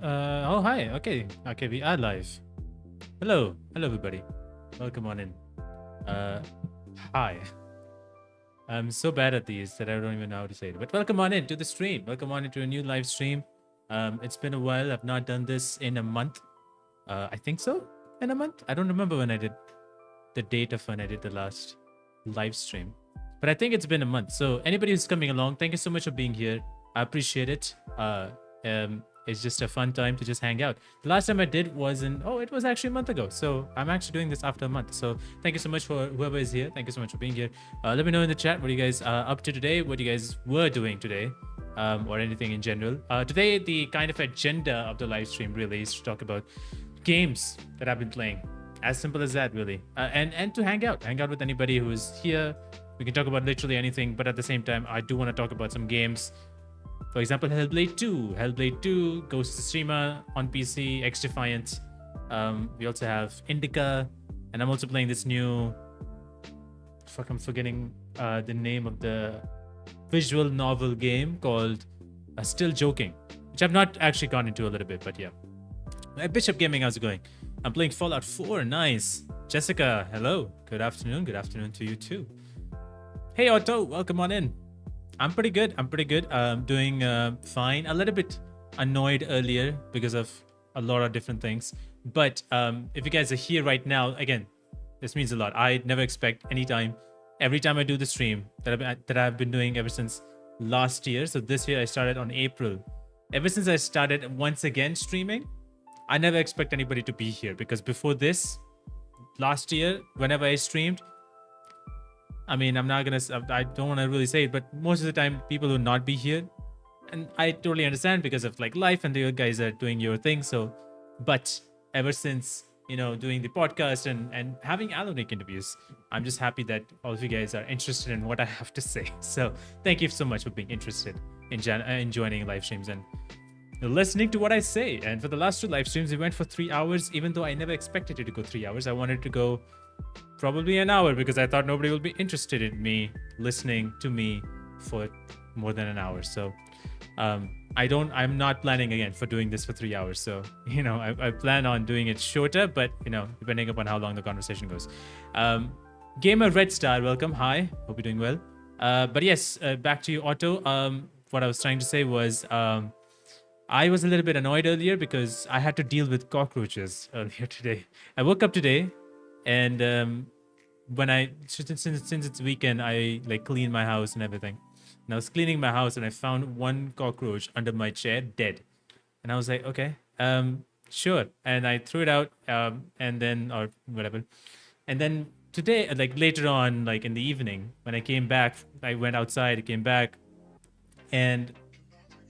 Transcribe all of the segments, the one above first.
Oh, hi. Okay, we are live. Hello, everybody. Welcome on in. Uh, hi. I'm so bad at these that I don't even know how to say it. But welcome on in to the stream. Welcome on into a new live stream. It's been a while. I've not done this in a month. I think so. In a month. I don't remember when I did the date of when I did the last live stream, but I think it's been a month. So anybody who's coming along, thank you so much for being here. I appreciate it. It's just a fun time to just hang out. The last time I did was it was actually a month ago. So I'm actually doing this after a month. So thank you so much for whoever is here. Thank you so much for being here. Let me know in the chat what you guys are up to today, what you guys were doing today, or anything in general. Today, the kind of agenda of the live stream really is to talk about games that I've been playing. As simple as that, really. And to hang out with anybody who is here. We can talk about literally anything, but at the same time, I do want to talk about some games. For example, Hellblade 2, Ghost of Tsushima on PC, XDefiant. We also have Indika, and I'm also playing this new. Fuck, I'm forgetting the name of the visual novel game called Still Joking, which I've not actually gone into a little bit, but yeah. Bishop Gaming, how's it going? I'm playing Fallout 4. Nice. Jessica, hello. Good afternoon. Good afternoon to you too. Hey, Otto, welcome on in. I'm pretty good. Doing fine. A little bit annoyed earlier because of a lot of different things. But if you guys are here right now, again, this means a lot. I never expect every time I do the stream that I've been doing ever since last year. So this year I started on April. Ever since I started once again streaming, I never expect anybody to be here, because before this, last year, whenever I streamed, I mean, I don't want to really say it, but most of the time people will not be here. And I totally understand because of like life and you guys are doing your thing. So, but ever since, doing the podcast and having Alonic interviews, I'm just happy that all of you guys are interested in what I have to say. So thank you so much for being interested in joining live streams and listening to what I say. And for the last 2 live streams, we went for 3 hours, even though I never expected it to go 3 hours. I wanted to go probably an hour because I thought nobody will be interested in me listening to me for more than an hour. So I'm not planning again for doing this for 3 hours. So, I plan on doing it shorter, but, depending upon how long the conversation goes. Gamer Red Star, welcome. Hi, hope you're doing well. But yes, back to you, Otto. What I was trying to say was, I was a little bit annoyed earlier because I had to deal with cockroaches earlier today. I woke up today, and since it's weekend, I like clean my house and everything. And I was cleaning my house, and I found one cockroach under my chair, dead. And I was like, okay, sure. And I threw it out, and then or whatever. And then today, like later on, like in the evening, when I came back, I went outside, came back, and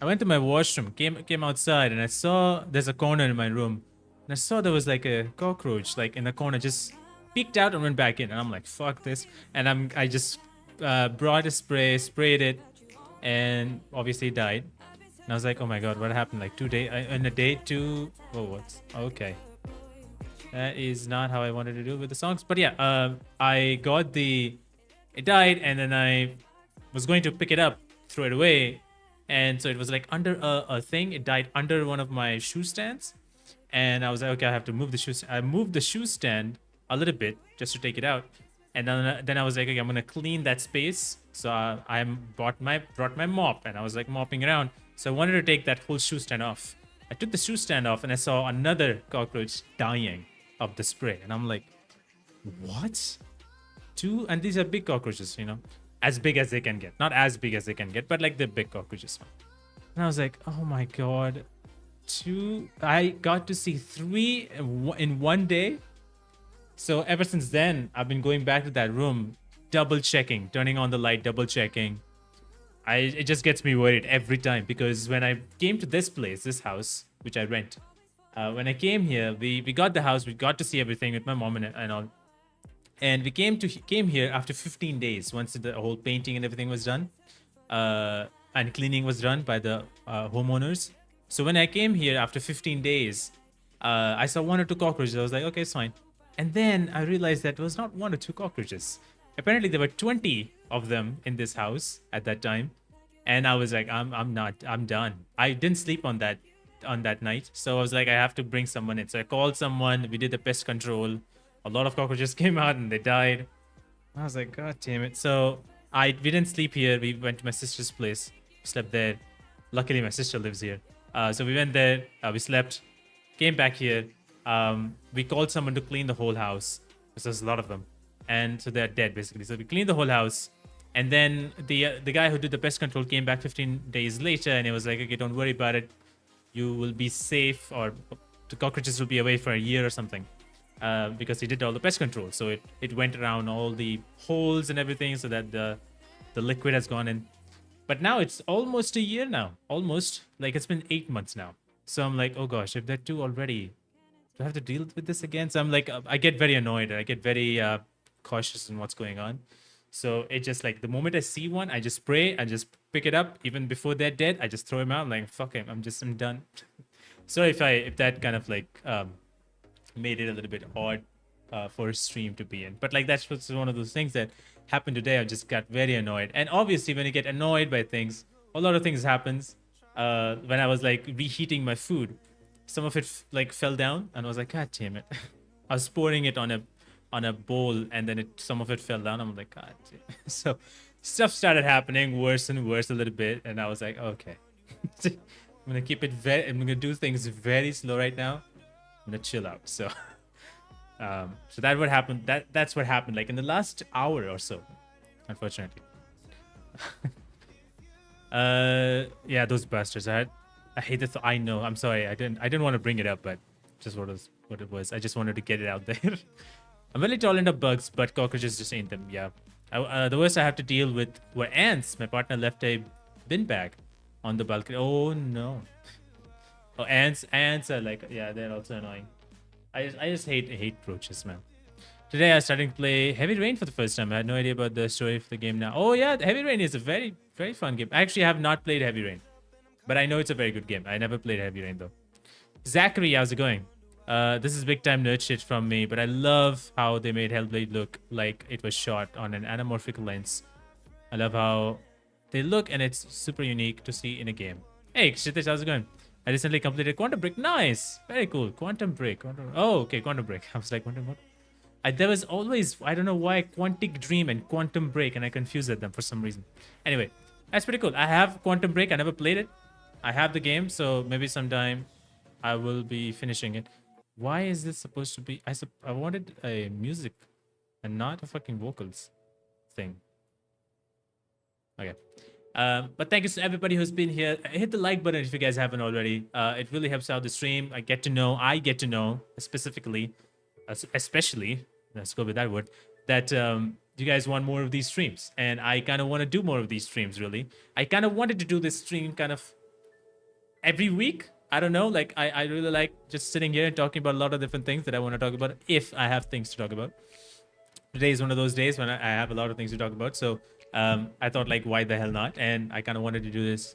I went to my washroom, came outside, and I saw there's a corner in my room, and I saw there was like a cockroach like in the corner, just peeked out and went back in, and I'm like, fuck this, and I just brought a spray, sprayed it, and obviously it died. And I was like, oh my god, what happened? Like 2 days in a day, two. Oh, what's okay? That is not how I wanted to do with the songs, but yeah, I got it died, and then I was going to pick it up, throw it away. And so it was like under a thing. It died under one of my shoe stands. And I was like, okay, I have to move the shoe. I moved the shoe stand a little bit just to take it out. And then I was like, okay, I'm going to clean that space. So I brought my mop, and I was like mopping around. So I wanted to take that whole shoe stand off. I took the shoe stand off, and I saw another cockroach dying of the spray. And I'm like, what? 2? And these are big cockroaches, as big as they can get. Not as big as they can get, but like the big cockroaches. And I was like, oh my god. 2. I got to see 3 in one day. So ever since then, I've been going back to that room, double checking, turning on the light, double checking. It just gets me worried every time, because when I came to this house, which I rent, when I came here, we got the house, we got to see everything with my mom and all. And we came here after 15 days, once the whole painting and everything was done, and cleaning was done by the homeowners. So when I came here after 15 days, I saw 1 or 2 cockroaches. I was like, okay, it's fine. And then I realized that it was not 1 or 2 cockroaches. Apparently there were 20 of them in this house at that time. And I was like, I'm done. I didn't sleep on that on that night. So I was like, I have to bring someone in. So I called someone. We did the pest control. A lot of cockroaches came out and they died. I was like, God damn it. So we didn't sleep here. We went to my sister's place. Slept there. Luckily, my sister lives here. So we went there. We slept. Came back here. We called someone to clean the whole house because there's a lot of them, and so they're dead basically. So we cleaned the whole house, and then the guy who did the pest control came back 15 days later, and he was like, okay, don't worry about it. You will be safe, or the cockroaches will be away for a year or something. Because he did all the pest control, so it went around all the holes and everything, so that the liquid has gone in. But now it's almost a year now, almost, like it's been 8 months now. So I'm like, oh gosh, if they're two already, do I have to deal with this again? So I'm like, I get very annoyed. I get very cautious in what's going on. So it just like the moment I see one, I just spray, I just pick it up. Even before they're dead, I just throw him out. I'm like, fuck him, I'm done. So if that kind of like made it a little bit odd for a stream to be in, but like that's one of those things that happened today. I just got very annoyed, and obviously when you get annoyed by things, a lot of things happens. When I was like reheating my food, some of it like fell down, and I was like, God damn it. I was pouring it on a bowl, and then some of it fell down. I'm like, God damn it. So stuff started happening worse and worse a little bit, and I was like, okay. I'm gonna keep it I'm gonna do things very slow right now. I'm gonna chill out. So so that what happened. That's what happened like in the last hour or so, unfortunately. Yeah, those bastards. I hate it. I know. I'm sorry. I didn't want to bring it up, but just what it was. I just wanted to get it out there. I'm really tolerant of bugs, but cockroaches just ain't them. Yeah. The worst I have to deal with were ants. My partner left a bin bag on the balcony. Oh no. Oh, ants are like, yeah, they're also annoying. I just hate roaches, man. Today I started to play Heavy Rain for the first time. I had no idea about the story of the game now. Oh yeah, Heavy Rain is a very, very fun game. I actually have not played Heavy Rain, but I know it's a very good game. I never played Heavy Rain though. Zachary, how's it going? This is big time nerd shit from me, but I love how they made Hellblade look like it was shot on an anamorphic lens. I love how they look, and it's super unique to see in a game. Hey, Kshitish, how's it going? I recently completed Quantum Break. Nice. Very cool. Quantum Break. Oh, okay. Quantum Break. I was like, Quantum what? There was always, I don't know why, Quantic Dream and Quantum Break, and I confused them for some reason. Anyway, that's pretty cool. I have Quantum Break. I never played it. I have the game, so maybe sometime I will be finishing it. Why is this supposed to be... I wanted a music and not a fucking vocals thing. Okay. But thank you to everybody who's been here. Hit the like button if you guys haven't already. It really helps out the stream. I get to know specifically, especially, let's go with that word, that you guys want more of these streams. And I kind of want to do more of these streams, really. I kind of wanted to do this stream kind of every week. I don't know, like I really like just sitting here and talking about a lot of different things that I want to talk about if I have things to talk about. Today is one of those days when I have a lot of things to talk about. So I thought, like, why the hell not? And I kind of wanted to do this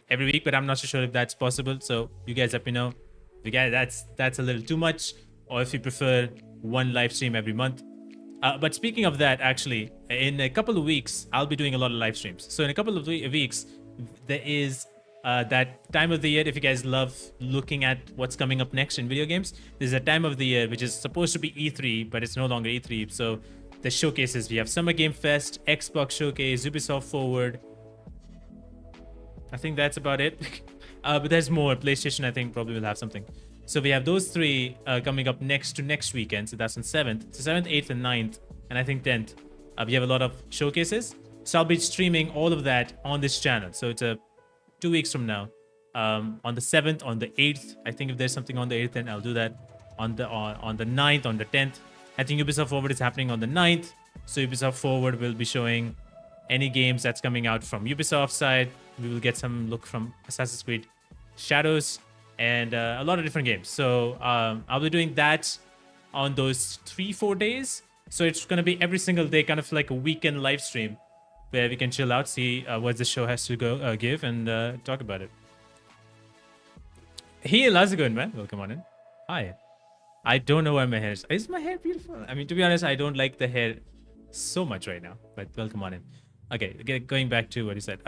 every week, but I'm not so sure if that's possible. So you guys let me know. If you guys, that's a little too much, or if you prefer one live stream every month. But speaking of that, actually, in a couple of weeks, I'll be doing a lot of live streams. So in a couple of weeks, there is that time of the year. If you guys love looking at what's coming up next in video games, there's a time of the year which is supposed to be E3, but it's no longer E3. So the showcases, we have Summer Game Fest, Xbox Showcase, Ubisoft Forward. I think that's about it. But there's more. PlayStation, I think, probably will have something. So we have those three coming up next weekend. So that's on 7th. So 7th, 8th, and 9th. And I think 10th. We have a lot of showcases. So I'll be streaming all of that on this channel. So it's 2 weeks from now. On the 7th, on the 8th. I think if there's something on the 8th, then I'll do that. On the 9th, on the 10th. I think Ubisoft Forward is happening on the 9th. So Ubisoft Forward will be showing any games that's coming out from Ubisoft side. We will get some look from Assassin's Creed Shadows and a lot of different games. So I'll be doing that on those 3-4 days. So it's going to be every single day, kind of like a weekend live stream where we can chill out, see what the show has to go give, and talk about it. Hey, how's it going, man? Welcome on in. Hi. I don't know why my hair is. Is my hair beautiful? I mean, to be honest, I don't like the hair so much right now, but welcome on in. Okay, going back to what you said.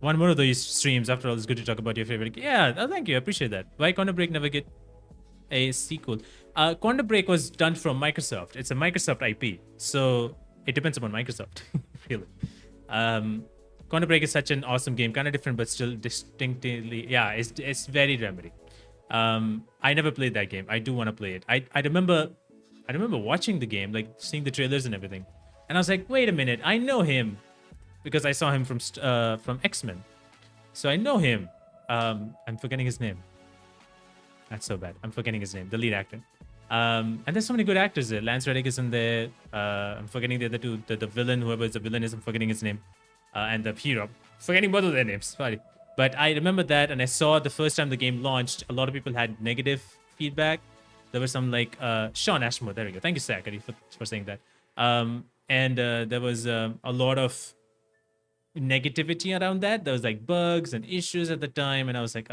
one more of these streams. After all, it's good to talk about your favorite. Yeah, thank you. I appreciate that. Why Quantum Break never get a sequel? Quantum Break was done from Microsoft. It's a Microsoft IP, so it depends upon Microsoft, really. Quantum Break is such an awesome game, kind of different, but still distinctly, yeah, it's very Remedy. I never played that game. I do want to play it. I remember watching the game, like seeing the trailers and everything, and I was like, wait a minute, I know him because I saw him from X-Men, so I know him. I'm forgetting his name. That's so bad. I'm forgetting his name, the lead actor. And there's so many good actors there. Lance Reddick is in there. I'm forgetting the other two. The villain, whoever the villain is, I'm forgetting his name. And the hero. Forgetting both of their names. Sorry. But I remember that, and I saw the first time the game launched, a lot of people had negative feedback. There was some like Sean Ashmore. There we go. Thank you, Zachary, for saying that. And there was a lot of negativity around that. There was like bugs and issues at the time, and I was like,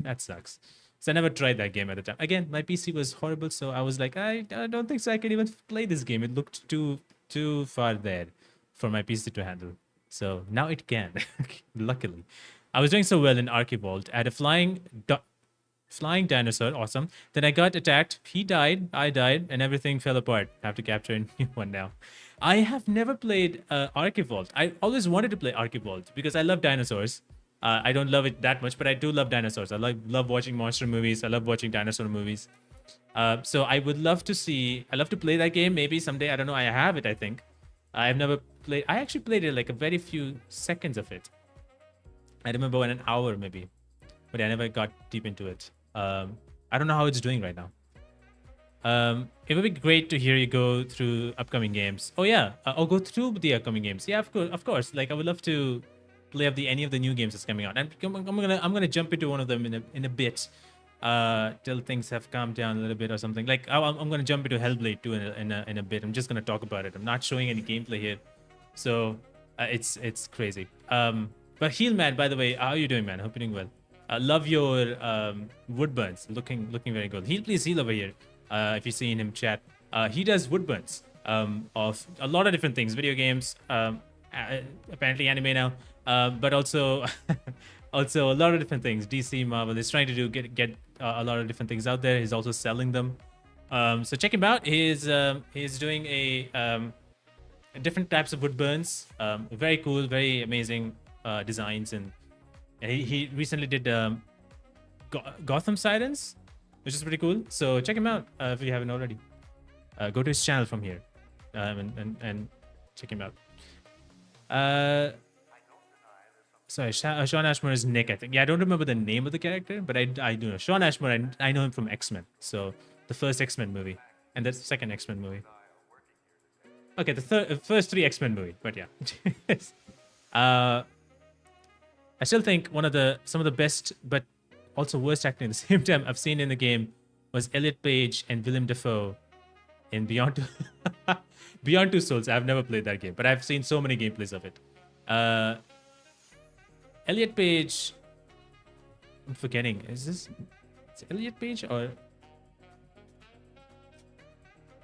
that sucks. So I never tried that game at the time. Again, my PC was horrible, so I was like, I don't think so I can even play this game. It looked too far there for my PC to handle. So now it can, luckily. I was doing so well in Archivault. I had a flying dinosaur, awesome. Then I got attacked. He died, I died, and everything fell apart. I have to capture a new one now. I have never played Archivault. I always wanted to play Archivault because I love dinosaurs. I don't love it that much, but I do love dinosaurs. I love watching monster movies. I love watching dinosaur movies. So I would love to see. I love to play that game. Maybe someday. I don't know. I have it, I think. I've never played. I actually played it like a very few seconds of it. I remember an hour maybe, but I never got deep into it. I don't know how it's doing right now. It would be great to hear you go through upcoming games. Oh yeah, I'll go through the upcoming games. Yeah, of course. Like I would love to play any of the new games that's coming out, and I'm gonna jump into one of them in a bit, till things have calmed down a little bit or something. Like I'm gonna jump into Hellblade too in a bit. I'm just gonna talk about it. I'm not showing any gameplay here, so it's crazy. But Heelman, by the way, how are you doing, man? Hope you're doing well. Love your wood burns. Looking very good. Please heal over here. If you see him chat, he does wood burns of a lot of different things, video games, apparently anime now, but also also a lot of different things. DC, Marvel is trying to get a lot of different things out there. He's also selling them. So check him out. He's doing a different types of wood burns. Very cool, very amazing designs, and he recently did Gotham Sirens, which is pretty cool. So check him out if you haven't already. Go to his channel from here, and check him out. Sorry, Sean Ashmore is Nick, I think. Yeah, I don't remember the name of the character, but I do know Sean Ashmore. I know him from X-Men. So the first X-Men movie, and that's the second X-Men movie. Okay, the first three X-Men movie, but yeah. I still think some of the best, but also worst acting at the same time I've seen in the game was Elliot Page and Willem Dafoe in Beyond Two Souls. I've never played that game, but I've seen so many gameplays of it. Elliot Page, I'm forgetting. Is Elliot Page or?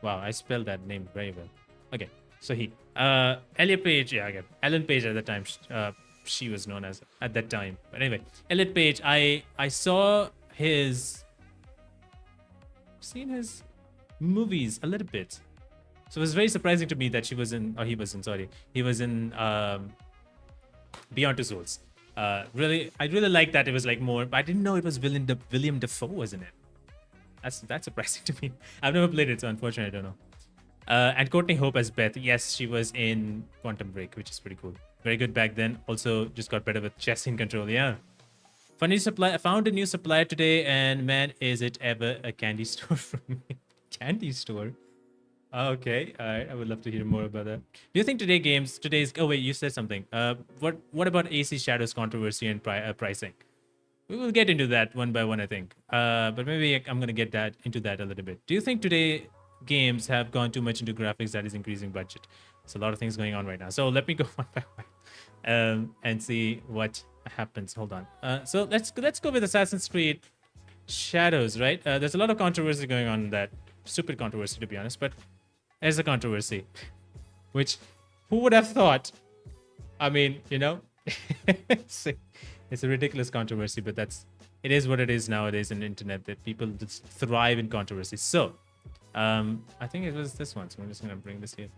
Wow, I spelled that name very well. Okay, so Elliot Page, yeah, again, Ellen Page at the time. She was known as at that time. But anyway, Elliot Page, I saw seen his movies a little bit. So it was very surprising to me that he was in Beyond Two Souls. I really liked that it was like more, but I didn't know it was William Dafoe was in it. That's surprising to me. I've never played it, so unfortunately I don't know. And Courtney Hope as Beth. Yes, she was in Quantum Break, which is pretty cool. Very good back then. Also, just got better with chess in control. Yeah. Funny supply. I found a new supplier today, and man, is it ever a candy store for me? Candy store. Okay. All right. I would love to hear more about that. Do you think today's? Oh wait, you said something. What about AC Shadows controversy and pricing? We will get into that one by one, I think. But maybe I'm gonna get into that a little bit. Do you think today games have gone too much into graphics that is increasing budget? There's a lot of things going on right now. So let me go one by one and see what happens. Hold on. So let's go with Assassin's Creed Shadows, right? There's a lot of controversy going on in that. Stupid controversy, to be honest, but there's a controversy. Which, who would have thought? I mean, It's a ridiculous controversy, but it is what it is nowadays in the internet, that people just thrive in controversy. So, I think it was this one. So I'm just gonna bring this here.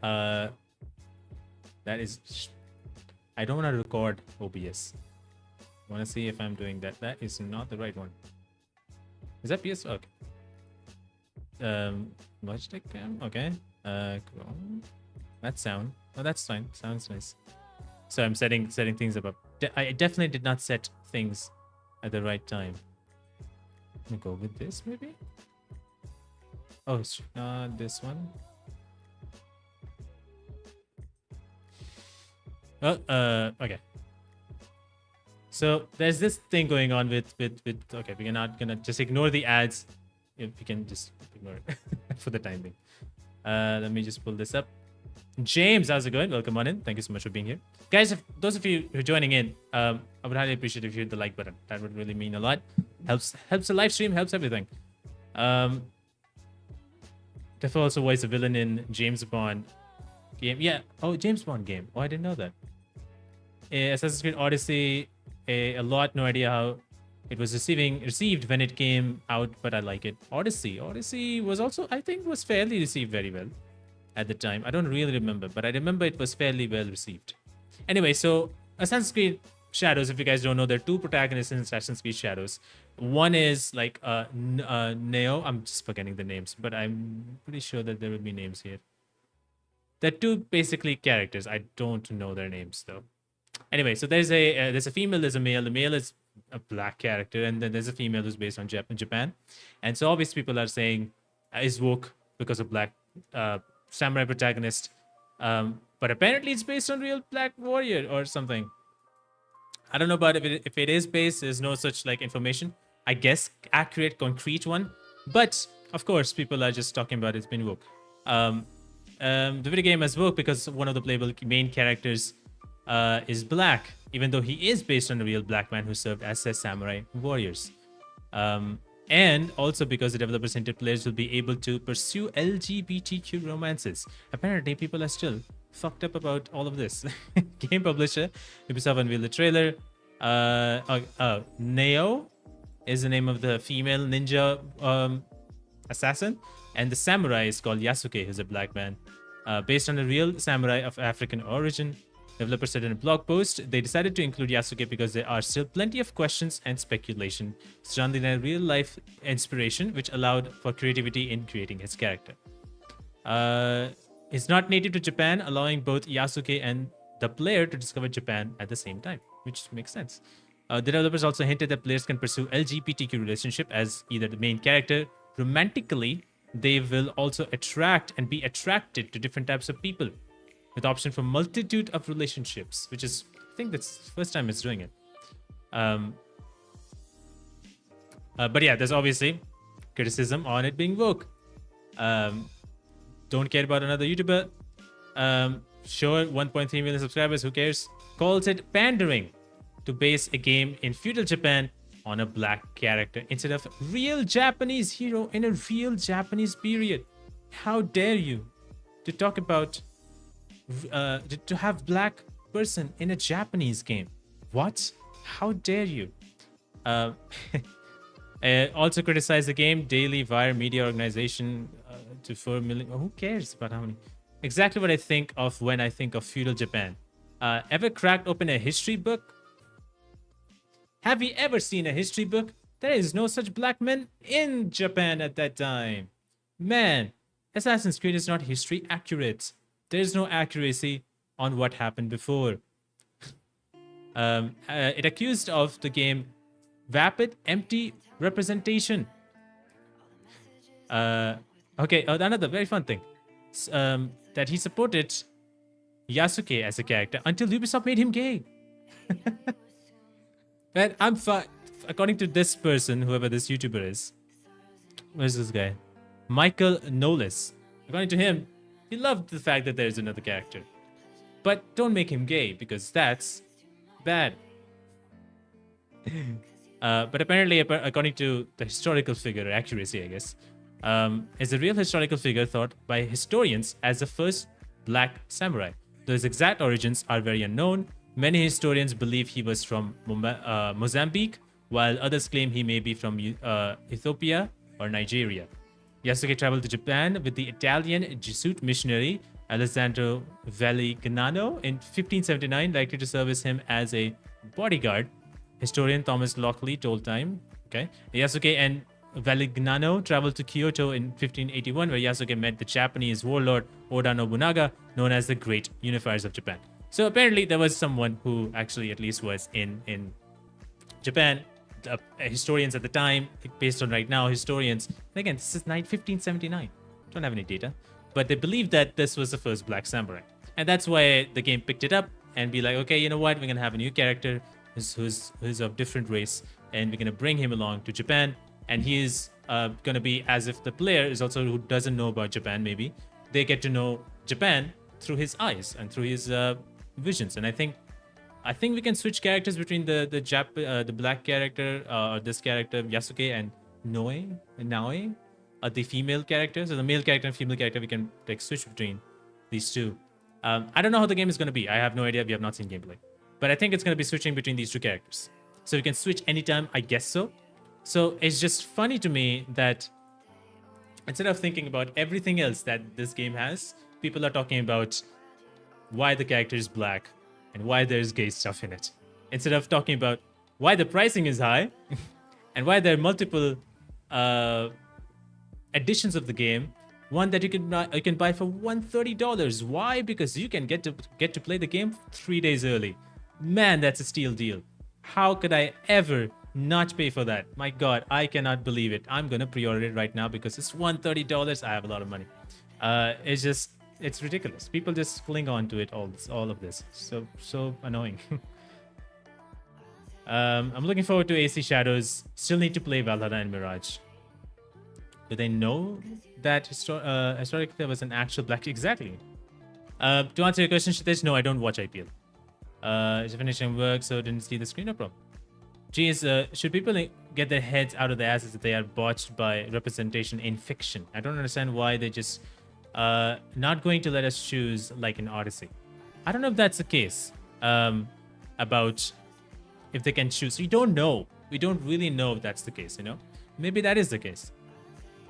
That is, I don't want to record OBS. I want to see if I'm doing that. That is not the right one. Is that PS? Okay. Logitech cam. Okay. Chrome. That sound. Oh, that's fine. Sounds nice. So I'm setting things up. I definitely did not set things at the right time. I'm gonna go with this maybe. Oh, it's not this one. Oh, okay. So there's this thing going on with okay, we're not gonna just ignore the ads. If we can just ignore it for the time being. Let me just pull this up. James, how's it going? Welcome on in. Thank you so much for being here. Guys, if those of you who are joining in, I would highly appreciate if you hit the like button. That would really mean a lot. Helps the live stream, helps everything. Definitely also voiced a villain in James Bond game. Yeah. Oh, James Bond game. Oh, I didn't know that. Assassin's Creed Odyssey, a lot, no idea how it was received when it came out, but I like it. Odyssey was also, I think, was fairly received very well at the time. I don't really remember, but I remember it was fairly well received. Anyway, so Assassin's Creed Shadows, if you guys don't know, there are two protagonists in Assassin's Creed Shadows. One is like Neo. I'm just forgetting the names, but I'm pretty sure that there will be names here. They're two basically characters. I don't know their names though. Anyway, so there's a female, there's a male. The male is a black character, and then there's a female who's based on Japan. And so obviously people are saying is woke because of black samurai protagonist. But apparently it's based on real black warrior or something. I don't know about if it is based. There's no such like information. I guess accurate, concrete one. But of course, people are just talking about it's been woke. The video game has woke because one of the playable main characters is black, even though he is based on a real black man who served as samurai warriors. And also because the developers hinted players will be able to pursue LGBTQ romances. Apparently, people are still fucked up about all of this. Game publisher Ubisoft unveiled the trailer. Neo is the name of the female ninja assassin, and the samurai is called Yasuke, who's a black man, based on a real samurai of African origin. Developers said in a blog post they decided to include Yasuke because there are still plenty of questions and speculation surrounding a real life inspiration, which allowed for creativity in creating his character. It's not native to Japan, allowing both Yasuke and the player to discover Japan at the same time, which makes sense. The developers also hinted that players can pursue LGBTQ relationship as either the main character. Romantically, they will also attract and be attracted to different types of people, with option for multitude of relationships, which is, I think that's the first time it's doing it. But yeah, there's obviously criticism on it being woke. Don't care about another YouTuber. Sure, 1.3 million subscribers, who cares? Calls it pandering to base a game in feudal Japan on a black character instead of real Japanese hero in a real Japanese period. How dare you to talk about to have black person in a Japanese game? What? How dare you? Also criticize the game. Daily Wire media organization to 4 million. Who cares about how many? Exactly what I think of when I think of feudal Japan. Ever cracked open a history book? Have you ever seen a history book? There is no such black men in Japan at that time. Man, Assassin's Creed is not history accurate. There is no accuracy on what happened before. It accused of the game vapid, empty representation. Okay, another very fun thing. That he supported Yasuke as a character until Ubisoft made him gay. And I'm fine. According to this person, whoever this YouTuber is, where's this guy? Michael Knowles. According to him, he loved the fact that there's another character. But don't make him gay, because that's bad. But apparently, according to the historical figure, or accuracy, I guess, is a real historical figure thought by historians as the first black samurai. Those exact origins are very unknown. Many historians believe he was from Mozambique, while others claim he may be from Ethiopia or Nigeria. Yasuke traveled to Japan with the Italian Jesuit missionary Alessandro Vallignano in 1579, likely to service him as a bodyguard. Historian Thomas Lockley told Time. Okay, Yasuke and Vallignano traveled to Kyoto in 1581, where Yasuke met the Japanese warlord Oda Nobunaga, known as the Great Unifiers of Japan. So apparently there was someone who actually at least was in Japan. Historians at the time, based on right now, historians, and again, this is 1579. Don't have any data, but they believe that this was the first black samurai. And that's why the game picked it up and be like, okay, you know what? We're going to have a new character who's of different race, and we're going to bring him along to Japan. And he is going to be as if the player is also who doesn't know about Japan, maybe. They get to know Japan through his eyes and through his visions. And I think we can switch characters between the black character or this character Yasuke and Naoe, the female character. So the male character and female character, we can like switch between these two. I don't know how the game is going to be. I have no idea. We have not seen gameplay, but I think it's going to be switching between these two characters. So we can switch anytime. I guess so. So it's just funny to me that instead of thinking about everything else that this game has, people are talking about why the character is black and why there's gay stuff in it, instead of talking about why the pricing is high and why there are multiple editions of the game. One that you can buy for $130. Why? Because you can get to play the game 3 days early. Man, that's a steal deal. How could I ever not pay for that? My God, I cannot believe it. I'm gonna pre-order it right now because it's $130. I have a lot of money. It's ridiculous. People just cling on to it all of this. So annoying. I'm looking forward to AC Shadows. Still need to play Valhalla and Mirage. Do they know that historically there was an actual black? Exactly. To answer your question, Shitesh, no, I don't watch IPL. It's finishing work, so didn't see the screen. No problem. Geez, should people get their heads out of their asses if they are botched by representation in fiction? I don't understand why they just not going to let us choose like in Odyssey. I don't know if that's the case. About if they can choose. We don't know. We don't really know if that's the case, you know? Maybe that is the case.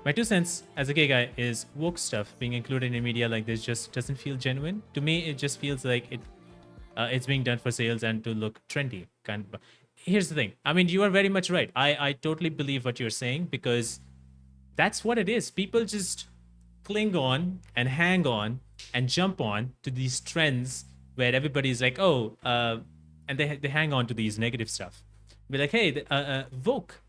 My 2 cents as a gay guy is woke stuff being included in media like this just doesn't feel genuine. To me, it just feels like it's being done for sales and to look trendy. Here's the thing. I mean, you are very much right. I totally believe what you're saying because that's what it is. People just cling on and hang on and jump on to these trends where everybody's like, oh, and they hang on to these negative stuff. Be like, hey, woke.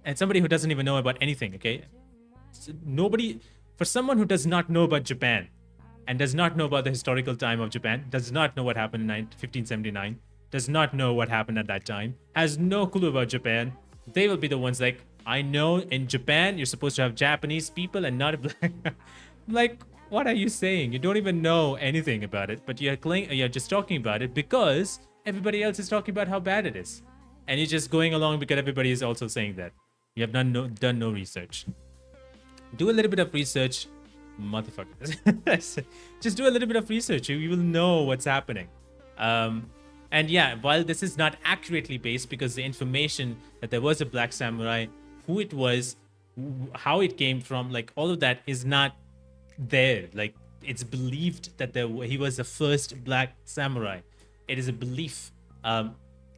And somebody who doesn't even know about anything, okay? For someone who does not know about Japan and does not know about the historical time of Japan, does not know what happened in 1579, does not know what happened at that time, has no clue about Japan, they will be the ones like, I know in Japan, you're supposed to have Japanese people and not black. Like, what are you saying? You don't even know anything about it, but you're just talking about it because everybody else is talking about how bad it is. And you're just going along because everybody is also saying that. You have done no research. Do a little bit of research, motherfuckers. Just do a little bit of research. You will know what's happening. And yeah, while this is not accurately based because the information that there was a black samurai, who it was, how it came from, like all of that is not there. Like it's believed that he was the first black samurai. It is a belief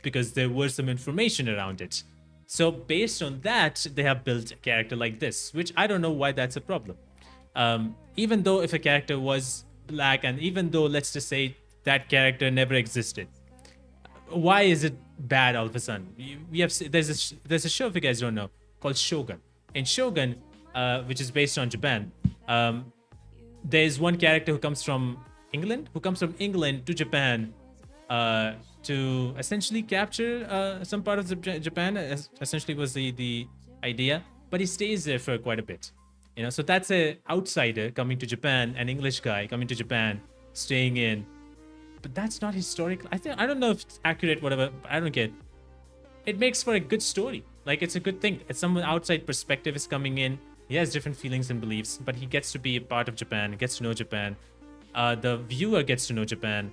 because there was some information around it. So based on that, they have built a character like this, which I don't know why that's a problem. Even though if a character was black, and even though let's just say that character never existed, why is it bad all of a sudden? There's a show, if you guys don't know, called Shogun. In Shogun, which is based on Japan, there's one character who comes from England to Japan to essentially capture some part of Japan. Essentially was the idea, but he stays there for quite a bit, you know. So that's a outsider coming to Japan, an English guy coming to Japan, staying in. But that's not historical. I don't know if it's accurate, whatever. But I don't get. It makes for a good story. Like it's a good thing. It's someone outside perspective is coming in. He has different feelings and beliefs, but he gets to be a part of Japan. He gets to know Japan. the viewer gets to know Japan.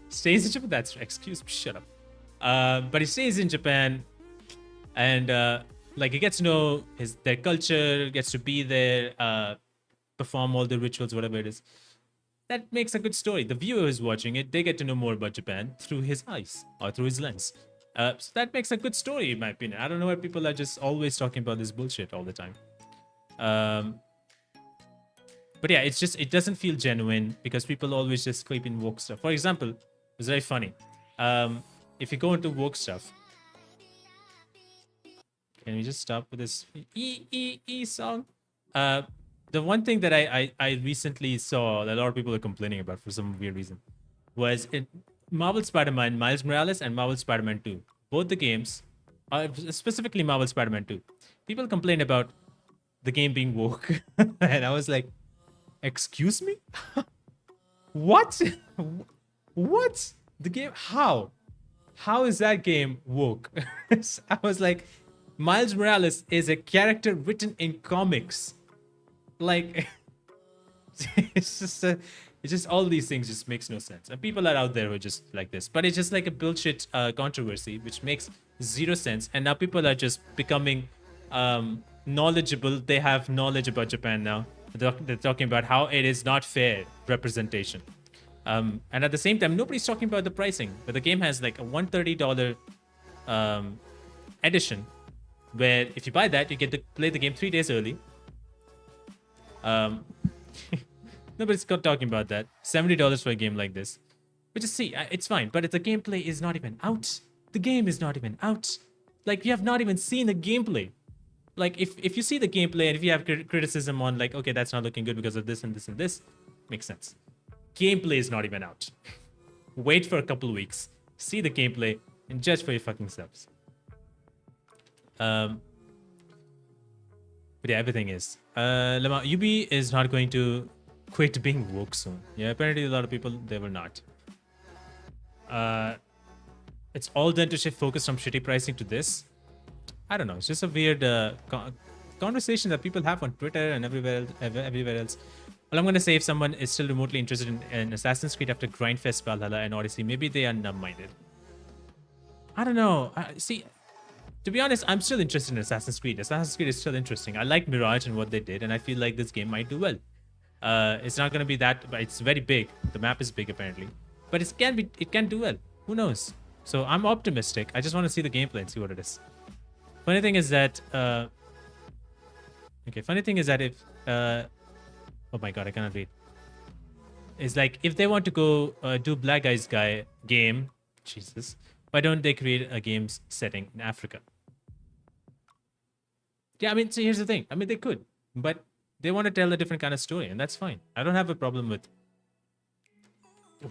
Stays in Japan. That's excuse me. Shut up. But he stays in Japan, and like he gets to know their culture, gets to be there, perform all the rituals, whatever it is. That makes a good story. The viewer who's watching it, they get to know more about Japan through his eyes or through his lens. So that makes a good story, in my opinion. I don't know why people are just always talking about this bullshit all the time. But yeah, it doesn't feel genuine because people always just keep in woke stuff. For example, it's very funny. If you go into woke stuff, can we just stop with this song? The one thing that I recently saw that a lot of people are complaining about for some weird reason was in Marvel Spider-Man Miles Morales and Marvel Spider-Man 2. Both the games, specifically Marvel Spider-Man 2, people complained about the game being woke. And I was like, excuse me? What? What? The game? How? How is that game woke? I was like, Miles Morales is a character written in comics. Like, it's just all these things just makes no sense. And people are out there who are just like this. But it's just like a bullshit controversy, which makes zero sense. And now people are just becoming knowledgeable. They have knowledge about Japan now. They're talking about how it is not fair representation. And at the same time, nobody's talking about the pricing. But the game has like a $130 edition, where if you buy that, you get to play the game 3 days early. Nobody's talking about that. $70 for a game like this. But just see, it's fine. But if the gameplay is not even out, the game is not even out. Like, you have not even seen the gameplay. Like, if you see the gameplay and if you have criticism on like, okay, that's not looking good because of this and this and this, makes sense. Gameplay is not even out. Wait for a couple of weeks, see the gameplay, and judge for your fucking selves. But yeah, everything is. Lama, UB is not going to quit being woke soon. Yeah, apparently a lot of people, they were not. It's all done to shift focus from shitty pricing to this. I don't know. It's just a weird conversation that people have on Twitter and everywhere else. Well, I'm going to say if someone is still remotely interested in Assassin's Creed after Grindfest, Valhalla, and Odyssey, maybe they are numb-minded. I don't know. See, to be honest, I'm still interested in Assassin's Creed. Assassin's Creed is still interesting. I like Mirage and what they did, and I feel like this game might do well. It's not going to be that, but it's very big. The map is big, apparently. But it can do well. Who knows? So I'm optimistic. I just want to see the gameplay and see what it is. Funny thing is that if oh my god, I cannot read. It's like if they want to go do Black Eyes Guy game, Jesus, why don't they create a game's setting in Africa? Yeah, I mean, so here's the thing. I mean, they could, but they want to tell a different kind of story, and that's fine. I don't have a problem with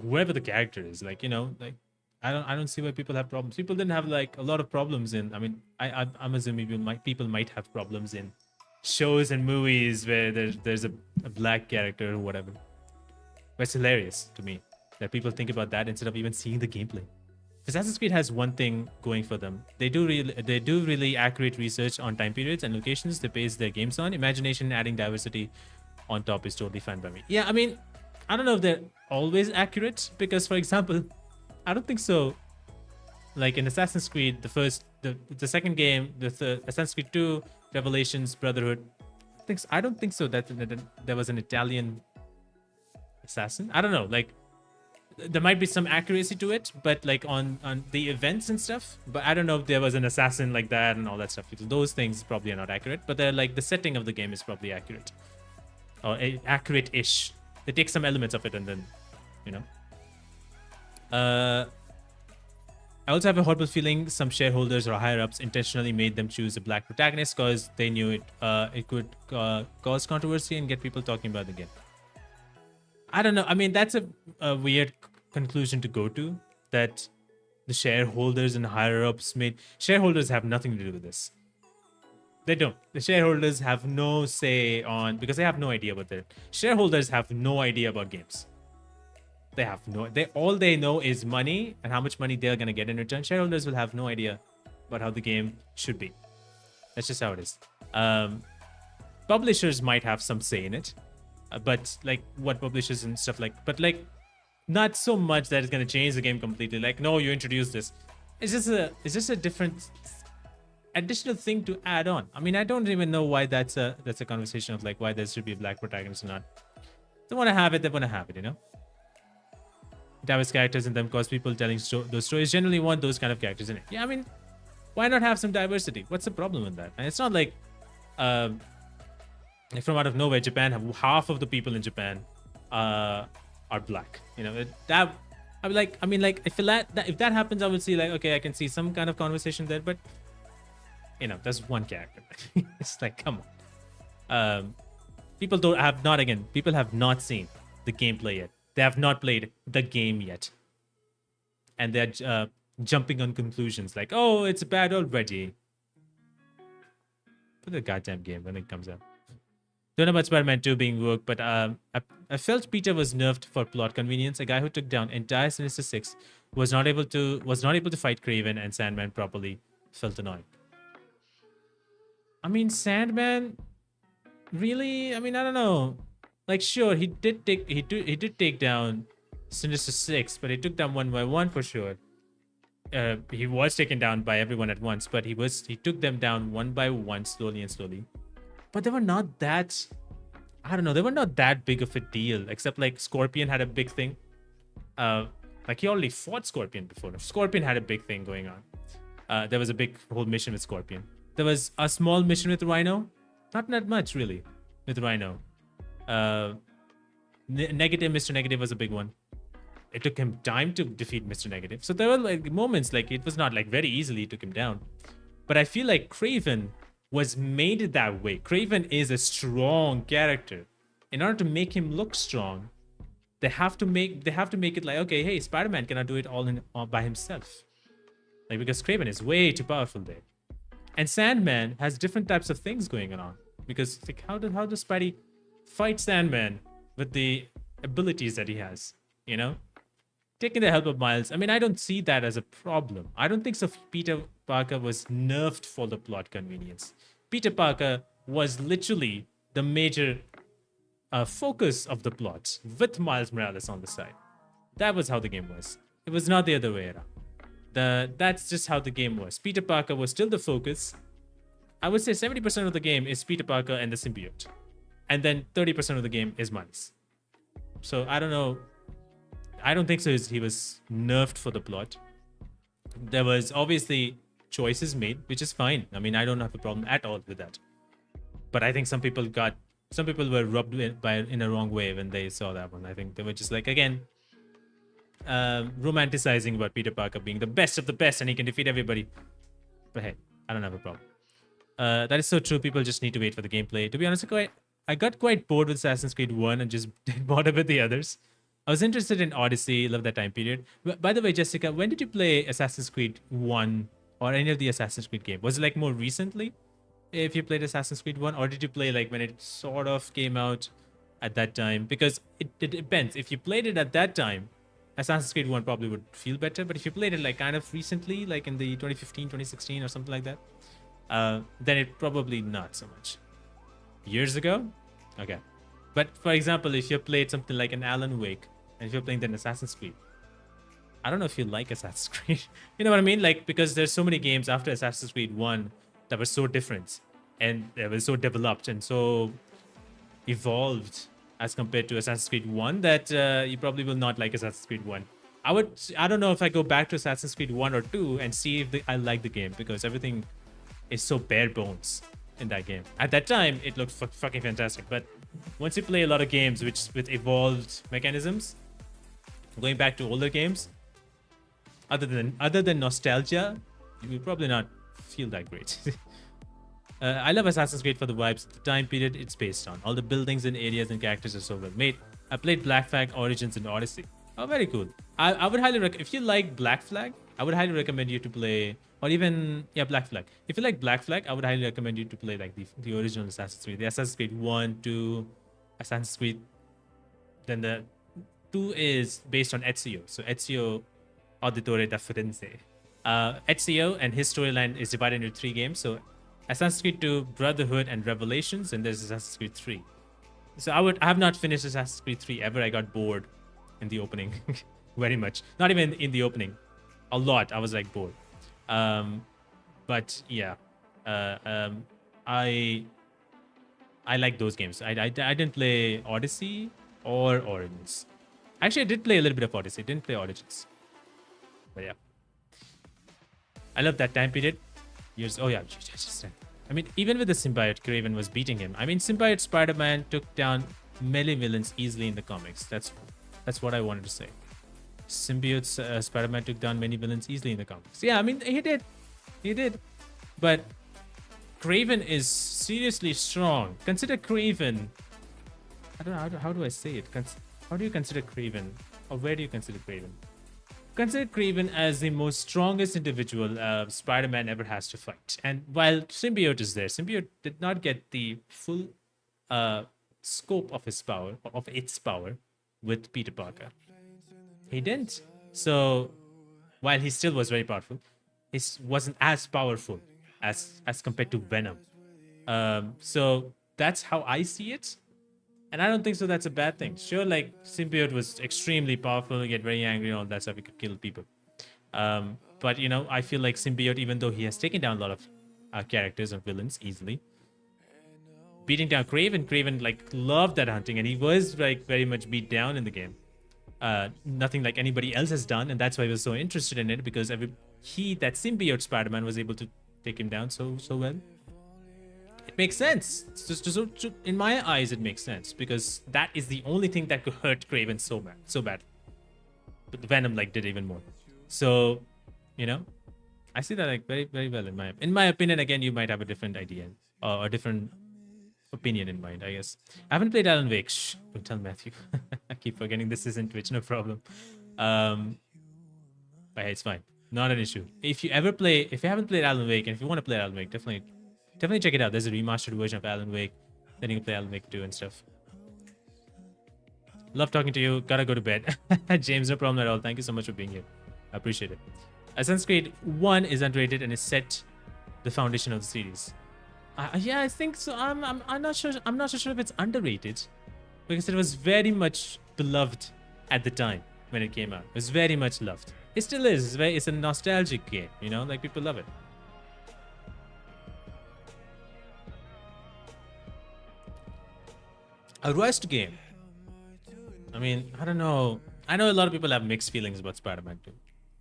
whoever the character is. Like, you know, like I don't see why people have problems. People didn't have like a lot of problems in. I mean, I'm assuming people might have problems in shows and movies where there's a black character or whatever. But it's hilarious to me that people think about that instead of even seeing the gameplay. Assassin's Creed has one thing going for them. They do really accurate research on time periods and locations they base their games on. Imagination, adding diversity on top is totally fine by me. Yeah, I mean, I don't know if they're always accurate because, for example, I don't think so. Like in Assassin's Creed, the second game, the Assassin's Creed 2, Revelations, Brotherhood. I don't think so that there was an Italian assassin. I don't know. Like, there might be some accuracy to it, but like on the events and stuff. But I don't know if there was an assassin like that and all that stuff. Those things probably are not accurate. But they're like the setting of the game is probably accurate, or accurate-ish. They take some elements of it and then, you know. I also have a horrible feeling some shareholders or higher ups intentionally made them choose a black protagonist because they knew it could cause controversy and get people talking about the game. I don't know. I mean, that's a weird conclusion to go to, that the shareholders and higher ups made. Shareholders have nothing to do with this. They don't. The shareholders have no say on, because they have no idea about it. Shareholders have no idea about games. They have no, all they know is money and how much money they're going to get in return. Shareholders will have no idea about how the game should be. That's just how it is. Publishers might have some say in it. but like what publishers and stuff like, but like not so much that it's gonna change the game completely. Like, no, you introduce this. It's just a different additional thing to add on. I mean, I don't even know why that's a conversation of like why there should be a black protagonist or not. They want to have it, they want to have it, you know. Diverse characters in them cause people telling those stories generally want those kind of characters in it. Yeah, I mean, why not have some diversity? What's the problem with that? And it's not like from out of nowhere, Japan, half of the people in Japan are black. You know, I mean, like if that happens, I would see like, okay, I can see some kind of conversation there, but you know, that's one character. It's like, come on. People have not seen the gameplay yet. They have not played the game yet, and they're jumping on conclusions like, oh, it's bad already. For the goddamn game when it comes out. Don't know about Spider-Man 2 being woke, but I felt Peter was nerfed for plot convenience. A guy who took down entire Sinister Six was not able to fight Kraven and Sandman properly. Felt annoying. I mean, Sandman, really? I mean, I don't know. Like, sure, he did take down Sinister Six, but he took down one by one for sure. He was taken down by everyone at once, but he took them down one by one, slowly and slowly. But they were not that, I don't know, they were not that big of a deal, except like Scorpion had a big thing. Like he already fought Scorpion before. Scorpion had a big thing going on. There was a big whole mission with Scorpion. There was a small mission with Rhino. Not that much, really, with Rhino. Negative, Mr. Negative was a big one. It took him time to defeat Mr. Negative. So there were like moments, like it was not like very easily he took him down. But I feel like Kraven was made that way. Kraven is a strong character. In order to make him look strong, they have to make it like, okay, hey, Spider-Man cannot do it all by himself. Like, because Kraven is way too powerful there. And Sandman has different types of things going on. Because like how does Spidey fight Sandman with the abilities that he has? You know? Taking the help of Miles. I mean, I don't see that as a problem. I don't think so. Peter Parker was nerfed for the plot convenience. Peter Parker was literally the major focus of the plot with Miles Morales on the side. That was how the game was. It was not the other way around. That's just how the game was. Peter Parker was still the focus. I would say 70% of the game is Peter Parker and the symbiote. And then 30% of the game is Miles. So I don't know. I don't think so. He was nerfed for the plot. There was obviously choices made, which is fine. I mean, I don't have a problem at all with that. But I think some people were rubbed in a wrong way when they saw that one. I think they were just like, again, romanticizing about Peter Parker being the best of the best and he can defeat everybody. But hey, I don't have a problem. That is so true. People just need to wait for the gameplay. To be honest, I got quite bored with Assassin's Creed 1 and just didn't bother with the others. I was interested in Odyssey, love that time period. By the way, Jessica, when did you play Assassin's Creed 1 or any of the Assassin's Creed game? Was it like more recently if you played Assassin's Creed 1, or did you play like when it sort of came out at that time? Because it depends. If you played it at that time, Assassin's Creed 1 probably would feel better. But if you played it like kind of recently, like in the 2015, 2016 or something like that, then it probably not so much. Years ago? Okay. But for example, if you played something like an Alan Wake, and if you're playing then Assassin's Creed, I don't know if you like Assassin's Creed. You know what I mean? Like, because there's so many games after Assassin's Creed 1 that were so different and they were so developed and so evolved as compared to Assassin's Creed 1 that you probably will not like Assassin's Creed 1. I don't know if I go back to Assassin's Creed 1 or 2 and see if I like the game, because everything is so bare bones in that game. At that time, it looked fucking fantastic. But once you play a lot of games with evolved mechanisms, going back to older games, other than nostalgia, you will probably not feel that great. I love Assassin's Creed for the vibes, the time period it's based on. All the buildings and areas and characters are so well made. I played Black Flag, Origins, and Odyssey. Oh, very cool. I would highly recommend, if you like Black Flag, I would highly recommend you to play, or even, yeah, Black Flag. If you like Black Flag, I would highly recommend you to play like the original Assassin's Creed. The Assassin's Creed 1, 2, Assassin's Creed. Then the 2 is based on Ezio. So Ezio Auditore da Firenze. Ezio and his storyline is divided into 3 games. So Assassin's Creed 2, Brotherhood, and Revelations, and there's Assassin's Creed 3. So I have not finished Assassin's Creed 3 ever. I got bored in the opening very much. Not even in the opening. A lot. I was like bored. But yeah. I like those games. I didn't play Odyssey or Origins. Actually, I did play a little bit of Odyssey. Didn't play Origins. But yeah. I love that time period. Years. Oh yeah. I mean, even with the symbiote, Craven was beating him. I mean, symbiote Spider-Man took down melee villains easily in the comics. That's what I wanted to say. Symbiote Spider-Man took down many villains easily in the comics. Yeah, I mean, he did. But Craven is seriously strong. Consider Craven. I don't know how do I say it. How do you consider Craven, or where do you consider Craven? Consider Craven as the most strongest individual Spider-Man ever has to fight. And while Symbiote is there, Symbiote did not get the full scope of its power with Peter Parker. He didn't. So while he still was very powerful, he wasn't as powerful as compared to Venom. So that's how I see it. And I don't think so that's a bad thing. Sure, like, Symbiote was extremely powerful, get very angry and all that stuff. He could kill people. But, you know, I feel like Symbiote, even though he has taken down a lot of characters and villains easily, beating down Craven, like, loved that hunting. And he was, like, very much beat down in the game. Nothing like anybody else has done. And that's why he was so interested in it, because that Symbiote Spider-Man was able to take him down so well. It makes sense. So in my eyes, it makes sense, because that is the only thing that could hurt Craven so bad. But the Venom like did even more. So, you know, I see that like very, very well in my opinion. Again, you might have a different idea or a different opinion in mind, I guess. I haven't played Alan Wake. Shh, don't tell Matthew. I keep forgetting this isn't Twitch, no problem. But hey, it's fine. Not an issue. If you haven't played Alan Wake, and if you want to play Alan Wake, definitely check it out. There's a remastered version of Alan Wake. Then you can play Alan Wake 2 and stuff. Love talking to you. Gotta go to bed. James, no problem at all. Thank you so much for being here. I appreciate it. Assassin's Creed 1 is underrated and is set the foundation of the series. Yeah, I think so. I'm not sure. I'm not so sure if it's underrated, because it was very much beloved at the time when it came out. It was very much loved. It still is. It's a nostalgic game. You know, like, people love it. A rushed game. I mean, I don't know. I know a lot of people have mixed feelings about Spider-Man 2.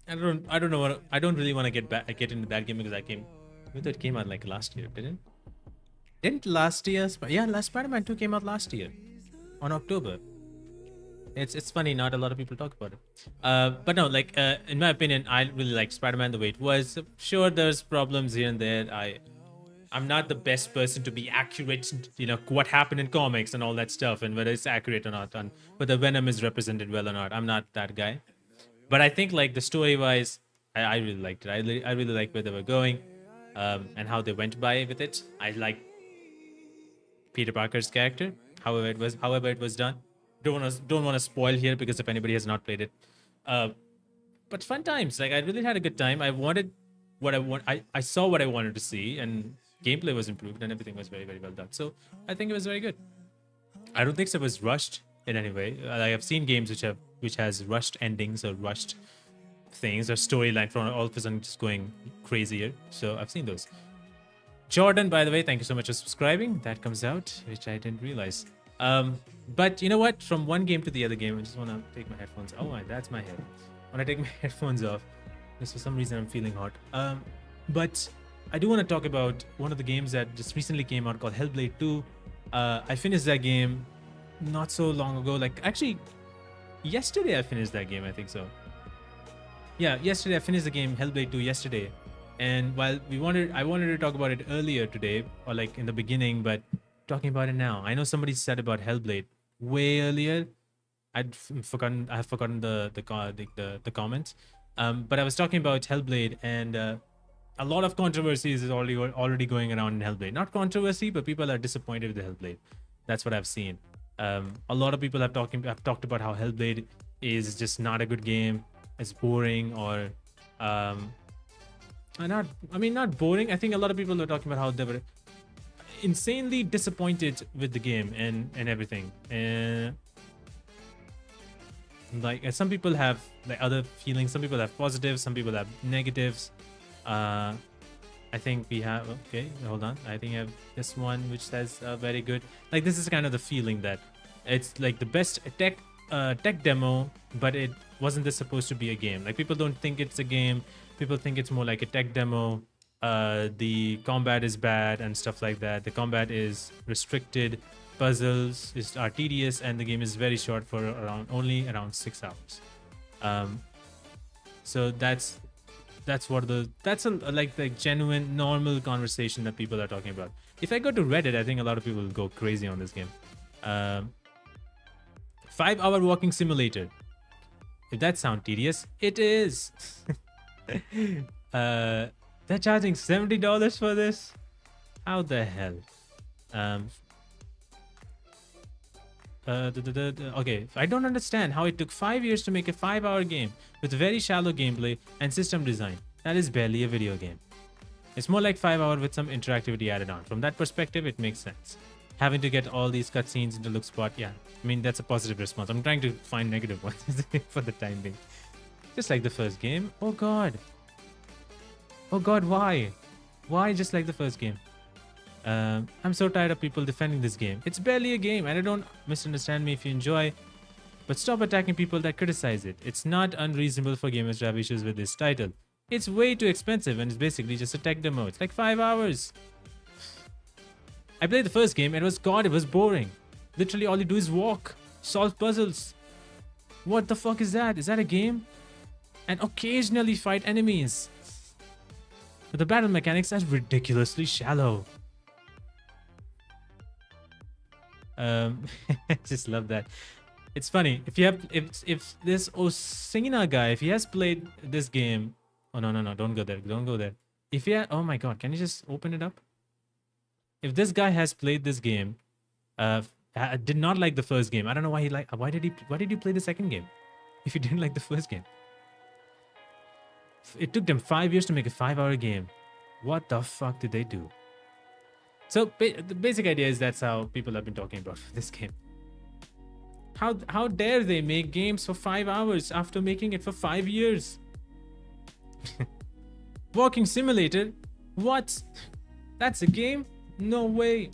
I don't know. I don't really want to get into that game, because that game, I thought it came out like last year, didn't? Didn't last year? Yeah, last Spider-Man 2 came out last year, on October. It's funny, not a lot of people talk about it. But no, like, in my opinion, I really like Spider-Man the way it was. Sure, there's problems here and there. I'm not the best person to be accurate, you know, what happened in comics and all that stuff, and whether it's accurate or not, and whether Venom is represented well or not. I'm not that guy. But I think, like, the story-wise, I really liked it. I really like where they were going, and how they went by with it. I like Peter Parker's character, however it was done. Don't want to spoil here, because if anybody has not played it, but fun times. Like, I really had a good time. I saw what I wanted to see, and gameplay was improved, and everything was very, very well done. So I think it was very good. I don't think it was rushed in any way. I have seen games which has rushed endings or rushed things, or storyline from all of a sudden just going crazier. So I've seen those. Jordan, by the way, thank you so much for subscribing. That comes out, which I didn't realize. But you know what? From one game to the other game, I just want to take my headphones. Oh, that's my head. When I take my headphones off, because for some reason I'm feeling hot. But I do want to talk about one of the games that just recently came out, called Hellblade 2. I finished that game not so long ago. Like, actually, yesterday I finished that game, I think so. Yeah, yesterday I finished the game Hellblade 2 yesterday. And while I wanted to talk about it earlier today, or like in the beginning, but talking about it now. I know somebody said about Hellblade way earlier. I have forgotten the comments. But I was talking about Hellblade, and a lot of controversies is already going around in Hellblade. Not controversy, but people are disappointed with the Hellblade. That's what I've seen. A lot of people have talked about how Hellblade is just not a good game. It's boring, or not boring. I think a lot of people are talking about how they were. insanely disappointed with the game and everything. And like some people have like other feelings. Some people have positives. Some people have negatives. I think we have, okay, hold on. I think I have this one which says very good. Like this is kind of the feeling that it's like the best tech demo, but it wasn't this supposed to be a game. Like people don't think it's a game. People think it's more like a tech demo. The combat is bad and stuff like that. The combat is restricted. Puzzles are tedious, and the game is very short for only around 6 hours. So that's a like the genuine normal conversation that people are talking about. If I go to Reddit, I think a lot of people will go crazy on this game. 5-hour walking simulator. If that sounds tedious, it is. They're charging $70 for this. How the hell? Okay, I don't understand how it took 5 years to make a 5-hour game with very shallow gameplay and system design. That is barely a video game. It's more like 5 hours with some interactivity added on. From that perspective, it makes sense. Having to get all these cutscenes into look spot, yeah. I mean, that's a positive response. I'm trying to find negative ones for the time being. Just like the first game. Oh god. Oh god, why? Why just like the first game? I'm so tired of people defending this game. It's barely a game, and I don't misunderstand me if you enjoy, but stop attacking people that criticize it. It's not unreasonable for gamers to have issues with this title. It's way too expensive, and it's basically just a tech demo. It's like 5 hours. I played the first game, and it was boring. Literally all you do is walk, solve puzzles. What the fuck is that? Is that a game? And occasionally fight enemies. But the battle mechanics are ridiculously shallow. I just love that. It's funny if this Osina guy, if he has played this game. Oh no, don't go there. If he oh my god, can you just open it up? If this guy has played this game, did not like the first game, I don't know why why did you play the second game if you didn't like the first game? It took them 5 years to make a 5-hour game. What the fuck did they do? So the basic idea is that's how people have been talking about this game. How dare they make games for 5 hours after making it for 5 years? Walking simulator? What? That's a game? No way.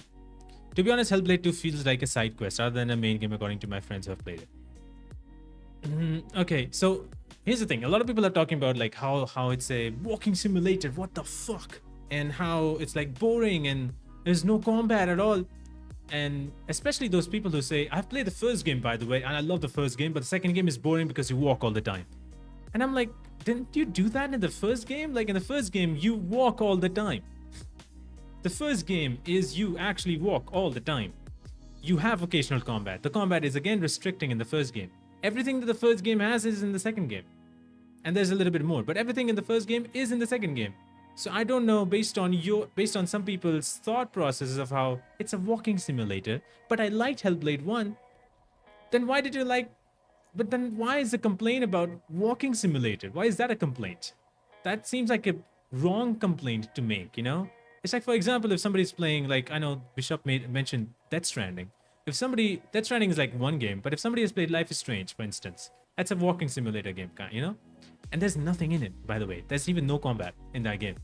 To be honest, Hellblade 2 feels like a side quest rather than a main game according to my friends who have played it. Okay, so here's the thing. A lot of people are talking about like how it's a walking simulator. What the fuck? And how it's like boring and there's no combat at all. And especially those people who say, I've played the first game, by the way, and I love the first game, but the second game is boring because you walk all the time. And I'm like, didn't you do that in the first game? Like in the first game, you walk all the time. The first game is you actually walk all the time. You have occasional combat. The combat is again restricting in the first game. Everything that the first game has is in the second game. And there's a little bit more, but everything in the first game is in the second game. So I don't know, based on some people's thought processes of how it's a walking simulator, but I liked Hellblade 1, then why did you like... But then why is the complaint about walking simulator? Why is that a complaint? That seems like a wrong complaint to make, you know? It's like, for example, if somebody's playing, like, I know Bishop mentioned Death Stranding. Death Stranding is like one game, but if somebody has played Life is Strange, for instance, that's a walking simulator game, you know? And there's nothing in it, by the way. There's even no combat in that game.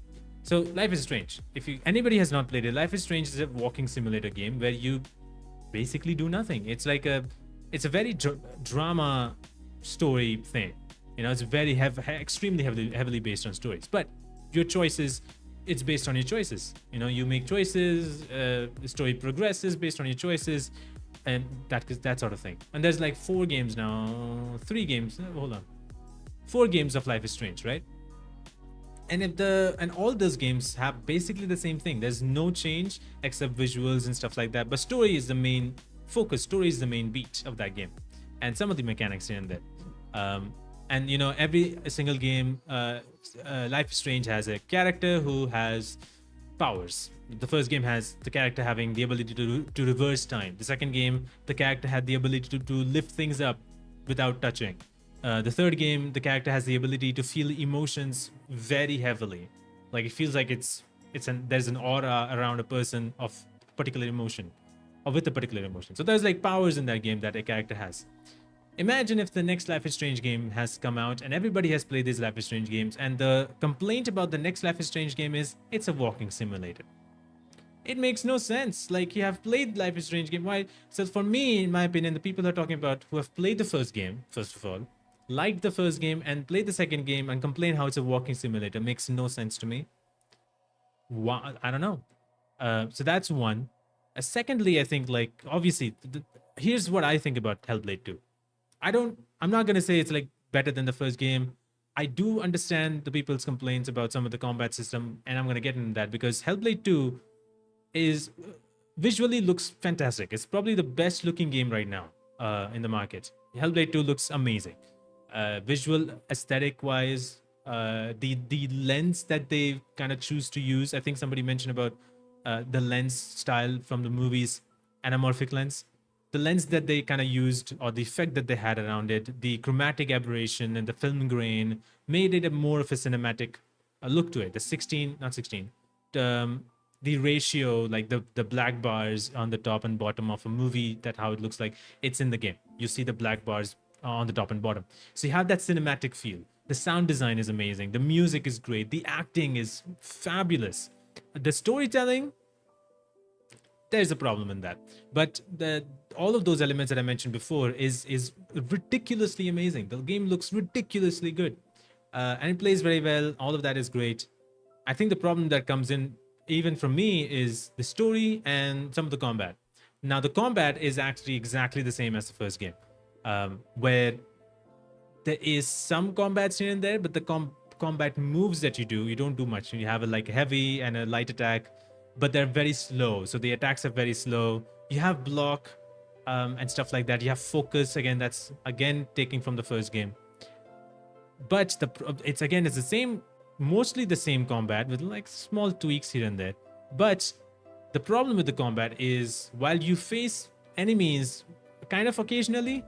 So Life is Strange. If anybody has not played it, Life is Strange is a walking simulator game where you basically do nothing. It's like it's a very drama story thing. You know, it's very extremely heavily based on stories. But your choices, it's based on your choices. You know, you make choices, the story progresses based on your choices, and that sort of thing. And there's like 4 games now, 3 games. Hold on. 4 games of Life is Strange, right? And all those games have basically the same thing. There's no change except visuals and stuff like that. But story is the main focus. Story is the main beat of that game, and some of the mechanics here and there. And you know, every single game, Life is Strange has a character who has powers. The first game has the character having the ability to reverse time. The second game, the character had the ability to lift things up without touching. The third game, the character has the ability to feel emotions very heavily. Like it feels like there's an aura around a person of particular emotion, or with a particular emotion. So there's like powers in that game that a character has. Imagine if the next Life is Strange game has come out and everybody has played these Life is Strange games, and the complaint about the next Life is Strange game is it's a walking simulator. It makes no sense. Like, you have played Life is Strange game. Why? So for me, in my opinion, the people are talking about who have played the first game, first of all, liked the first game and played the second game and complain how it's a walking simulator makes no sense to me. Why? I don't know. So that's one. Secondly, I think, like, obviously, here's what I think about Hellblade 2. I'm not going to say it's like better than the first game. I do understand the people's complaints about some of the combat system, and I'm going to get into that because Hellblade 2 is visually looks fantastic. It's probably the best looking game right now in the market. Hellblade 2 looks amazing. Visual aesthetic wise, the lens that they kind of choose to use. I think somebody mentioned about the lens style from the movies, anamorphic lens. The lens that they kind of used, or the effect that they had around it, the chromatic aberration and the film grain made it a more of a cinematic look to it. The ratio, like the black bars on the top and bottom of a movie, that how it looks like it's in the game. You see the black bars on the top and bottom. So you have that cinematic feel. The sound design is amazing. The music is great. The acting is fabulous. The storytelling, there's a problem in that. But all of those elements that I mentioned before is ridiculously amazing. The game looks ridiculously good. And it plays very well. All of that is great. I think the problem that comes in, even from me, is the story and some of the combat. Now, the combat is actually exactly the same as the first game, where there is some combat here and there, but the combat moves that you don't do much. You have a heavy and a light attack, but they're very slow. So the attacks are very slow. You have block and stuff like that. You have focus. Again, that's again taking from the first game. But it's the same, mostly the same combat with like small tweaks here and there. But the problem with the combat is, while you face enemies kind of occasionally,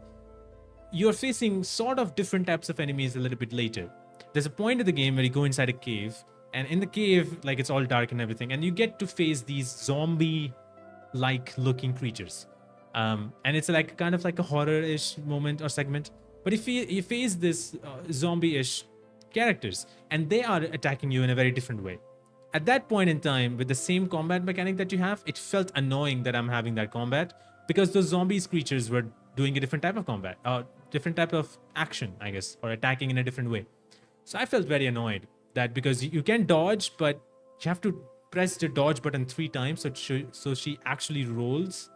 you're facing sort of different types of enemies a little bit later. There's a point of the game where you go inside a cave, and in the cave, like, it's all dark and everything, and you get to face these zombie-like looking creatures. And it's like kind of like a horror-ish moment or segment. But you face this zombie-ish characters, and they are attacking you in a very different way. At that point in time, with the same combat mechanic that you have, it felt annoying that I'm having that combat, because those zombies creatures were doing a different type of combat, or different type of action, I guess, or attacking in a different way. So I felt very annoyed that, because you can dodge, but you have to press the dodge button 3 times so she actually rolls.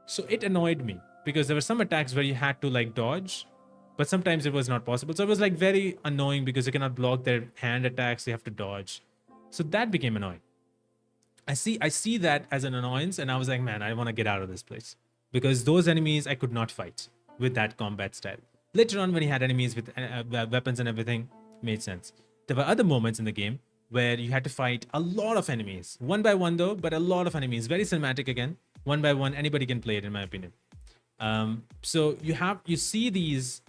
So it annoyed me, because there were some attacks where you had to like dodge, but sometimes it was not possible. So it was like very annoying, because you cannot block their hand attacks, you have to dodge. So that became annoying. I see that as an annoyance, and I was like, man, I want to get out of this place, because those enemies I could not fight with that combat style. Later on, when he had enemies with weapons and everything, made sense. There were other moments in the game where you had to fight a lot of enemies, one by one though, but a lot of enemies. Very cinematic again, one by one. Anybody can play it, in my opinion. So you see these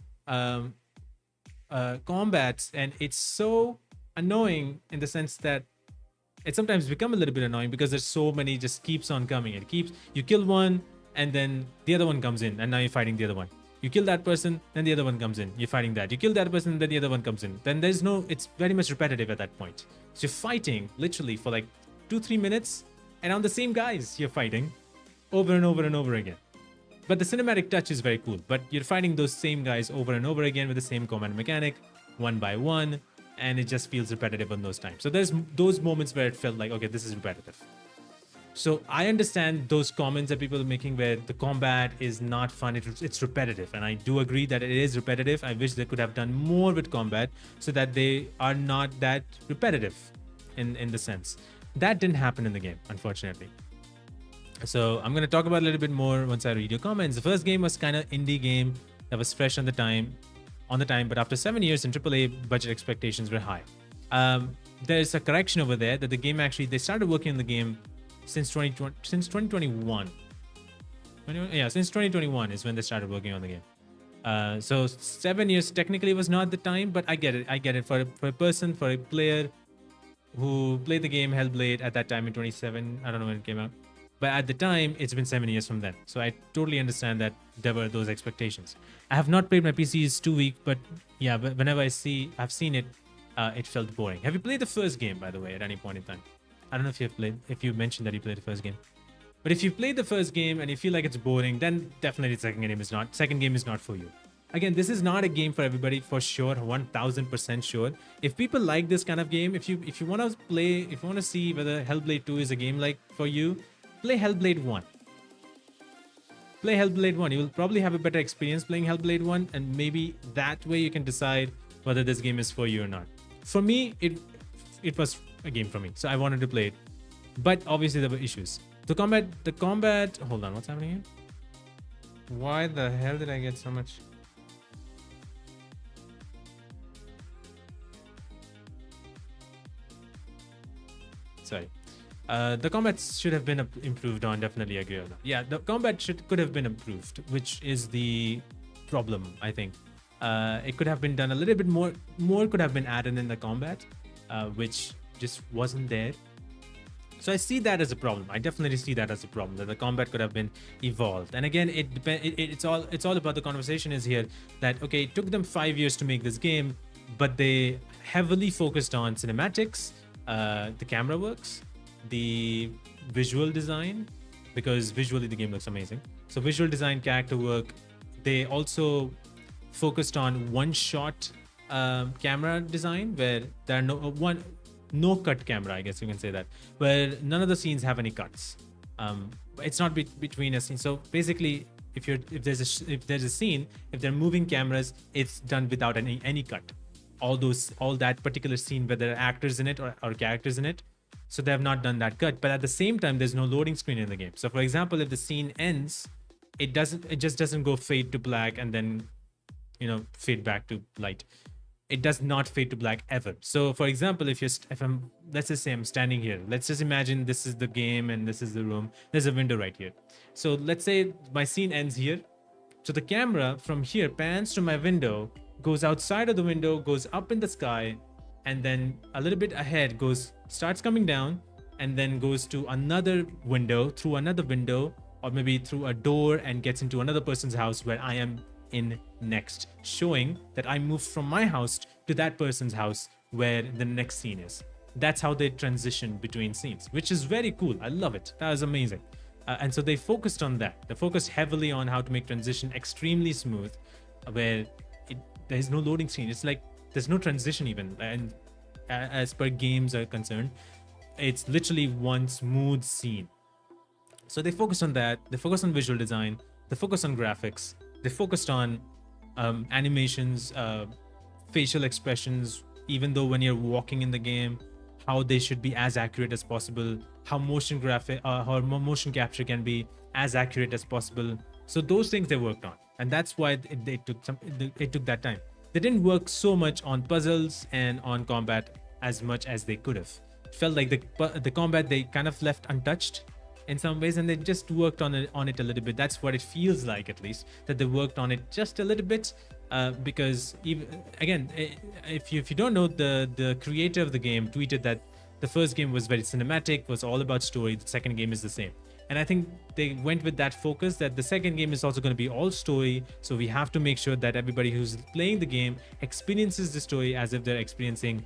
combats, and it's so annoying in the sense that it sometimes become a little bit annoying, because there's so many, just keeps on coming. You kill one, and then the other one comes in, and now you're fighting the other one. You kill that person, then the other one comes in, you're fighting that. You kill that person, then the other one comes in. Then it's very much repetitive at that point. So you're fighting literally for like 2-3 minutes, and on the same guys you're fighting over and over and over again. But the cinematic touch is very cool. But you're fighting those same guys over and over again with the same combat mechanic, one by one, and it just feels repetitive on those times. So there's those moments where it felt like, okay, this is repetitive. So I understand those comments that people are making where the combat is not fun, it's repetitive. And I do agree that it is repetitive. I wish they could have done more with combat so that they are not that repetitive in the sense. That didn't happen in the game, unfortunately. So I'm going to talk about it a little bit more once I read your comments. The first game was kind of indie game that was fresh on the time, but after 7 years in AAA, budget expectations were high. There's a correction over there that the game actually, they started working on the game since 2021. Yeah, since 2021 is when they started working on the game. So 7 years technically was not the time, but I get it. For a player who played the game Hellblade at that time in 2027, I don't know when it came out, But at the time, it's been 7 years from then. So I totally understand that there were those expectations. I have not played my PC, is too weak, but yeah, but whenever I've seen it, it felt boring. Have you played the first game, by the way, at any point in time? I don't know if you mentioned that you played the first game. But if you played the first game and you feel like it's boring, then definitely the second game is not for you. Again, this is not a game for everybody, for sure, 1000% sure. If people like this kind of game, if you want to play, if you want to see whether Hellblade 2 is a game like for you, play Hellblade 1. Play Hellblade 1. You will probably have a better experience playing Hellblade 1, and maybe that way you can decide whether this game is for you or not. For me, it was a game for me, so I wanted to play it. But obviously there were issues. The combat, hold on, what's happening here? Why the hell did I get so much? Sorry. The combat should have been improved on, definitely agree on that. Yeah, the combat could have been improved, which is the problem, I think. It could have been done a little bit more could have been added in the combat, which just wasn't there. So I see that as a problem. I definitely see that as a problem, that the combat could have been evolved. And again, it's all about the conversation is here that, okay, it took them 5 years to make this game, but they heavily focused on cinematics, the camera works, the visual design, because visually the game looks amazing. So visual design, character work. They also focused on one-shot camera design, where there are no cut camera, I guess you can say that, where none of the scenes have any cuts. It's not between a scene. So basically, if there's a scene, if they're moving cameras, it's done without any cut. All that particular scene, where there are actors in it or characters in it, so they have not done that cut. But at the same time, there's no loading screen in the game. So for example, if the scene ends, it just doesn't go fade to black and then fade back to light. It does not fade to black ever. So for example, let's just say I'm standing here. Let's just imagine this is the game and this is the room. There's a window right here. So let's say my scene ends here. So the camera from here pans to my window, goes outside of the window, goes up in the sky, and then a little bit ahead starts coming down, and then goes to another window, through another window, or maybe through a door, and gets into another person's house where I am in next, showing that I moved from my house to that person's house where the next scene is. That's how they transition between scenes, which is very cool. I love it. That was amazing. And so they focused on that. They focused heavily on how to make transition extremely smooth, where there's no loading screen. It's like there's no transition even. And as per games are concerned, it's literally one smooth scene. So they focused on that. They focused on visual design. They focused on graphics. They focused on animations, facial expressions, even though when you're walking in the game, how they should be as accurate as possible, how motion capture can be as accurate as possible. So those things they worked on, and that's why it took that time. They didn't work so much on puzzles and on combat as much as they could have. It felt like the combat they kind of left untouched in some ways, and they just worked on it a little bit. That's what it feels like, at least, that they worked on it just a little bit, because if you don't know, the creator of the game tweeted that the first game was very cinematic, was all about story. The second game is the same, and I think they went with that focus, that the second game is also going to be all story. So we have to make sure that everybody who's playing the game experiences the story as if they're experiencing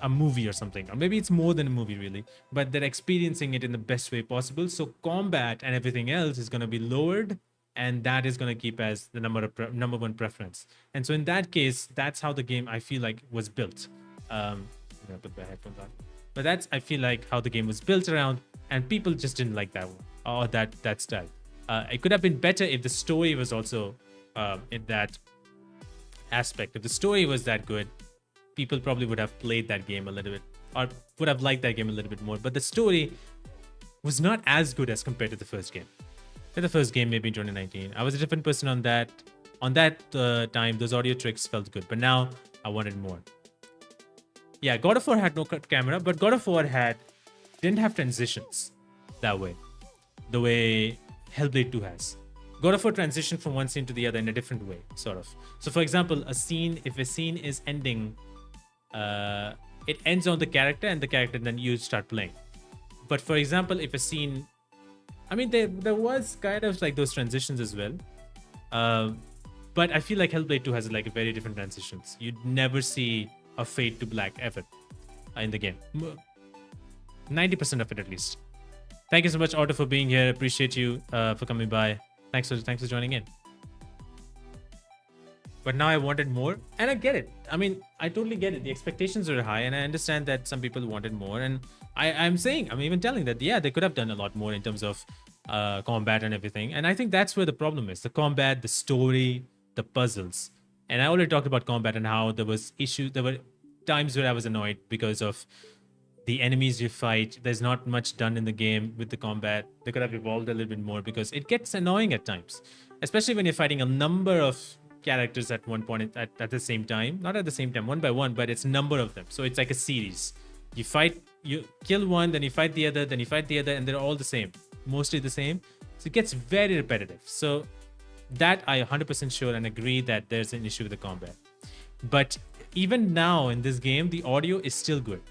a movie or something, or maybe it's more than a movie really, but they're experiencing it in the best way possible. So combat and everything else is going to be lowered, and that is going to keep as the number one preference. And so in that case, that's how the game, I feel like, was built. I'm gonna put my headphones on, but that's, I feel like, how the game was built around, and people just didn't like that one, or that style. It could have been better if the story was also in that aspect. If the story was that good, people probably would have played that game a little bit, or would have liked that game a little bit more. But the story was not as good as compared to the first game. For the first game, maybe in 2019, I was a different person on that. On that time, those audio tricks felt good, but now I wanted more. Yeah, God of War had no cut camera, but God of War didn't have transitions that way, the way Hellblade 2 has. God of War transitioned from one scene to the other in a different way, sort of. So for example, if a scene is ending, it ends on the character, and the character then you start playing. But for example, if a scene I mean, there was kind of like those transitions as well. But I feel like Hellblade 2 has like a very different transitions. You'd never see a fade to black ever in the game. 90% of it at least. Thank you so much, Otto, for being here. Appreciate you for coming by. Thanks for joining in. But now I wanted more, and I get it. I mean, I totally get it. The expectations are high, and I understand that some people wanted more. And I'm even telling that, yeah, they could have done a lot more in terms of combat and everything. And I think that's where the problem is: the combat, the story, the puzzles. And I already talked about combat and how there was issues. There were times where I was annoyed because of the enemies you fight. There's not much done in the game with the combat. They could have evolved a little bit more because it gets annoying at times, especially when you're fighting a number of characters at one point at the same time. Not at the same time, one by one, but it's a number of them. So it's like a series. You kill one, then you fight the other, then you fight the other, and they're all the same. Mostly the same. So it gets very repetitive. So that I 100% sure and agree that there's an issue with the combat. But even now in this game, the audio is still good.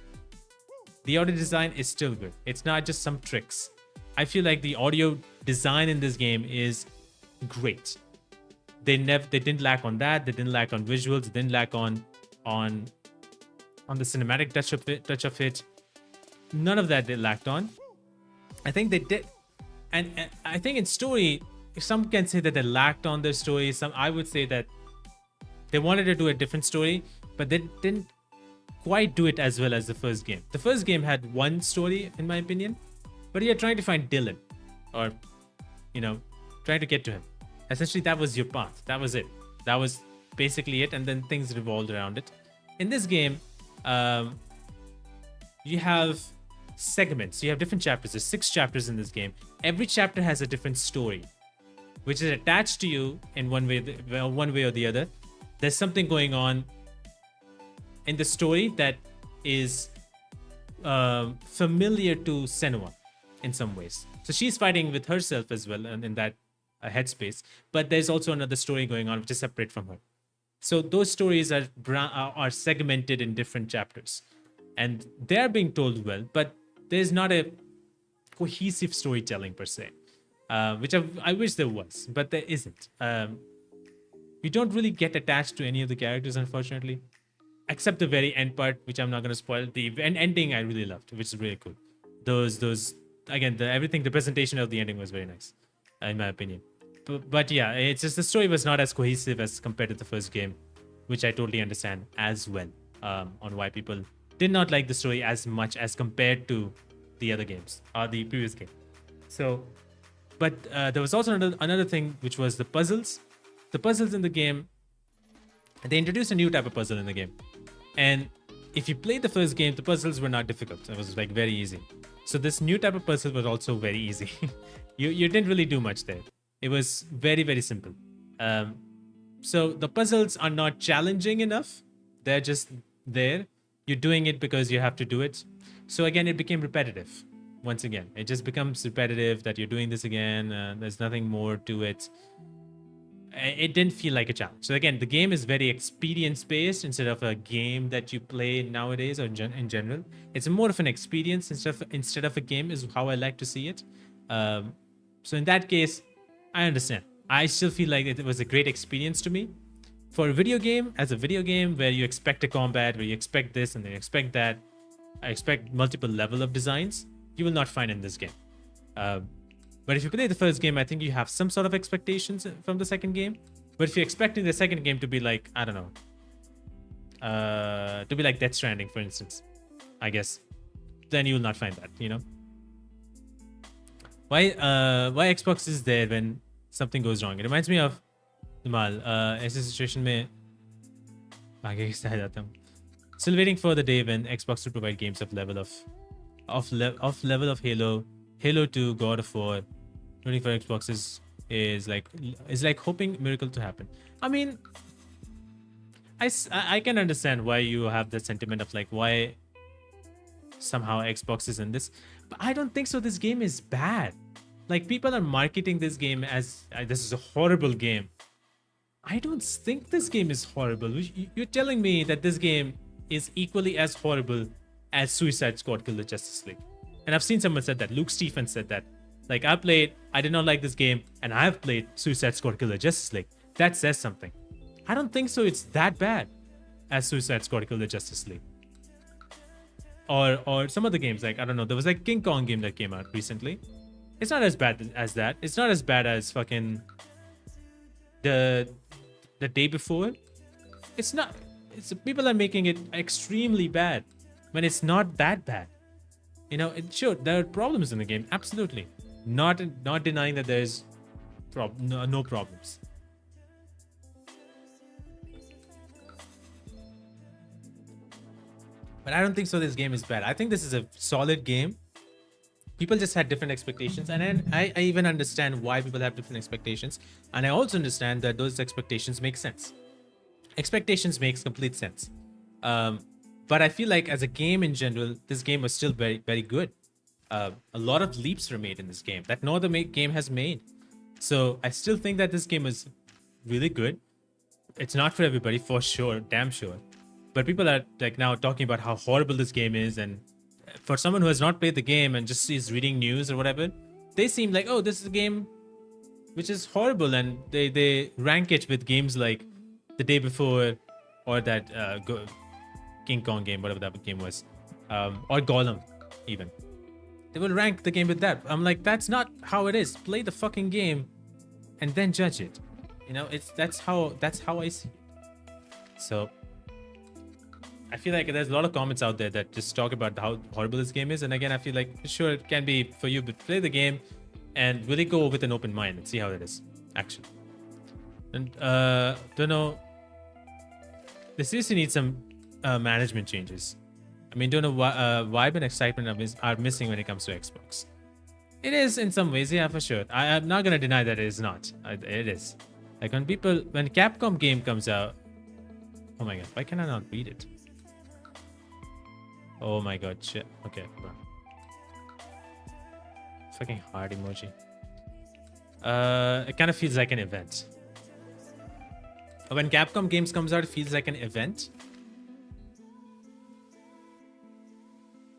The audio design is still good. It's not just some tricks. I feel like the audio design in this game is great. They didn't lack on that. They didn't lack on visuals. They didn't lack on the cinematic touch of it. None of that they lacked on. I think they did, and I think in story, if some can say that they lacked on their story, I would say that they wanted to do a different story, but they didn't quite do it as well as the first game. The first game had one story, in my opinion, but you're trying to find Dylan, or trying to get to him. Essentially, that was your path. That was it. That was basically it, and then things revolved around it. In this game, you have segments. You have different chapters. There's 6 chapters in this game. Every chapter has a different story, which is attached to you in one way or the other. There's something going on in the story that is familiar to Senua in some ways. So she's fighting with herself as well in that headspace, but there's also another story going on which is separate from her. So those stories are segmented in different chapters, and they're being told well, but there's not a cohesive storytelling per se, which I wish there was, but there isn't. You don't really get attached to any of the characters, unfortunately, except the very end part, which I'm not going to spoil. The ending I really loved, which is really cool. Those again, the presentation of the ending was very nice, in my opinion. But yeah, it's just the story was not as cohesive as compared to the first game, which I totally understand as well, on why people did not like the story as much as compared to the other games or the previous game. So, but there was also another thing, which was the puzzles. The puzzles in the game, they introduced a new type of puzzle in the game, and if you played the first game, the puzzles were not difficult. It was like very easy. So this new type of puzzle was also very easy. you didn't really do much there. It was very, very simple. So the puzzles are not challenging enough. They're just there. You're doing it because you have to do it. So again, it became repetitive. Once again, it just becomes repetitive that you're doing this again. There's nothing more to it. It didn't feel like a challenge. So again, the game is very experience-based instead of a game that you play nowadays or in general. It's more of an experience instead of a game is how I like to see it. So in that case, I understand. I still feel like it was a great experience to me. For a video game, as a video game where you expect a combat, where you expect this and then you expect that, I expect multiple level of designs, you will not find in this game. But if you play the first game, I think you have some sort of expectations from the second game. But if you're expecting the second game to be like, I don't know, to be like Death Stranding, for instance, I guess, then you will not find that, Why Xbox is there when something goes wrong? It reminds me of Mal. ऐसे situation में आगे किससे जाता हूँ. Still waiting for the day when Xbox will provide games of level of Halo, Halo 2, God of War. Waiting for Xbox is like hoping miracle to happen. I mean, I can understand why you have the sentiment of like why somehow Xbox is in this, but I don't think so. This game is bad. Like, people are marketing this game as this is a horrible game. I don't think this game is horrible. You're telling me that this game is equally as horrible as Suicide Squad Kill the Justice League. And I've seen someone said that. Luke Stephens said that. Like I did not like this game, and I've played Suicide Squad Killer Justice League. That says something. I don't think so. It's that bad as Suicide Squad Killer Justice League. Or some other games, like I don't know. There was like King Kong game that came out recently. It's not as bad as that. It's not as bad as fucking the day before. It's not. It's people are making it extremely bad when it's not that bad. You know, sure there are problems in the game, absolutely. Not denying that there's no problems. But I don't think so. This game is bad. I think this is a solid game. People just had different expectations, and then I even understand why people have different expectations, and I also understand that those expectations make sense. Expectations makes complete sense. But I feel like as a game in general, this game was still very, very good. A lot of leaps were made in this game that no other game has made. So I still think that this game is really good. It's not for everybody, for sure, damn sure. But people are like now talking about how horrible this game is, and for someone who has not played the game and just is reading news or whatever, they seem like, oh, this is a game which is horrible, and they rank it with games like The Day Before or that King Kong game, whatever that game was, or Gollum even. They will rank the game with that. I'm like, that's not how it is. Play the fucking game and then judge it. You know, that's how I see it. So I feel like there's a lot of comments out there that just talk about how horrible this game is. And again, I feel like sure it can be for you, but play the game and really go with an open mind and see how it is actually. And don't know. They seriously need some management changes. I mean, don't know why vibe and excitement are missing when it comes to Xbox. It is in some ways, yeah, for sure. I'm not gonna deny that it is not. It is. Like when Capcom game comes out. Oh my god, why can I not read it? Oh my god, shit. Okay, bro. Fucking hard emoji. It kind of feels like an event. When Capcom games comes out, it feels like an event.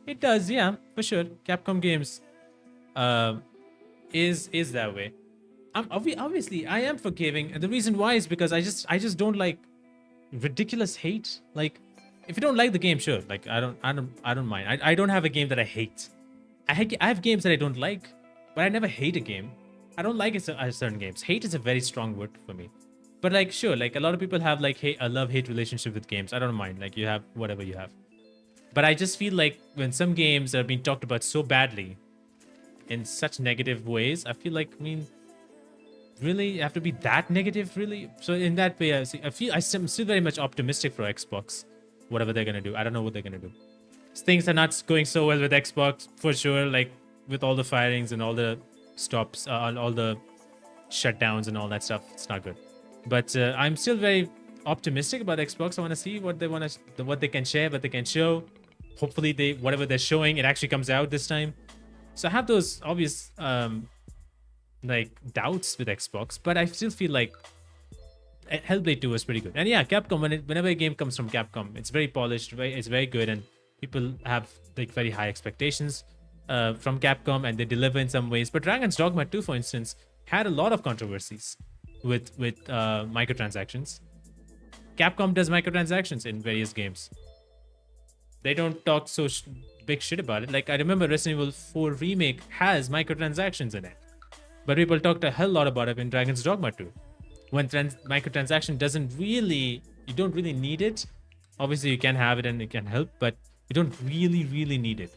It does, yeah, for sure. Capcom games is that way. Obviously I am forgiving, and the reason why is because I just don't like ridiculous hate. Like, if you don't like the game, sure. Like I don't mind. I don't have a game that I hate. I have games that I don't like, but I never hate a game. I don't like certain games. Hate is a very strong word for me. But like, sure, like a lot of people have like a love-hate relationship with games. I don't mind. Like you have whatever you have. But I just feel like when some games are being talked about so badly, in such negative ways, I feel like, I mean, really, you have to be that negative, really? So in that way, I'm still very much optimistic for Xbox, whatever they're gonna do. I don't know what they're gonna do. Things are not going so well with Xbox, for sure, like with all the firings and all the stops, all the shutdowns and all that stuff. It's not good. But I'm still very optimistic about Xbox. I want to see what they can share, what they can show. Hopefully whatever they're showing, it actually comes out this time. So I have those obvious like doubts with Xbox, but I still feel like Hellblade 2 was pretty good. And yeah, Capcom, whenever a game comes from Capcom, it's very polished, it's very good, and people have like very high expectations from Capcom, and they deliver in some ways. But Dragon's Dogma 2, for instance, had a lot of controversies with microtransactions. Capcom does microtransactions in various games. They don't talk so big shit about it. Like I remember Resident Evil 4 Remake has microtransactions in it, but people talked a hell lot about it in Dragon's Dogma 2. When microtransaction you don't really need it. Obviously you can have it and it can help, but you don't really need it.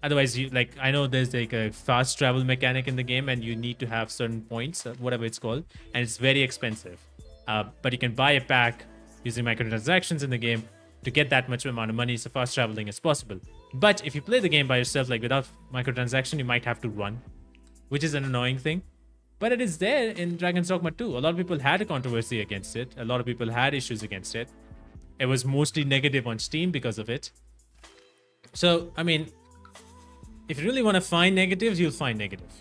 Otherwise, I know there's like a fast travel mechanic in the game, and you need to have certain points, whatever it's called, and it's very expensive. But you can buy a pack using microtransactions in the game to get that much amount of money, so fast traveling is possible. But if you play the game by yourself, like without microtransaction, you might have to run, which is an annoying thing. But it is there in Dragon's Dogma 2. A lot of people had a controversy against it. A lot of people had issues against it. It was mostly negative on Steam because of it. So, I mean, if you really want to find negatives, you'll find negative.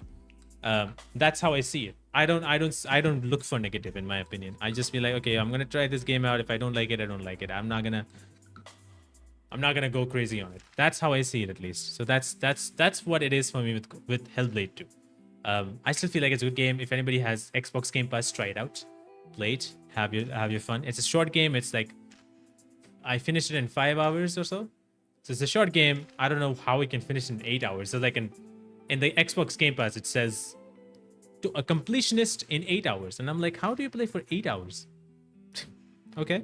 That's how I see it. I don't look for negative, in my opinion. I just feel like, okay, I'm gonna try this game out. If I don't like it, I don't like it. I'm not gonna I'm not gonna go crazy on it. That's how I see it, at least. So that's what it is for me with Hellblade 2. I still feel like it's a good game. If anybody has Xbox Game Pass, try it out, play it, have your fun. It's a short game. It's like I finished it in 5 hours or so. So it's a short game. I don't know how we can finish in 8 hours. So like in the Xbox Game Pass, it says to a completionist in 8 hours, and I'm like, how do you play for 8 hours? Okay,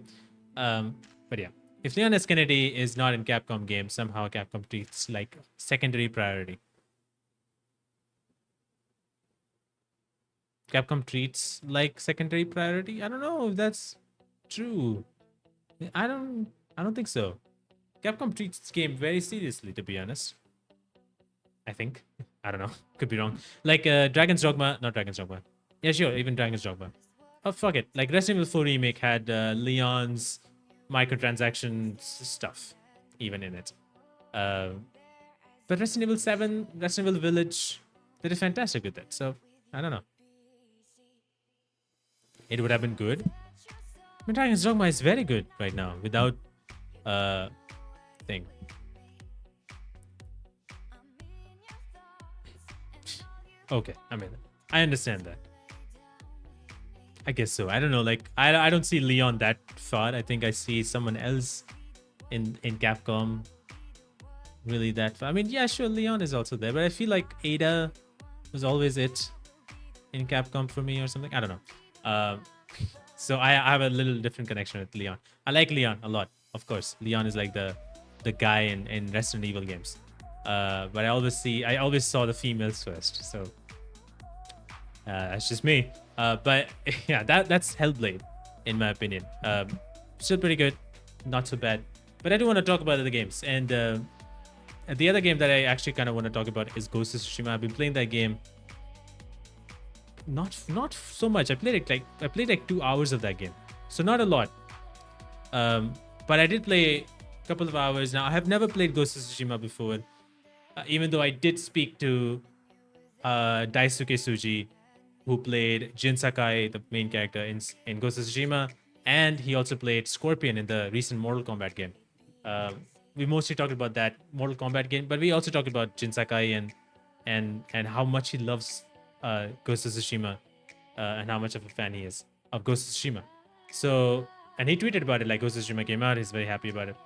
but yeah. If Leon S. Kennedy is not in Capcom games, somehow Capcom treats like secondary priority. Capcom treats like secondary priority? I don't know if that's true. I don't think so. Capcom treats this game very seriously, to be honest. I think. I don't know. Could be wrong. Like Dragon's Dogma. Not Dragon's Dogma. Yeah, sure. Even Dragon's Dogma. Oh, fuck it. Like Resident Evil 4 Remake had Leon's microtransaction stuff even in it. But Resident Evil 7, Resident Evil Village, they did fantastic with that. So, I don't know. It would have been good. I mean, Dragon's Dogma is very good right now without thing. Okay, I mean, I understand that. I guess so. I don't know. Like, I don't see Leon that far. I think I see someone else in Capcom really that far. I mean, yeah, sure, Leon is also there, but I feel like Ada was always it in Capcom for me or something. I don't know. So I have a little different connection with Leon. I like Leon a lot, of course. Leon is like the guy in Resident Evil games. But I always saw the females first. So that's just me. But yeah, that's Hellblade, in my opinion. Still pretty good, not so bad. But I do want to talk about other games. And the other game that I actually kind of want to talk about is Ghost of Tsushima. I've been playing that game. Not so much. I played like 2 hours of that game, so not a lot. But I did play a couple of hours. Now I have never played Ghost of Tsushima before, even though I did speak to Daisuke Tsuji, who played Jin Sakai, the main character in Ghost of Tsushima, and he also played Scorpion in the recent Mortal Kombat game. We mostly talked about that Mortal Kombat game, but we also talked about Jin Sakai and how much he loves Ghost of Tsushima, and how much of a fan he is of Ghost of Tsushima. So, and he tweeted about it, like Ghost of Tsushima came out, he's very happy about it.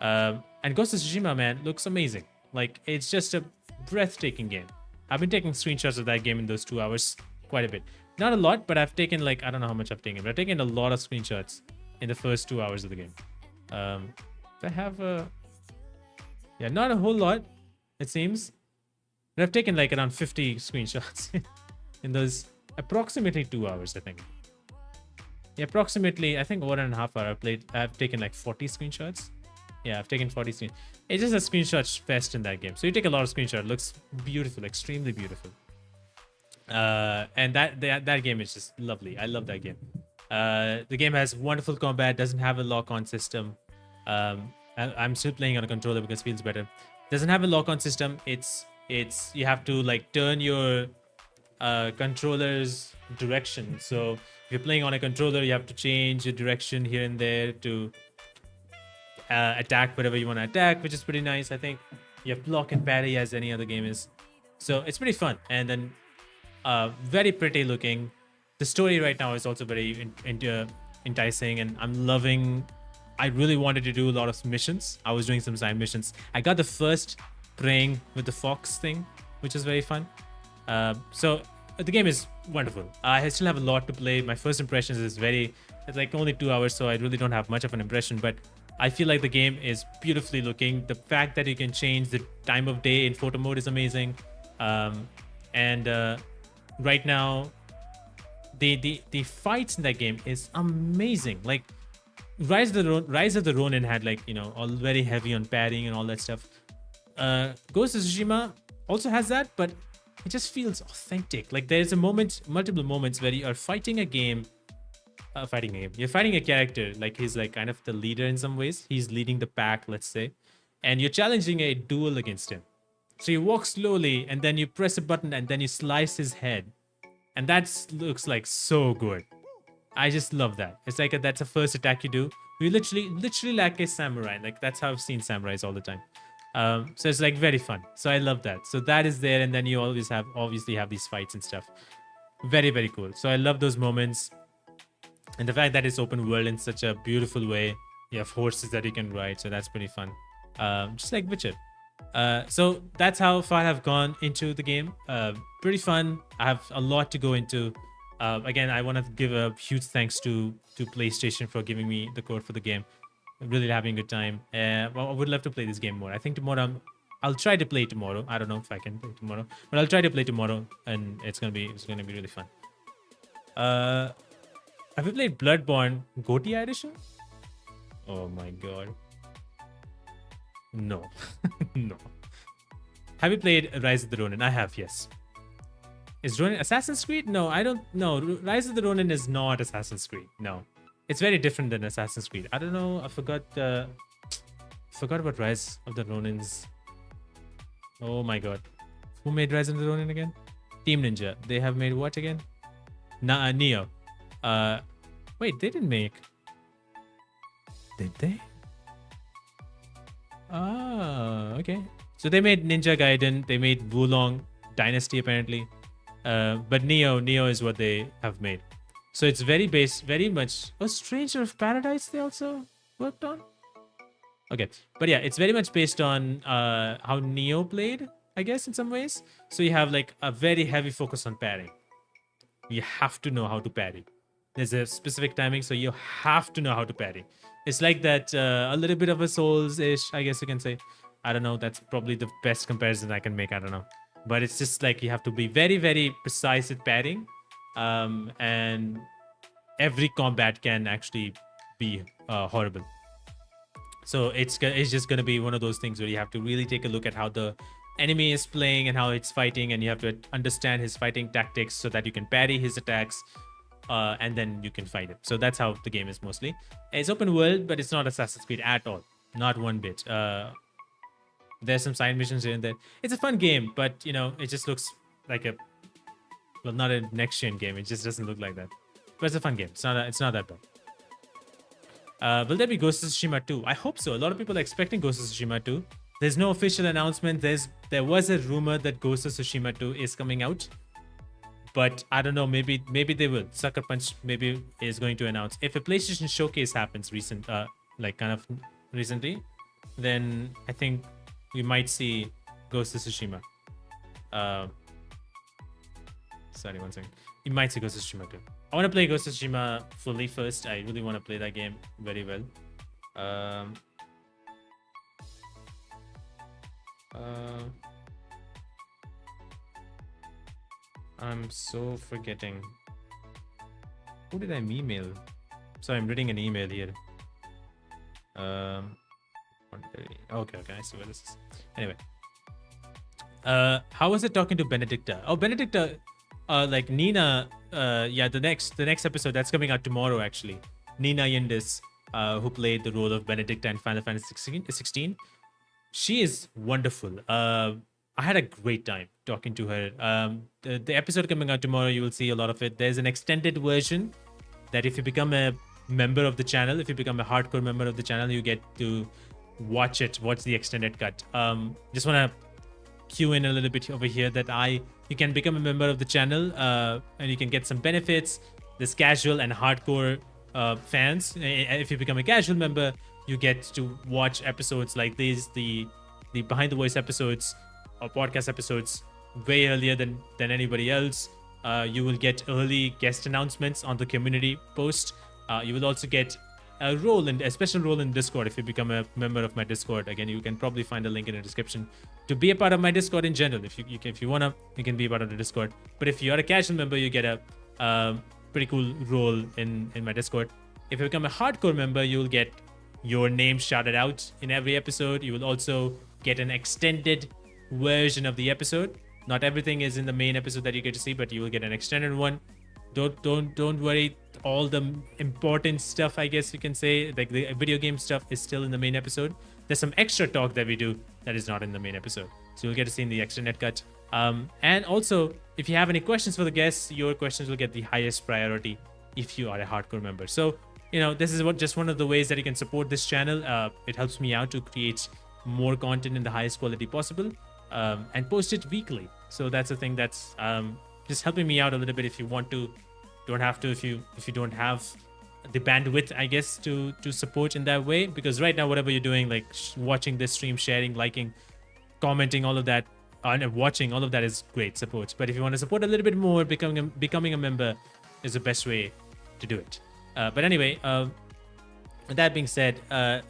And Ghost of Tsushima, man, looks amazing. Like, it's just a breathtaking game. I've been taking screenshots of that game in those 2 hours quite a bit. Not a lot, but I've taken like, I don't know how much I've taken, but I've taken a lot of screenshots in the first 2 hours of the game. I have yeah, not a whole lot, it seems. But I've taken like around 50 screenshots in those approximately 2 hours, I think. Yeah, approximately, I think 1.5 hours I've taken like 40 screenshots. Yeah, I've taken 40 screenshots. It's just a screenshot fest in that game. So you take a lot of screenshots. It looks beautiful, extremely beautiful. And that game is just lovely. I love that game. The game has wonderful combat, doesn't have a lock-on system. I'm still playing on a controller because it feels better. Doesn't have a lock-on system. It's you have to like turn your controller's direction. So if you're playing on a controller, you have to change your direction here and there to attack whatever you want to attack, which is pretty nice. I think you have block and parry as any other game is. So it's pretty fun. And then very pretty looking. The story right now is also very enticing, and I'm loving. I really wanted to do a lot of missions. I was doing some side missions. I got the first praying with the fox thing, which is very fun. So the game is wonderful. I still have a lot to play. My first impressions is it's like only 2 hours, so I really don't have much of an impression, but I feel like the game is beautifully looking. The fact that you can change the time of day in photo mode is amazing. And right now, the fights in that game is amazing. Like Rise of the Ronin had like, you know, all very heavy on parrying and all that stuff. Ghost of Tsushima also has that, but it just feels authentic. Like there's multiple moments where you are fighting a game. You're fighting a character, like he's like kind of the leader in some ways. He's leading the pack, let's say, and you're challenging a duel against him. So you walk slowly, and then you press a button, and then you slice his head, and that looks like so good. I just love that. It's like that's the first attack you do. We literally like a samurai. Like that's how I've seen samurais all the time. So it's like very fun. So I love that. So that is there, and then you always obviously have these fights and stuff. Very, very cool. So I love those moments. And the fact that it's open world in such a beautiful way. You have horses that you can ride, so that's pretty fun. Just like Witcher. So that's how far I've gone into the game. Pretty fun. I have a lot to go into. Again, I want to give a huge thanks to PlayStation for giving me the code for the game. Really having a good time. Well, I would love to play this game more. I think tomorrow I'll try to play tomorrow. I don't know if I can play tomorrow, but I'll try to play tomorrow, and it's gonna be really fun. Have you played Bloodborne Goatee Edition? Oh my god. No. No. Have you played Rise of the Ronin? I have, yes. Is Ronin Assassin's Creed? No, I don't know. Rise of the Ronin is not Assassin's Creed. No. It's very different than Assassin's Creed. I don't know. I forgot about Rise of the Ronins. Oh my god. Who made Rise of the Ronin again? Team Ninja. They have made what again? Neo. Wait, they didn't make... Did they? Ah, okay. So they made Ninja Gaiden. They made Wulong Dynasty apparently. But Neo is what they have made. So it's very much... Oh, Stranger of Paradise they also worked on? Okay. But yeah, it's very much based on how Neo played, I guess, in some ways. So you have like a very heavy focus on parrying. You have to know how to parry. There's a specific timing, so you have to know how to parry. It's like that a little bit of a Souls-ish, I guess you can say. I don't know. That's probably the best comparison I can make. I don't know. But it's just like you have to be very, very precise at parrying. And every combat can actually be horrible. So it's just going to be one of those things where you have to really take a look at how the enemy is playing and how it's fighting. And you have to understand his fighting tactics so that you can parry his attacks. And then you can fight it. So that's how the game is mostly. It's open world, but it's not Assassin's Creed at all. Not one bit. There's some side missions here and there. It's a fun game, but, you know, it just looks like a... Well, not a next-gen game. It just doesn't look like that. But it's a fun game. It's not that bad. Will there be Ghost of Tsushima 2? I hope so. A lot of people are expecting Ghost of Tsushima 2. There's no official announcement. There was a rumor that Ghost of Tsushima 2 is coming out. But I don't know, maybe they will. Sucker Punch maybe is going to announce. If a PlayStation showcase happens recently, then I think we might see Ghost of Tsushima. Sorry, one second. You might see Ghost of Tsushima too. I want to play Ghost of Tsushima fully first. I really want to play that game very well. I'm so forgetting. Who did I email? Sorry, I'm reading an email here. Okay, I see where this is. Anyway. How was it talking to Benedicta? Oh, Benedicta, like Nina, yeah, the next episode that's coming out tomorrow actually. Nina Yildiz, who played the role of Benedicta in Final Fantasy 16. She is wonderful. I had a great time talking to her. The episode coming out tomorrow, you will see a lot of it. There's an extended version that if you become a member of the channel, if you become a hardcore member of the channel, you get to watch the extended cut. Just want to cue in a little bit over here that you can become a member of the channel and you can get some benefits. There's casual and hardcore fans. If you become a casual member, you get to watch episodes like these, the behind the voice episodes or podcast episodes way earlier than anybody else. You will get early guest announcements on the community post. You will also get a special role in Discord if you become a member of my Discord. Again, you can probably find a link in the description to be a part of my Discord in general. If you wanna, you can be a part of the Discord. But if you are a casual member, you get a pretty cool role in my Discord. If you become a hardcore member, you'll get your name shouted out in every episode. You will also get an extended version of the episode. Not everything is in the main episode that you get to see, but you will get an extended one. Don't worry. All the important stuff, I guess you can say, like the video game stuff, is still in the main episode. There's some extra talk that we do that is not in the main episode, so you'll get to see in the extended cut. And also, if you have any questions for the guests, your questions will get the highest priority if you are a hardcore member. So this is just one of the ways that you can support this channel. It helps me out to create more content in the highest quality possible, and post it weekly. So that's the thing that's just helping me out a little bit. If you want to, don't have to. If you don't have the bandwidth, I guess, to support in that way, because right now whatever you're doing, like watching this stream, sharing, liking, commenting, all of that, and watching, all of that is great support. But if you want to support a little bit more, becoming a member is the best way to do it. But anyway, that being said,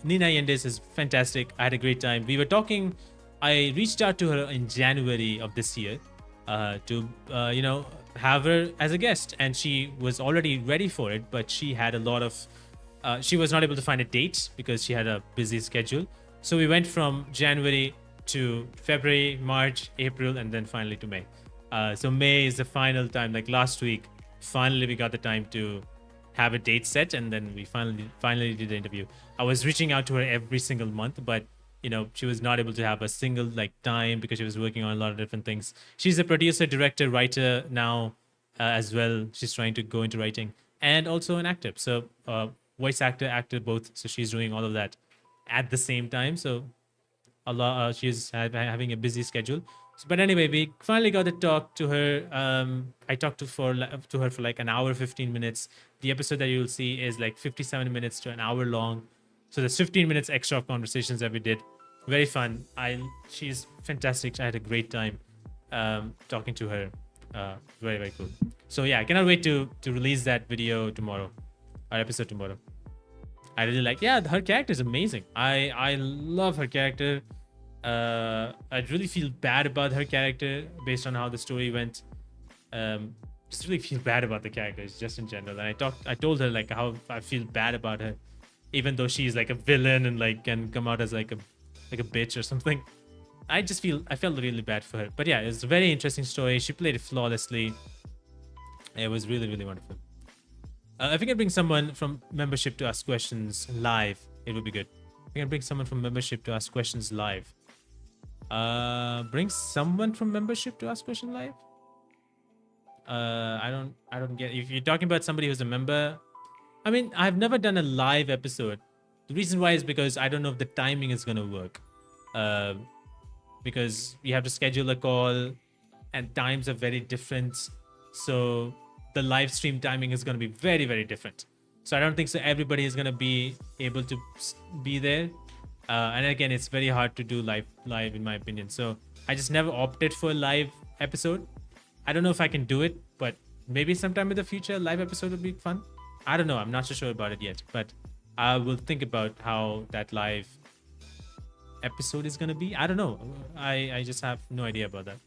Nina Yendes is fantastic. I had a great time. We were talking. I reached out to her in January of this year to have her as a guest, and she was already ready for it, but she had a lot of she was not able to find a date because she had a busy schedule. So we went from January to February, March, April, and then finally to May. So May is the final time. Like last week, finally we got the time to have a date set, and then we finally did the interview. I was reaching out to her every single month, but she was not able to have a single time because she was working on a lot of different things. She's a producer, director, writer now as well. She's trying to go into writing, and also an actor. So voice actor both. So she's doing all of that at the same time. So she's having a busy schedule. So, but anyway, we finally got to talk to her. I talked to her for like an hour, 15 minutes. The episode that you'll see is like 57 minutes to an hour long. So there's 15 minutes extra of conversations that we did. Very fun. She's fantastic. I had a great time talking to her. Very, very cool. So yeah, I cannot wait to release that video tomorrow, our episode tomorrow. I really like, her character is amazing. I love her character. I really feel bad about her character based on how the story went. Just really feel bad about the characters just in general. And I told her like how I feel bad about her, even though she's like a villain and like can come out as like a bitch or something. I felt really bad for her. But yeah, it's a very interesting story. She played it flawlessly. It was really, really wonderful. If we can bring someone from membership to ask questions live, it would be good. If we can bring someone from membership to ask questions live. Bring someone from membership to ask question live? I don't get, if you're talking about somebody who's a member. I mean, I've never done a live episode. The reason why is because I don't know if the timing is gonna work. Because we have to schedule a call and times are very different. So the live stream timing is gonna be very, very different. So I don't think so everybody is gonna be able to be there. And again, it's very hard to do live in my opinion. So I just never opted for a live episode. I don't know if I can do it, but maybe sometime in the future, live episode would be fun. I don't know. I'm not so sure about it yet, but I will think about how that live episode is going to be. I don't know. I just have no idea about that.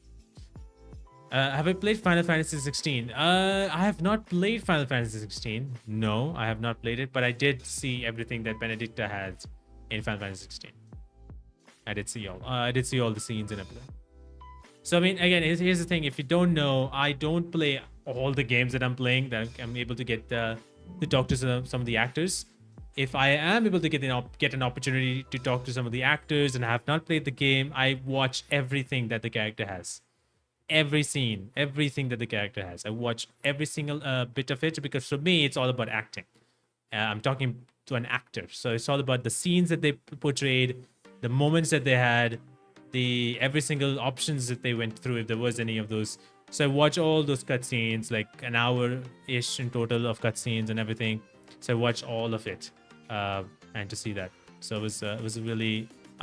Have I played Final Fantasy 16? I have not played Final Fantasy 16. No, I have not played it, but I did see everything that Benedicta has in Final Fantasy 16. I did see all the scenes and everything. So I mean, again, here's the thing. If you don't know, I don't play all the games that I'm playing. That I'm able to get to talk to some of the actors. If I am able to get an opportunity to talk to some of the actors and I have not played the game, I watch everything that the character has. Every scene, everything that the character has. I watch every single bit of it, because for me, it's all about acting. I'm talking to an actor. So it's all about the scenes that they portrayed, the moments that they had, every single options that they went through, if there was any of those. So I watch all those cutscenes, like an hour-ish in total of cutscenes and everything. So I watched all of it, and to see that. So it was I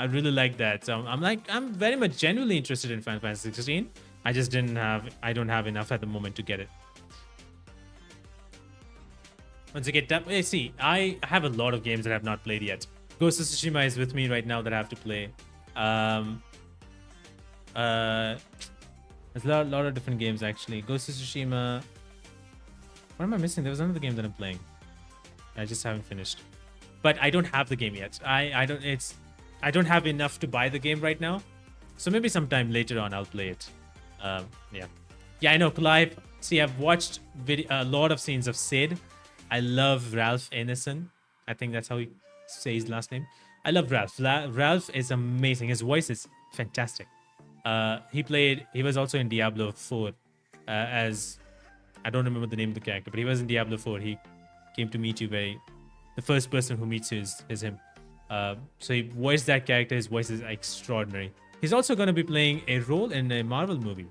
really like that. So I'm very much genuinely interested in Final Fantasy 16. I just don't have enough at the moment to get it. Once I get that, see, I have a lot of games that I have not played yet. Ghost of Tsushima is with me right now that I have to play. There's a lot of different games actually. Ghost of Tsushima. What am I missing? There was another game that I'm playing. I just haven't finished. But I don't have the game yet. I don't have enough to buy the game right now. So maybe sometime later on I'll play it. Yeah, I know, Clive. See, I've watched a lot of scenes of Sid. I love Ralph Ineson. I think that's how he says his last name. I love Ralph. Ralph is amazing. His voice is fantastic. He was also in Diablo 4 as, I don't remember the name of the character, but he was in Diablo 4. He came to meet you very the first person who meets you is him. So he voiced that character. His voice is extraordinary. He's also going to be playing a role in a Marvel movie,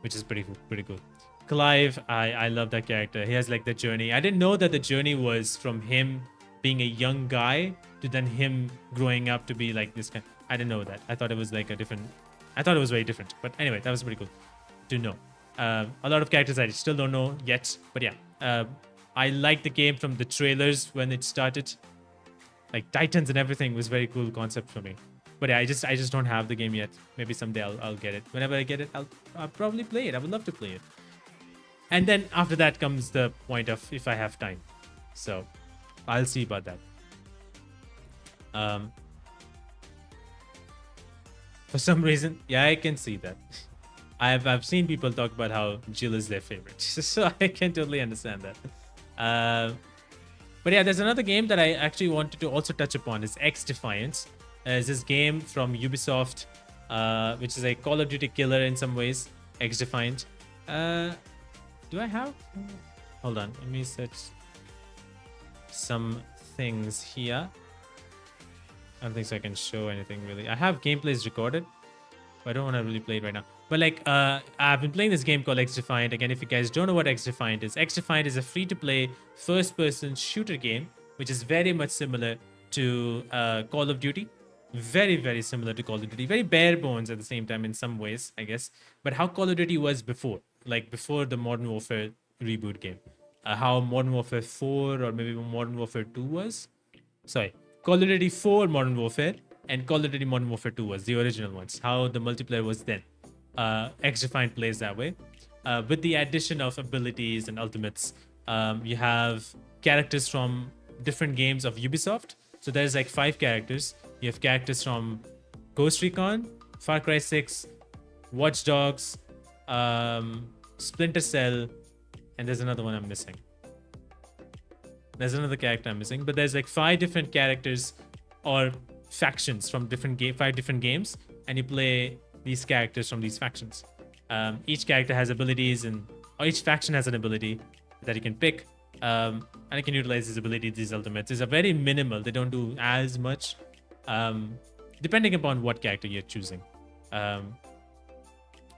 which is pretty cool. Clive, I love that character. He has like the journey. I didn't know that the journey was from him being a young guy to then him growing up to be like this kind. I didn't know that. I thought it was like I thought it was very different. But anyway, that was pretty cool to know. A lot of characters I still don't know yet. But yeah, I liked the game from the trailers when it started. Like Titans and everything was very cool concept for me. But yeah, I just don't have the game yet. Maybe someday I'll get it. Whenever I get it, I'll probably play it. I would love to play it. And then after that comes the point of if I have time. So I'll see about that. For some reason, yeah, I can see that. I've seen people talk about how Jill is their favorite. So I can totally understand that. But yeah, there's another game that I actually wanted to also touch upon. Is XDefiant. It's this game from Ubisoft, which is a Call of Duty killer in some ways. XDefiant. Do I have? Hold on. Let me search some things here. I don't think so I can show anything really. I have gameplays recorded, but I don't want to really play it right now. But like, I've been playing this game called XDefiant. Again, if you guys don't know what XDefiant is a free-to-play first-person shooter game, which is very much similar to Call of Duty. Very, very similar to Call of Duty. Very bare bones at the same time in some ways, I guess. But how Call of Duty was before, like before the Modern Warfare reboot game. How Modern Warfare 4 or maybe Modern Warfare 2 was. Sorry. Call of Duty 4 Modern Warfare and Call of Duty Modern Warfare 2 was the original ones. How the multiplayer was then. XDefiant plays that way. With the addition of abilities and ultimates, you have characters from different games of Ubisoft. So there's like 5 characters. You have characters from Ghost Recon, Far Cry 6, Watch Dogs, Splinter Cell, and there's another one I'm missing. There's another character I'm missing, but there's like 5 different characters or factions from 5 different games, and you play these characters from these factions. Each character has abilities, or each faction has an ability that you can pick, and you can utilize these abilities, these ultimates. These are very minimal. They don't do as much, depending upon what character you're choosing.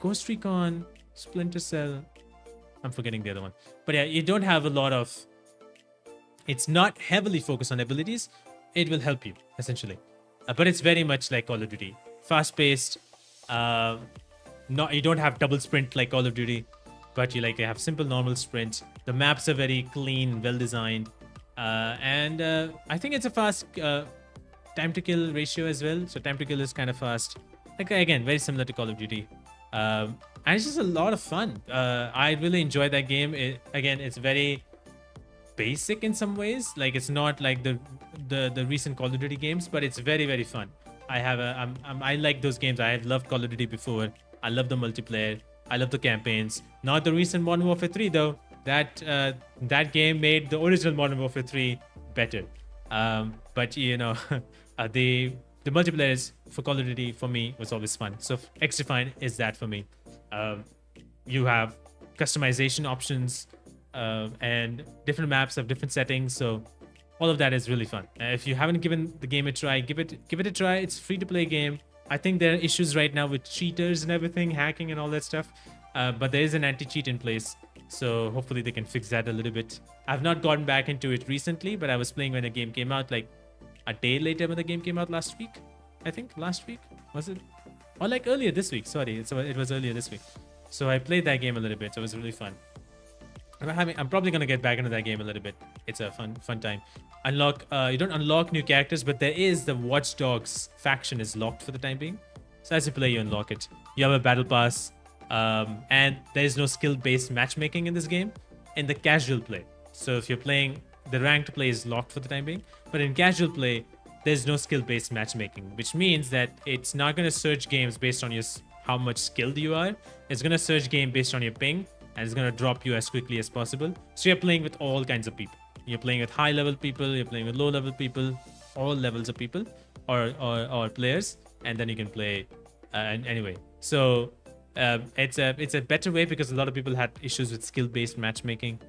Ghost Recon, Splinter Cell. I'm forgetting the other one. But yeah, you don't have a lot of... It's not heavily focused on abilities. It will help you, essentially. But it's very much like Call of Duty. Fast-paced. You don't have double sprint like Call of Duty. But you have simple, normal sprint. The maps are very clean, well-designed. And I think it's a fast time to kill ratio as well. So time to kill is kind of fast. Like, again, very similar to Call of Duty. And it's just a lot of fun. I really enjoy that game. Again, it's very basic in some ways. Like, it's not like the recent Call of Duty games, but it's very, very fun. I like those games. I have loved Call of Duty before. I love the multiplayer. I love the campaigns. Not the recent Modern Warfare 3 though. That game made the original Modern Warfare 3 better. But you know, the multiplayer for Call of Duty for me was always fun. So XDefiant is that for me. You have customization options and different maps have different settings. So all of that is really fun. If you haven't given the game a try, give it a try. It's a free-to-play game. I think there are issues right now with cheaters and everything, hacking and all that stuff. But there is an anti-cheat in place. So hopefully they can fix that a little bit. I've not gotten back into it recently, but I was playing when the game came out, like a day later when the game came out last week. I think last week, was it? Or like earlier this week. Sorry, it was earlier this week. So I played that game a little bit. So it was really fun. I'm probably going to get back into that game a little bit. It's a fun time. You don't unlock new characters, but there is the Watch Dogs faction is locked for the time being. So as you play, you unlock it. You have a battle pass, and there is no skill-based matchmaking in this game in the casual play. So if you're playing, the ranked play is locked for the time being, but in casual play, there's no skill-based matchmaking, which means that it's not going to search games based on how much skilled you are. It's going to search game based on your ping, and it's going to drop you as quickly as possible. So you're playing with all kinds of people. You're playing with high-level people, you're playing with low-level people, all levels of people or players, and then you can play anyway. So it's a better way because a lot of people had issues with skill-based matchmaking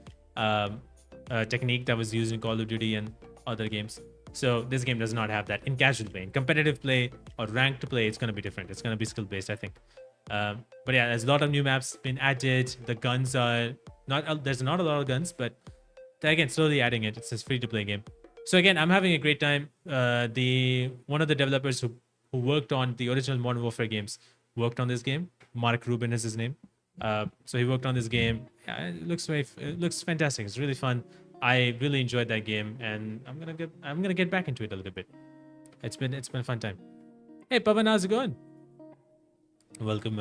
technique that was used in Call of Duty, and other games. So this game does not have that. In casual play, in competitive play or ranked play, it's going to be different. It's going to be skill based, I think. But yeah, there's a lot of new maps been added. The guns are not, there's not a lot of guns, but they're again slowly adding it. It's a free to play game. So again, I'm having a great time. One of the developers who worked on the original Modern Warfare games worked on this game. Mark Rubin is his name. So he worked on this game. Yeah, it looks fantastic. It's really fun. I really enjoyed that game, and I'm gonna get back into it a little bit. It's been a fun time. Hey Pavan, how's it going? Welcome.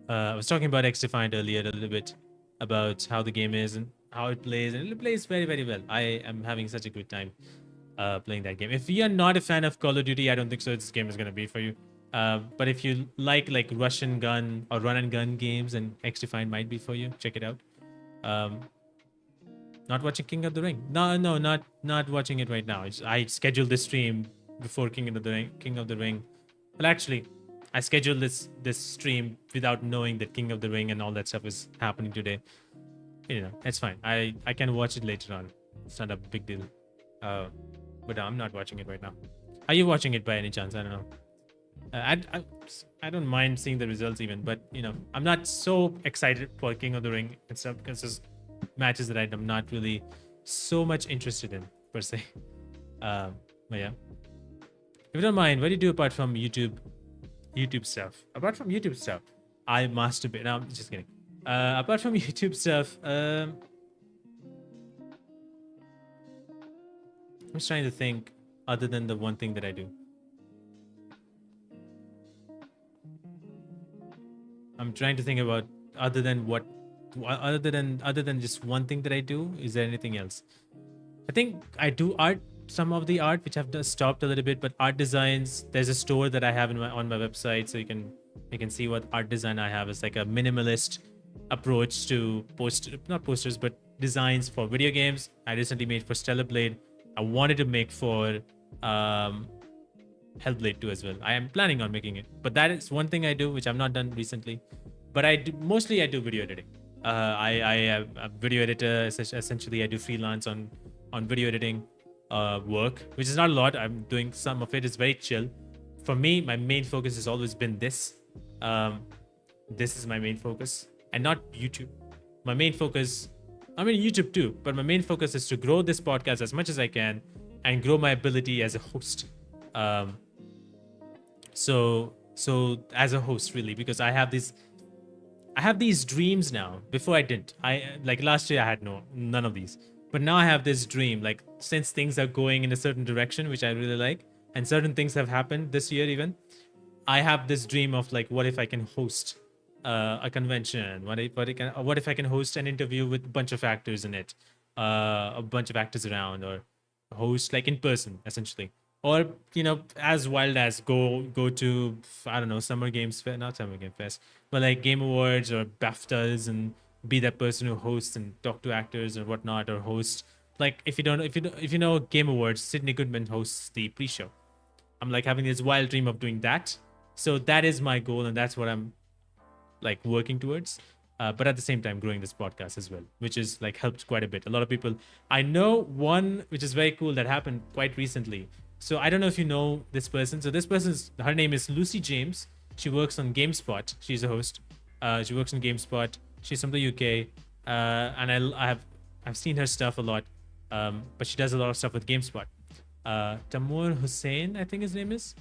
I was talking about XDefiant earlier a little bit about how the game is and how it plays, and it plays very, very well. I am having such a good time playing that game. If you're not a fan of Call of Duty, I don't think so this game is gonna be for you. But if you like Russian gun or run and gun games, and XDefiant might be for you. Check it out. Not watching King of the Ring. No, not watching it right now. I scheduled this stream before King of the Ring. Well, actually, I scheduled this stream without knowing that King of the Ring and all that stuff is happening today. You know, it's fine. I can watch it later on. It's not a big deal. But I'm not watching it right now. Are you watching it by any chance? I don't know. I don't mind seeing the results even, but you know, I'm not so excited for King of the Ring and stuff because there's matches that I'm not really so much interested in per se. But yeah, if you don't mind, what do you do apart from YouTube stuff? Apart from YouTube stuff, I masturbate. No, I'm just kidding. Apart from YouTube stuff, I'm just trying to think other than the one thing that I do. I'm trying to think about other than just one thing that I do. Is there anything else? I think I do art, some of the art which I've just stopped a little bit, but art designs, there's a store that I have on my website, so you can see what art design I have. It's like a minimalist approach to not posters but designs for video games. I recently made for Stellar Blade. I wanted to make for Hellblade 2 as well. I am planning on making it, but that is one thing I do which I've not done recently. But I do video editing. I am a video editor. Essentially, I do freelance on video editing work, which is not a lot. I'm doing some of it. It's very chill. For me, my main focus has always been this. This is my main focus, and not YouTube. My main focus, I mean YouTube too, but my main focus is to grow this podcast as much as I can and grow my ability as a host. So as a host, really, because I have these dreams now. Before I didn't. Like last year I had none of these. But now I have this dream, like since things are going in a certain direction, which I really like, and certain things have happened this year even, I have this dream of like, what if I can host a convention? What if I can host an interview with a bunch of actors in it, a bunch of actors around, or host like in person, essentially. Or, you know, as wild as go to, I don't know, not Summer Game Fest, but like Game Awards or BAFTAs, and be that person who hosts and talk to actors or whatnot, or host, like if you know Game Awards, Sydney Goodman hosts the pre-show. I'm like having this wild dream of doing that. So that is my goal, and that's what I'm like working towards. But at the same time, growing this podcast as well, which is like helped quite a bit. A lot of people, I know one which is very cool that happened quite recently. So I don't know if you know this person. So this person's, her name is Lucy James. She works on GameSpot. She's a host. She works on GameSpot. She's from the UK. And I've seen her stuff a lot. But she does a lot of stuff with GameSpot. Tamoor Hussain, I think his name is.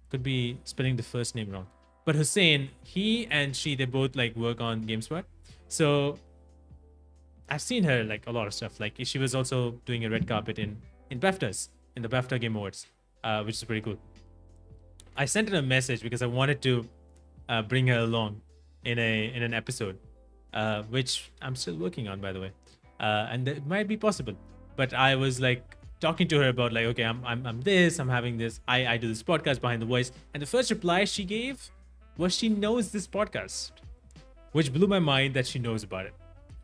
Could be spelling the first name wrong. But Hussain, he and she, they both like work on GameSpot. So I've seen her like a lot of stuff. Like she was also doing a red carpet in BAFTAs. In the BAFTA Game Awards, which is pretty cool. I sent her a message because I wanted to bring her along in an episode, which I'm still working on, by the way, and it might be possible. But I was like talking to her about like, okay, I'm having this. I do this podcast Behind the Voice, and the first reply she gave was she knows this podcast, which blew my mind that she knows about it.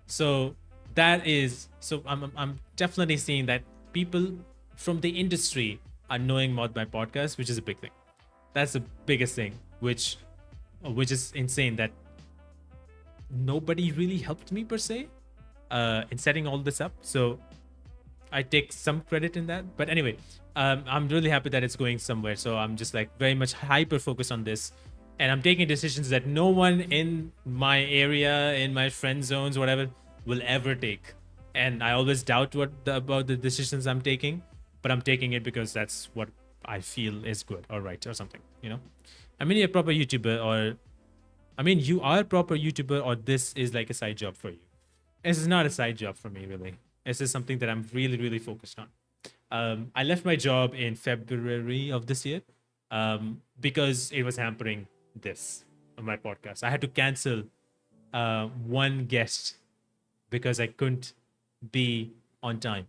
So I'm definitely seeing that people from the industry are knowing about my podcast, which is a big thing. That's the biggest thing, which is insane that nobody really helped me per se in setting all this up. So I take some credit in that. But anyway, I'm really happy that it's going somewhere. So I'm just like very much hyper focused on this, and I'm taking decisions that no one in my area, in my friend zones, whatever, will ever take. And I always doubt about the decisions I'm taking, but I'm taking it because that's what I feel is good or right or something. You know, I mean, you're a proper YouTuber, or I mean, you are a proper YouTuber, or this is like a side job for you. This is not a side job for me, really. This is something that I'm really, really focused on. I left my job in February of this year because it was hampering this on my podcast. I had to cancel one guest because I couldn't be on time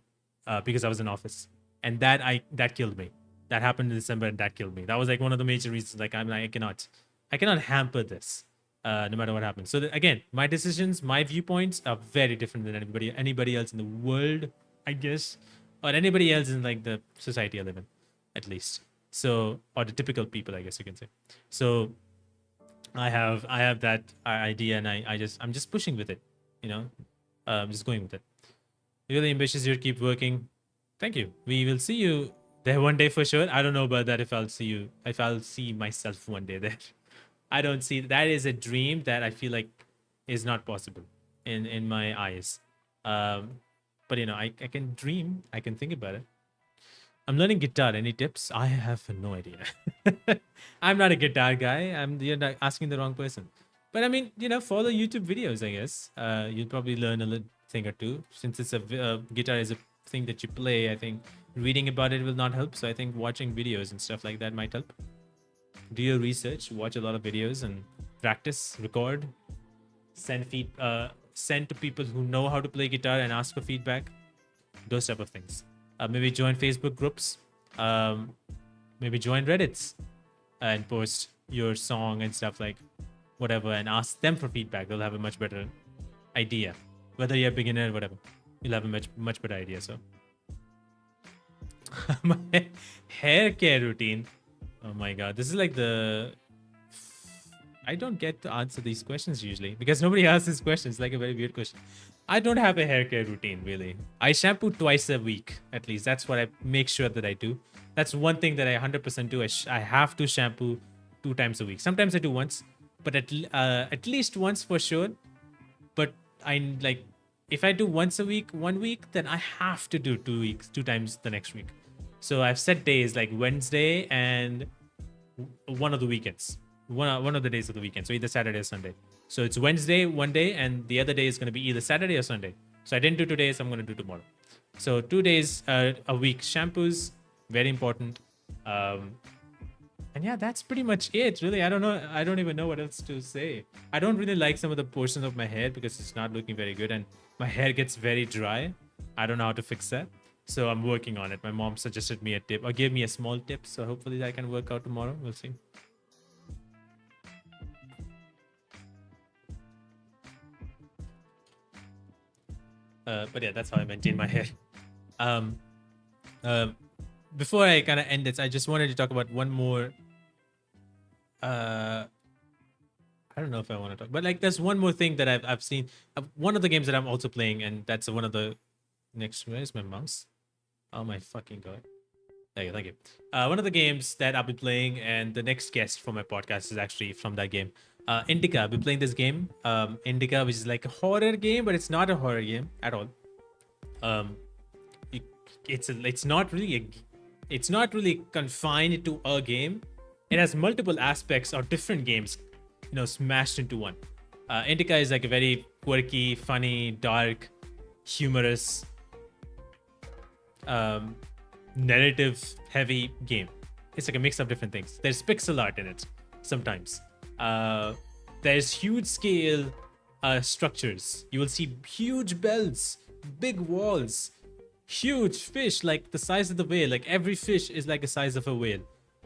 because I was in office, and that killed me. That happened in December, and that killed me. That was like one of the major reasons. Like I cannot hamper this. No matter what happens. So again, my decisions, my viewpoints are very different than anybody else in the world, I guess, or anybody else in like the society I live in, at least. So, or the typical people, I guess you can say. So, I have that idea, and I'm just pushing with it, you know, just going with it. Really ambitious here. Keep working. Thank you. We will see you there one day for sure. I don't know about that. If I'll see myself one day there. I don't see that is a dream that I feel like is not possible in my eyes. But you know, I can dream, I can think about it. I'm learning guitar. Any tips? I have no idea. I'm not a guitar guy. You're not asking the wrong person. But I mean, you know, follow YouTube videos, I guess. You'll probably learn a little thing or two. Since it's guitar is a thing that you play, I think reading about it will not help. So I think watching videos and stuff like that might help. Do your research, watch a lot of videos, and practice, record, send to people who know how to play guitar and ask for feedback. Those type of things. Maybe join Facebook groups. Maybe join Reddits and post your song and stuff like whatever, and ask them for feedback. They'll have a much better idea. Whether you're a beginner or whatever, you'll have a much better idea. So my hair care routine. Oh my god, this is like I don't get to answer these questions usually because nobody asks these questions. It's like a very weird question. I don't have a hair care routine, really. I shampoo twice a week, at least. That's what I make sure that I do. That's one thing that I 100% do. I have to shampoo 2 times a week. Sometimes I do once, but at least once for sure. But I like, if I do once a week, 1 week, then I have to do 2 times the next week. So I've set days like Wednesday and one of the weekends, one of the days of the weekend. So either Saturday or Sunday. So it's Wednesday one day, and the other day is going to be either Saturday or Sunday. So I didn't do today, so I'm going to do tomorrow. So 2 days a week shampoos, very important. And yeah, that's pretty much it, really. I don't know. I don't even know what else to say. I don't really like some of the portions of my hair because it's not looking very good, and my hair gets very dry. I don't know how to fix that. So I'm working on it. My mom suggested me a tip, or gave me a small tip. So hopefully I can work out tomorrow. We'll see. But yeah, that's how I maintain my hair. Before I kind of end this, I just wanted to talk about one more. I don't know if I want to talk, but like there's one more thing that I've seen. One of the games that I'm also playing, and that's one of the next. Where's my mouse? Oh my fucking god! There you go, thank you. One of the games that I'll be playing, and the next guest for my podcast is actually from that game. Indika. I'll be playing this game. Indika, which is like a horror game, but it's not a horror game at all. It's not really confined to a game. It has multiple aspects of different games, you know, smashed into one. Indika is like a very quirky, funny, dark, humorous, narrative heavy game. It's like a mix of different things. There's pixel art in it sometimes. There's huge scale structures. You will see huge bells, big walls, huge fish like the size of the whale. Like every fish is like the size of a whale.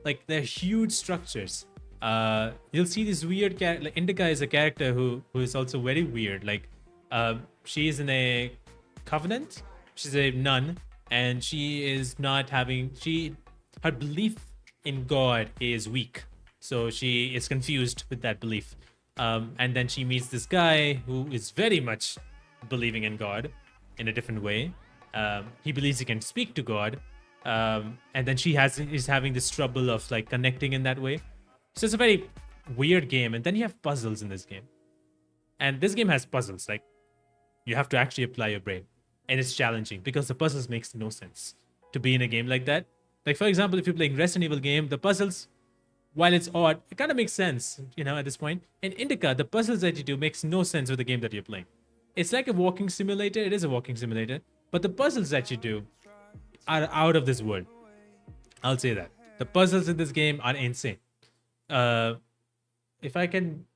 Like they're huge structures. You'll see this weird character. Like Indika is a character who is also very weird. Like she is in a covenant. She's a nun, and she is not having her belief in God is weak. So she is confused with that belief. And then she meets this guy who is very much believing in God in a different way. He believes he can speak to God, and then she is having this trouble of like connecting in that way. So it's a very weird game. And then you have puzzles in this game, and this game has puzzles. Like you have to actually apply your brain, and it's challenging because the puzzles makes no sense to be in a game like that. Like for example, if you're playing Resident Evil game, the puzzles, while it's odd, it kind of makes sense, at this point. In Indika, the puzzles that you do makes no sense with the game that you're playing. It's like a walking simulator. It is a walking simulator, but the puzzles that you do are out of this world. I'll say that. The puzzles in this game are insane. If I can...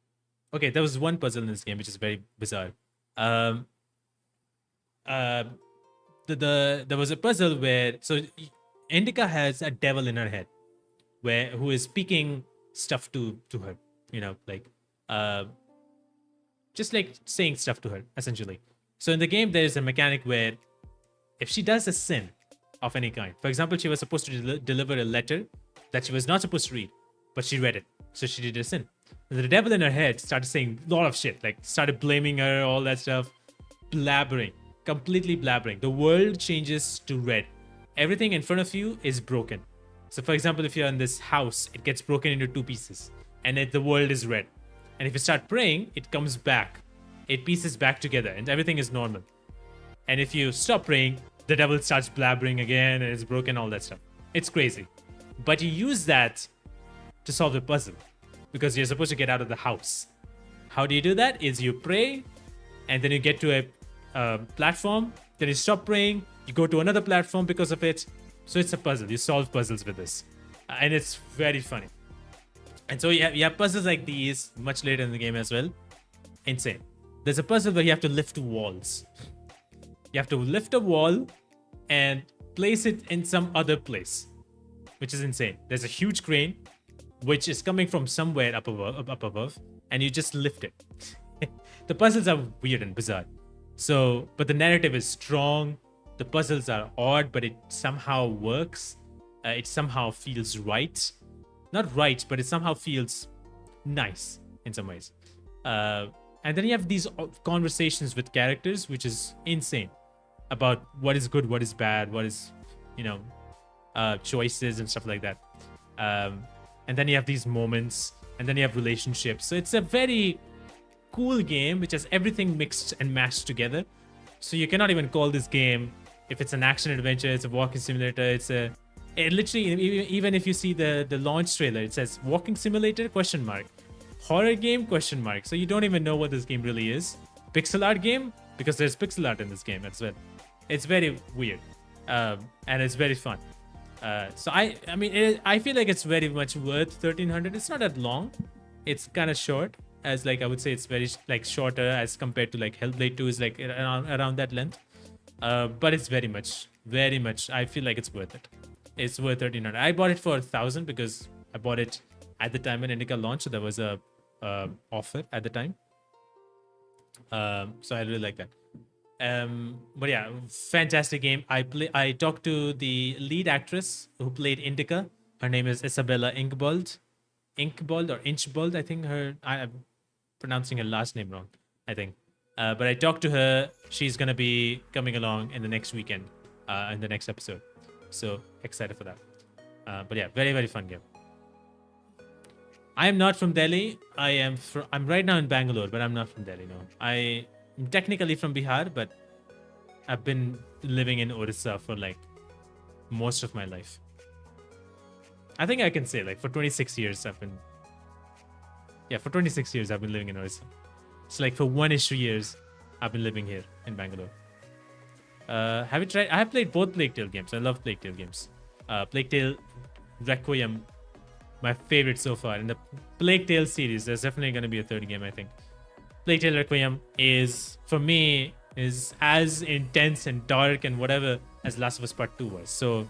Okay, there was one puzzle in this game which is very bizarre. There was a puzzle where... So Indika has a devil in her head who is speaking stuff to her, just like saying stuff to her, essentially. So in the game, there's a mechanic where if she does a sin of any kind, for example, she was supposed to deliver a letter that she was not supposed to read, but she read it. So she did a sin. And the devil in her head started saying a lot of shit, like started blaming her, all that stuff, blabbering, completely blabbering. The world changes to red. Everything in front of you is broken. So for example, if you're in this house, it gets broken into 2 pieces and the world is red. And if you start praying, it comes back. It pieces back together and everything is normal. And if you stop praying, the devil starts blabbering again and it's broken, all that stuff. It's crazy. But you use that to solve the puzzle because you're supposed to get out of the house. How do you do that? Is you pray and then you get to a platform, then you stop praying, you go to another platform because of it. So it's a puzzle. You solve puzzles with this. And it's very funny. And so you have puzzles like these much later in the game as well. Insane. There's a puzzle where you have to lift walls. You have to lift a wall and place it in some other place, which is insane. There's a huge crane, which is coming from somewhere up above, and you just lift it. The puzzles are weird and bizarre. So, but the narrative is strong. The puzzles are odd, but it somehow works. It somehow feels right. Not right, but it somehow feels nice in some ways. And then you have these conversations with characters, which is insane. About what is good, what is bad, what is, choices and stuff like that. And then you have these moments, and then you have relationships. So it's a very cool game, which has everything mixed and mashed together. So you cannot even call this game, if it's an action adventure, it's a walking simulator, it literally, even if you see the launch trailer, it says walking simulator, ? Horror game, ? So you don't even know what this game really is. Pixel art game, because there's pixel art in this game as well. It's very weird. And it's very fun. So I feel like it's very much worth 1300. It's not that long. It's kind of short, as like I would say it's very like shorter as compared to like Hellblade 2 is like around that length. But it's very much, I feel like it's worth it. It's worth 1300. I bought it for 1,000 because I bought it at the time when Indika launched. So there was a offer at the time. So I really like that. But yeah, fantastic game. I talked to the lead actress who played Indika. Her name is Isabella Inkbold or Inchbold. I think I'm pronouncing her last name wrong, I think. But I talked to her. She's going to be coming along in the next weekend, in the next episode. So excited for that. But yeah, very, very fun game. I am not from Delhi. I'm right now in Bangalore, but I'm not from Delhi, no. I'm technically from Bihar, but I've been living in Orissa for like most of my life. I think I can say like for 26 years I've been living in Orissa. It's like for 1-2 years I've been living here in Bangalore. Have you tried? I have played both Plague Tale games. I love Plague Tale games. Plague Tale Requiem, my favorite so far. In the Plague Tale series, there's definitely going to be a third game, I think. Plague Tale Requiem is, for me, is as intense and dark and whatever as Last of Us Part 2 was. So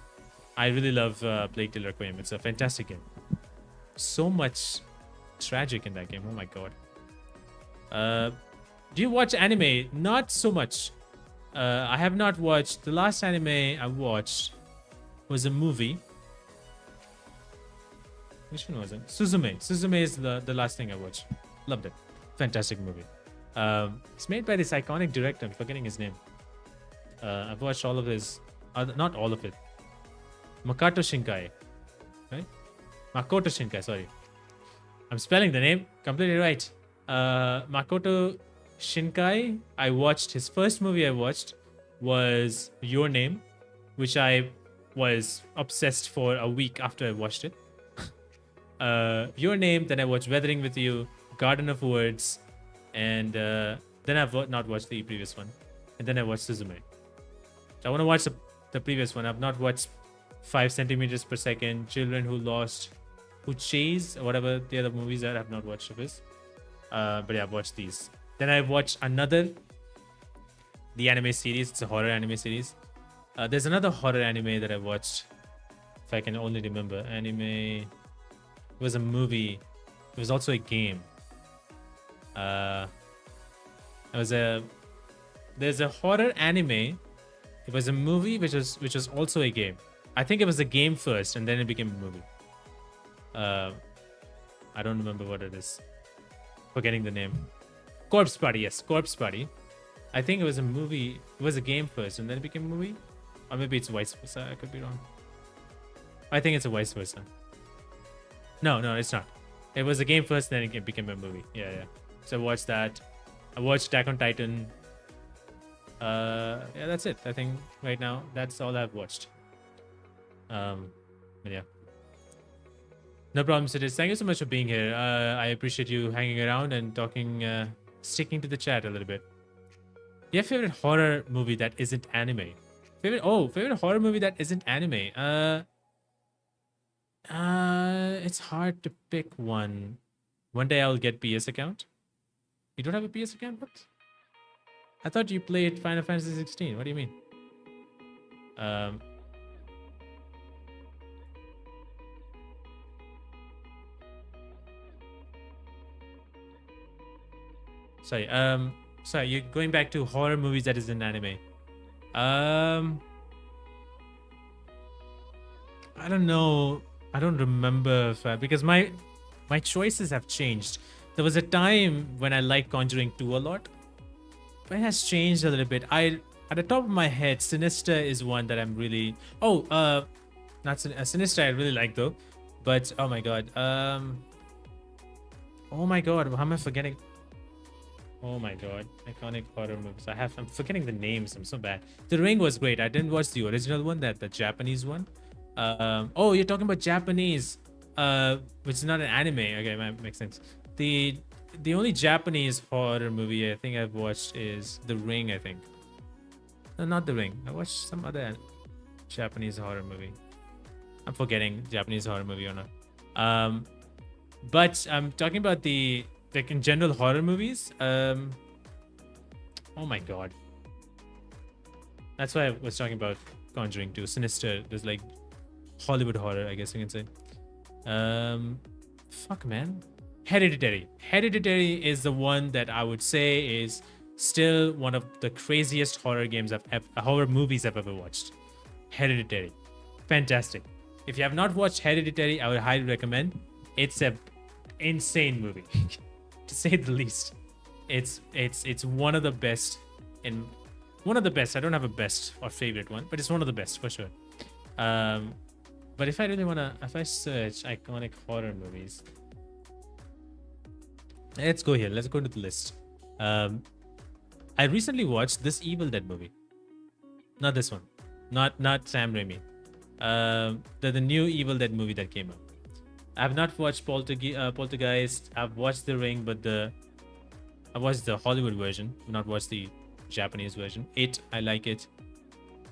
I really love Plague Tale Requiem. It's a fantastic game. So much tragic in that game. Oh my god. Do you watch anime? Not so much. I have not watched. The last anime I watched was a movie. Which one was it? Suzume. Suzume is the last thing I watched. Loved it. Fantastic movie. It's made by this iconic director. I'm forgetting his name. I've watched all of his, not all of it. Makoto Shinkai, right? Makoto Shinkai, sorry. I'm spelling the name completely right. Makoto Shinkai. I watched his first movie. I watched was Your Name, which I was obsessed for a week after I watched it. Your Name. Then I watched Weathering with You, Garden of Words, and then I've not watched the previous one, and then I watched Suzume. So I want to watch the previous one. I've not watched 5 centimeters per second, Children Who Lost, Who Chase, or whatever the other movies are. I've not watched of his. But yeah, I've watched these. Then I watched the anime series. It's a horror anime series. There's another horror anime that I watched, if I can only remember. Anime. It was a movie. It was also a game. There's a horror anime. It was a movie which was also a game. I think it was a game first and then it became a movie. I don't remember what it is. Forgetting the name. Corpse Party, yes, Corpse Party. I think it was a movie. It was a game first and then it became a movie. Or maybe it's vice versa. I could be wrong. I think it's a vice versa. No, it's not. It was a game first, then it became a movie. Yeah. So I watched that. I watched Attack on Titan. Yeah, that's it. I think right now that's all I've watched. But yeah. No problem, Sidis. Thank you so much for being here. I appreciate you hanging around and talking, sticking to the chat a little bit. Your favorite horror movie that isn't anime? Favorite horror movie that isn't anime? It's hard to pick one. One day I'll get PS account. You don't have a PS account? What? I thought you played Final Fantasy 16. What do you mean? Sorry, you're going back to horror movies that is in anime. I don't know. I don't remember if because my choices have changed. There was a time when I liked Conjuring 2 a lot, but it has changed a little bit. At the top of my head, Sinister is one that I'm really not Sinister I really like though, but oh my god, how am I forgetting? Oh my god, iconic horror movies. I'm forgetting the names. I'm so bad. The Ring was great. I didn't watch the original one, the Japanese one. Oh, you're talking about Japanese, which is not an anime. Okay, that makes sense. The only Japanese horror movie I think I've watched is The Ring, I think. No, not The Ring. I watched some other Japanese horror movie. I'm forgetting Japanese horror movie or not. But I'm talking about like in general horror movies. Oh my god. That's why I was talking about Conjuring 2. Sinister. There's like Hollywood horror, I guess you can say. Fuck, man. Hereditary. Hereditary is the one that I would say is still one of the craziest horror movies I've ever watched. Hereditary. Fantastic. If you have not watched Hereditary, I would highly recommend. It's a insane movie, to say the least. It's one of the best. I don't have a best or favorite one, but it's one of the best for sure. But if I search iconic horror movies, let's go here. Let's go to the list. I recently watched this Evil Dead movie. Not this one. Not Sam Raimi. The new Evil Dead movie that came out. I've not watched Poltergeist. I've watched The Ring, but I watched the Hollywood version. I've not watched the Japanese version. I like it.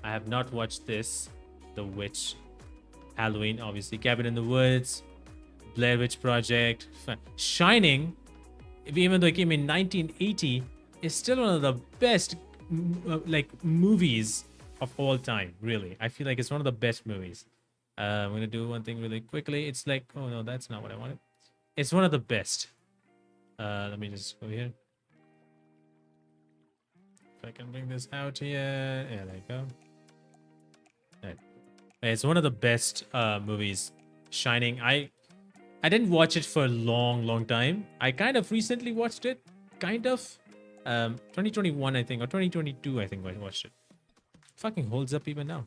I have not watched this. The Witch. Halloween, obviously. Cabin in the Woods. Blair Witch Project. Shining, even though it came in 1980, is still one of the best movies of all time, really. I feel like it's one of the best movies. I'm gonna do one thing really quickly. It's like, oh no, that's not what I wanted. It's one of the best. Let me just go here. If I can bring this out here. Yeah, there you go. Right. It's one of the best movies. Shining. I didn't watch it for a long time. I kind of recently watched it. 2021, I think, or 2022, I think I watched it. fucking holds up even now.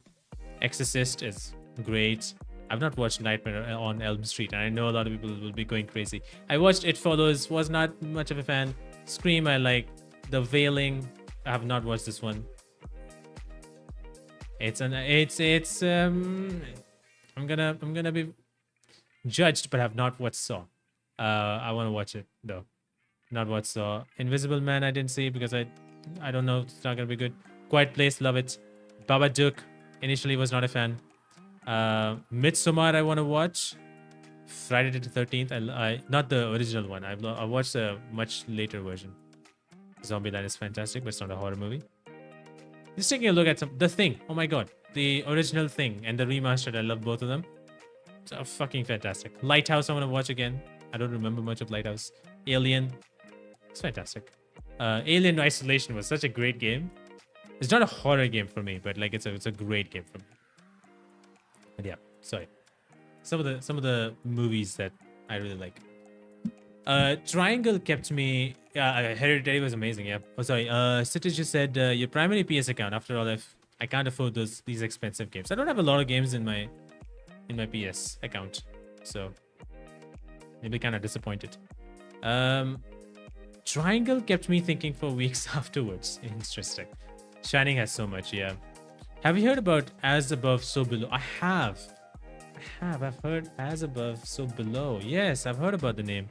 Exorcist is great. I've not watched Nightmare on Elm Street, and I know a lot of people will be going crazy. I watched It Follows, was not much of a fan. Scream, I like. The Veiling, I have not watched this one. I'm gonna be judged, but I've not watched Saw. I want to watch it though. Not watch Saw. Invisible Man, I didn't see because I don't know. It's not gonna be good. Quiet Place, love it. Babadook, initially was not a fan. Midsommar, I want to watch. Friday the 13th. I not the original one. I watched a much later version. Zombieland is fantastic, but it's not a horror movie. Just taking a look at The Thing. Oh my god, the original Thing and the remastered. I love both of them. It's fucking fantastic. Lighthouse, I want to watch again. I don't remember much of Lighthouse. Alien, it's fantastic. Alien Isolation was such a great game. It's not a horror game for me, but like it's a great game for me. And yeah, sorry. Some of the movies that I really like. Triangle kept me. Yeah, Hereditary was amazing. Yeah. Oh, sorry. City just said your primary PS account. After all, I can't afford these expensive games. I don't have a lot of games in my PS account, so maybe kind of disappointed. Triangle kept me thinking for weeks afterwards. Interesting. Shining has so much. Yeah. Have you heard about As Above, So Below? I have. I've heard As Above, So Below. Yes, I've heard about the name.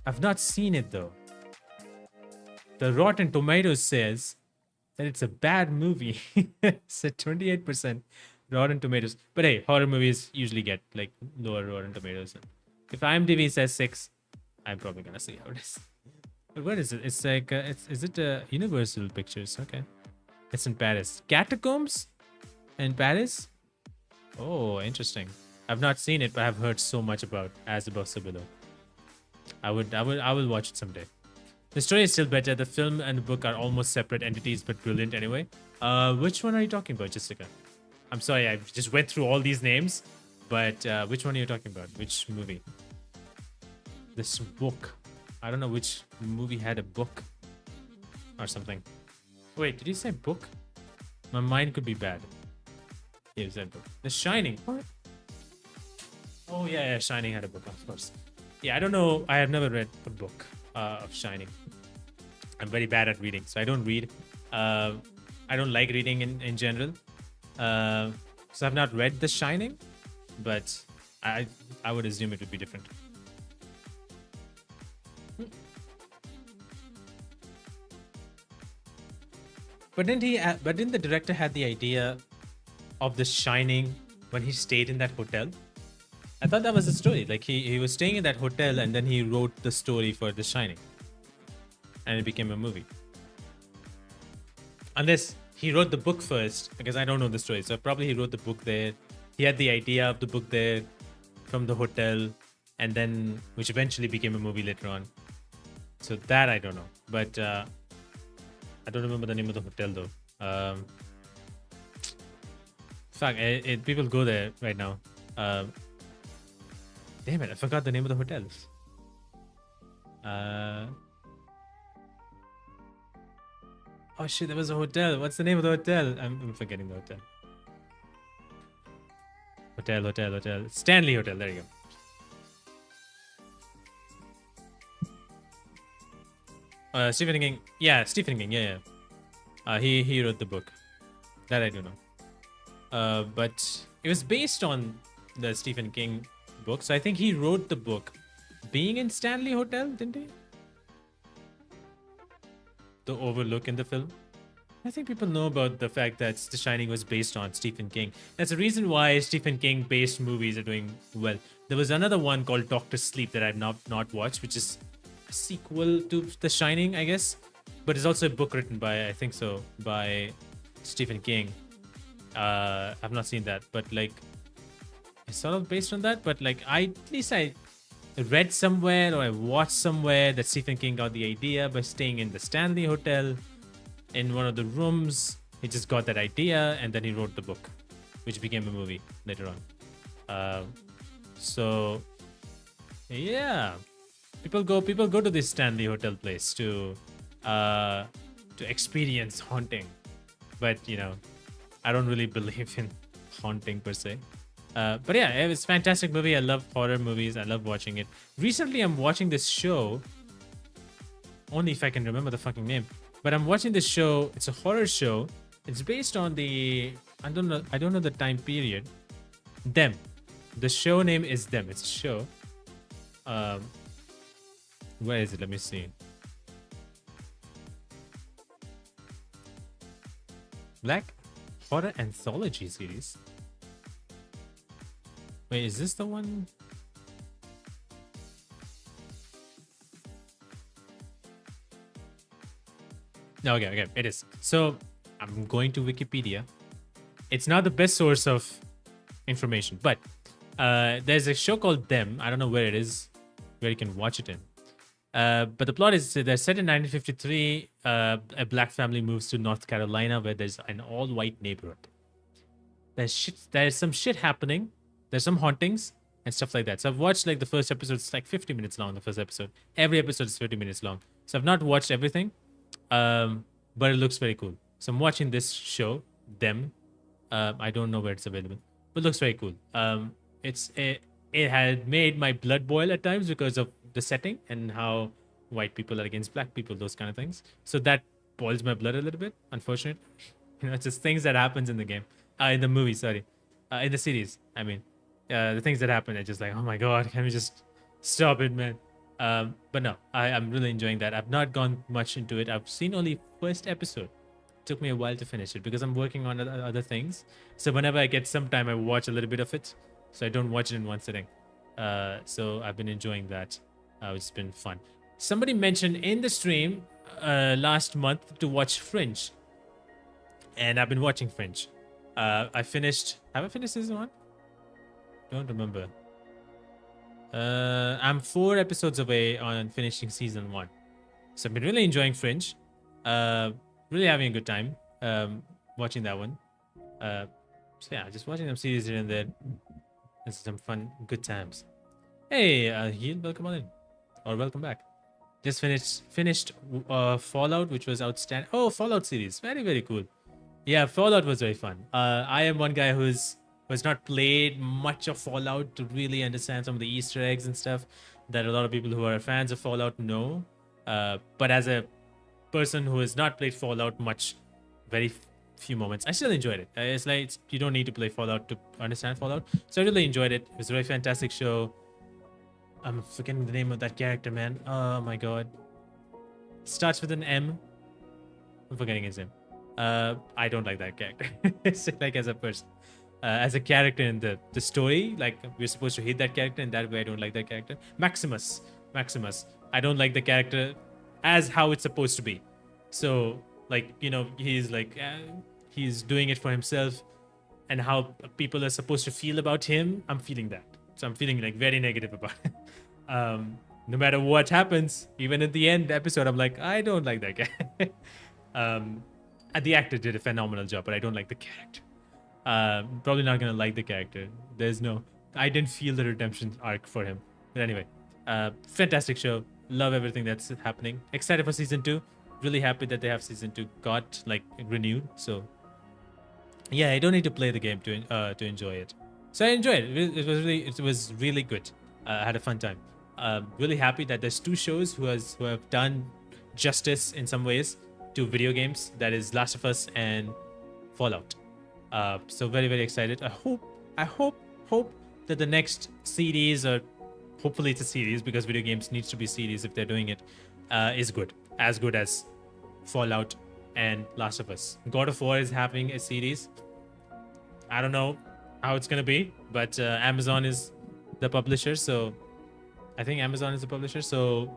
I've not seen it though. The Rotten Tomatoes says that it's a bad movie. It's at 28% Rotten Tomatoes. But hey, horror movies usually get like lower Rotten Tomatoes. If IMDb says 6, I'm probably gonna see how it is. But what is it? It's like is it Universal Pictures? Okay, it's in Paris. Catacombs in Paris. Oh, interesting. I've not seen it, but I've heard so much about As Above, So Below. I will watch it someday. The story is still better. The film and the book are almost separate entities, but brilliant anyway. Which one are you talking about, Jessica? I'm sorry, I just went through all these names, but which one are you talking about? Which movie? This book. I don't know which movie had a book or something. Wait, did you say book? My mind could be bad. Yeah, you said book. The Shining. What? Oh yeah, Shining had a book, of course. Yeah, I don't know. I have never read a book of Shining. I'm very bad at reading, so I don't read. I don't like reading in general. So I've not read The Shining, but I would assume it would be different. But didn't the director had the idea of The Shining when he stayed in that hotel? I thought that was the story. Like he was staying in that hotel and then he wrote the story for The Shining. And it became a movie. Unless he wrote the book first, because I don't know the story. So probably he wrote the book there. He had the idea of the book there from the hotel, and then which eventually became a movie later on. So that I don't know. But I don't remember the name of the hotel though. Fuck, people go there right now. Damn it, I forgot the name of the hotel. Oh shit, there was a hotel. What's the name of the hotel? I'm forgetting the hotel. Hotel. Stanley Hotel, there you go. Stephen King. Yeah, Stephen King, yeah. He wrote the book. That I do know. But it was based on the Stephen King book. So I think he wrote the book being in Stanley Hotel, didn't he? The overlook in the film. I think people know about the fact that The Shining was based on Stephen King. That's the reason why Stephen King based movies are doing well. There was another one called Doctor Sleep that I've not watched, which is a sequel to The Shining, I guess. But it's also a book written by, I think so, by Stephen King. I've not seen that, but like it's sort of based on that. But like I read somewhere or I watched somewhere that Stephen King got the idea by staying in the Stanley Hotel in one of the rooms. He just got that idea and then he wrote the book, which became a movie later on. So yeah, people go to this Stanley Hotel place to experience haunting. But you know, I don't really believe in haunting per se. But yeah, it was a fantastic movie. I love horror movies. I love watching it. Recently, I'm watching this show. Only if I can remember the fucking name. But I'm watching this show. It's a horror show. It's based on the I don't know the time period. Them. The show name is Them. It's a show. Where is it? Let me see. Black Horror Anthology series. Wait, is this the one? No, okay, it is. So I'm going to Wikipedia. It's not the best source of information, but there's a show called Them. I don't know where it is, where you can watch it in. But the plot is they're set in 1953. A black family moves to North Carolina where there's an all-white neighborhood. There's some shit happening. There's some hauntings and stuff like that. So I've watched like the first episode. It's like 50 minutes long, the first episode. Every episode is 50 minutes long. So I've not watched everything, but it looks very cool. So I'm watching this show, Them. I don't know where it's available, but it looks very cool. It had made my blood boil at times because of the setting and how white people are against black people, those kind of things. So that boils my blood a little bit, unfortunately. It's just things that happens in the game, in the movie, sorry, in the series. I mean, the things that happen are just like, oh my god, can we just stop it, man? But no, I'm really enjoying that. I've not gone much into it. I've seen only first episode. It took me a while to finish it because I'm working on other things. So whenever I get some time, I watch a little bit of it. So I don't watch it in one sitting. So I've been enjoying that. It's been fun. Somebody mentioned in the stream last month to watch Fringe. And I've been watching Fringe. Have I finished season 1? Don't remember. I'm 4 episodes away on finishing season 1. So I've been really enjoying Fringe. Really having a good time watching that one. So yeah, just watching some series here and there. This is some fun, good times. Hey, Heel, welcome on in. Or welcome back. Just finished Fallout, which was outstanding. Oh, Fallout series. Very, very cool. Yeah, Fallout was very fun. I am one guy who has not played much of Fallout to really understand some of the Easter eggs and stuff that a lot of people who are fans of Fallout know. But as a person who has not played Fallout much, very few moments, I still enjoyed it. It's like you don't need to play Fallout to understand Fallout. So I really enjoyed it. It was a very fantastic show. I'm forgetting the name of that character, man. Oh my god. Starts with an M. I'm forgetting his name. I don't like that character. It's like as a person. As a character in the story, like we're supposed to hate that character, and that way I don't like that character. Maximus. I don't like the character as how it's supposed to be. So, like, you know, he's like, he's doing it for himself, and how people are supposed to feel about him, I'm feeling that. So I'm feeling like very negative about it. No matter what happens, even at the end episode, I'm like, I don't like that guy. And the actor did a phenomenal job, but I don't like the character. Probably not gonna like the character. I didn't feel the redemption arc for him. But anyway, fantastic show. Love everything that's happening. Excited for season 2. Really happy that they have season 2 got like renewed. So yeah, I don't need to play the game to enjoy it. So I enjoyed it. It was really good. I had a fun time. Really happy that there's 2 shows who have done justice in some ways to video games. That is Last of Us and Fallout. So very, very excited. I hope that the next series, or hopefully it's a series because video games needs to be series if they're doing it, is good. As good as Fallout and Last of Us. God of War is having a series. I don't know how it's gonna be, but Amazon is the publisher, so I think Amazon is the publisher, so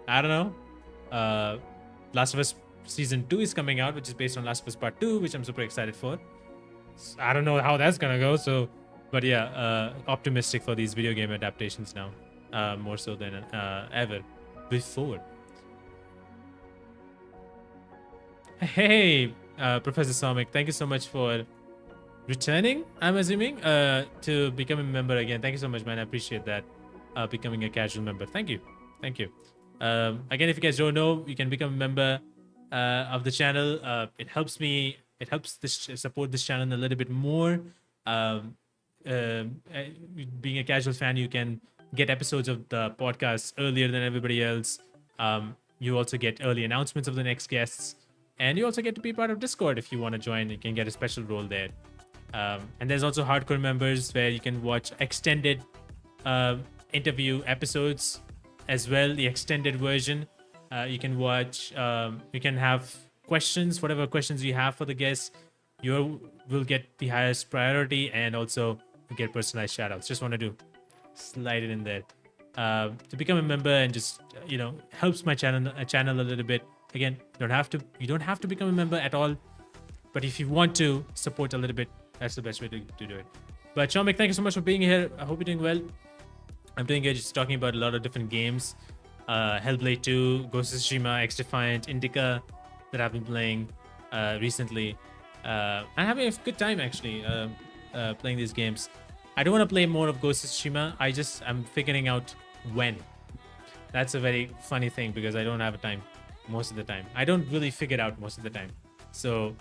I don't know. Last of Us season 2 is coming out, which is based on Last of Us Part 2, which I'm super excited for. I don't know how that's gonna go, so but yeah, optimistic for these video game adaptations now, more so than ever before. Hey, Professor Somic, thank you so much for returning, I'm assuming, to become a member again. Thank you so much, man. I appreciate that. Becoming a casual member. Thank you. Again, if you guys don't know, you can become a member of the channel. It helps me It helps this support this channel a little bit more. Um, Being a casual fan, you can get episodes of the podcast earlier than everybody else. You also get early announcements of the next guests, and you also get to be part of Discord if you want to join. You can get a special role there. And there's also hardcore members where you can watch extended interview episodes as well, the extended version. You can watch, you can have questions, whatever questions you have for the guests. You will get the highest priority, and also you get personalized shoutouts. Just wanted to slide it in there. To become a member and just helps my channel a little bit. Again, you don't have to become a member at all, but if you want to support a little bit, that's the best way to do it. But Shomik, thank you so much for being here. I hope you're doing well. I'm doing good, just talking about a lot of different games. Hellblade 2, Ghost of Tsushima, XDefiant, Indika that I've been playing recently. I'm having a good time actually playing these games. I don't want to play more of Ghost of Tsushima. I'm figuring out when. That's a very funny thing because I don't have time most of the time. I don't really figure it out most of the time. So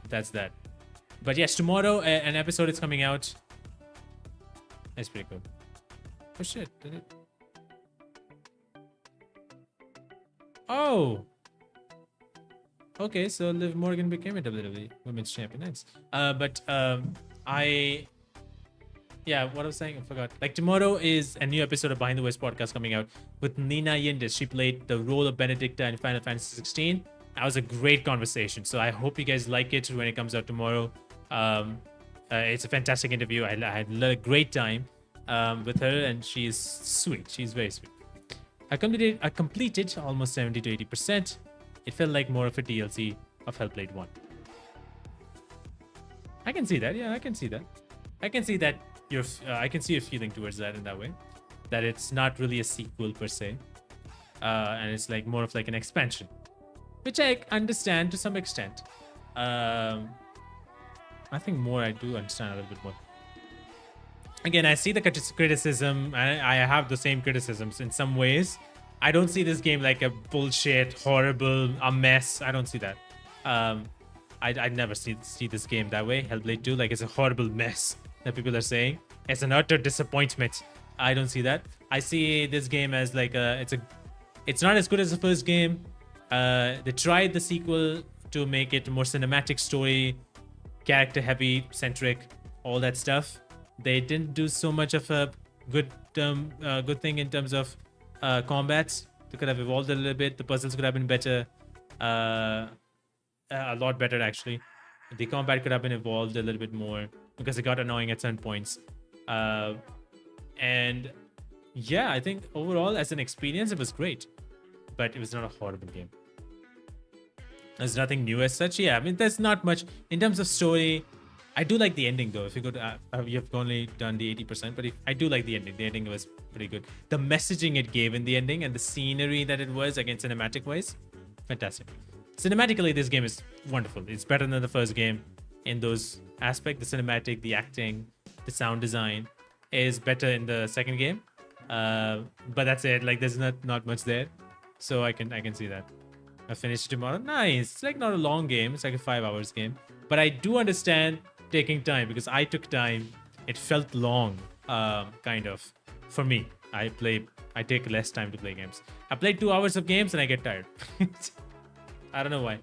that's that. But yes, tomorrow an episode is coming out. That's pretty cool. Oh shit, did it? Oh! Okay, so Liv Morgan became a WWE Women's Champion. Nice. Yeah, what I was saying, I forgot. Like, tomorrow is a new episode of Behind the West podcast coming out with Nina Yildiz. She played the role of Benedicta in Final Fantasy 16. That was a great conversation. So I hope you guys like it when it comes out tomorrow. It's a fantastic interview. I had a great time with her, and she's sweet. She's very sweet. I completed almost 70 to 80%. It felt like more of a DLC of Hellblade 1. I can see that. Yeah, I can see that. I can see that. I can see your feeling towards that in that way, that it's not really a sequel per se, and it's like more of like an expansion, which I understand to some extent. I think more I do understand a little bit more. Again, I see the criticism, and I have the same criticisms in some ways. I don't see this game like a bullshit, horrible, a mess. I don't see that. I never see this game that way. Hellblade 2, like, it's a horrible mess that people are saying. It's an utter disappointment. I don't see that. I see this game as like it's not as good as the first game. They tried the sequel to make it more cinematic story, character heavy, centric, all that stuff. They didn't do so much of a good thing in terms of combats. They could have evolved a little bit. The puzzles could have been better, a lot better actually. The combat could have been evolved a little bit more because it got annoying at certain points. And yeah, I think overall as an experience it was great, but it was not a horrible game. There's nothing new as such. Yeah, I mean, there's not much in terms of story. I do like the ending though. If you go to you've only done the 80%, but I do like the ending. The ending was pretty good. The messaging it gave in the ending and the scenery that it was, again, cinematic wise, fantastic. Cinematically, this game is wonderful. It's better than the first game in those aspects. The cinematic, the acting, the sound design is better in the second game. But that's it. Like, there's not much there, so I can see that. I finish it tomorrow. Nice. It's like not a long game. It's like a 5 hours game. But I do understand taking time because I took time. It felt long, kind of, for me. I take less time to play games. I played 2 hours of games and I get tired. I don't know why.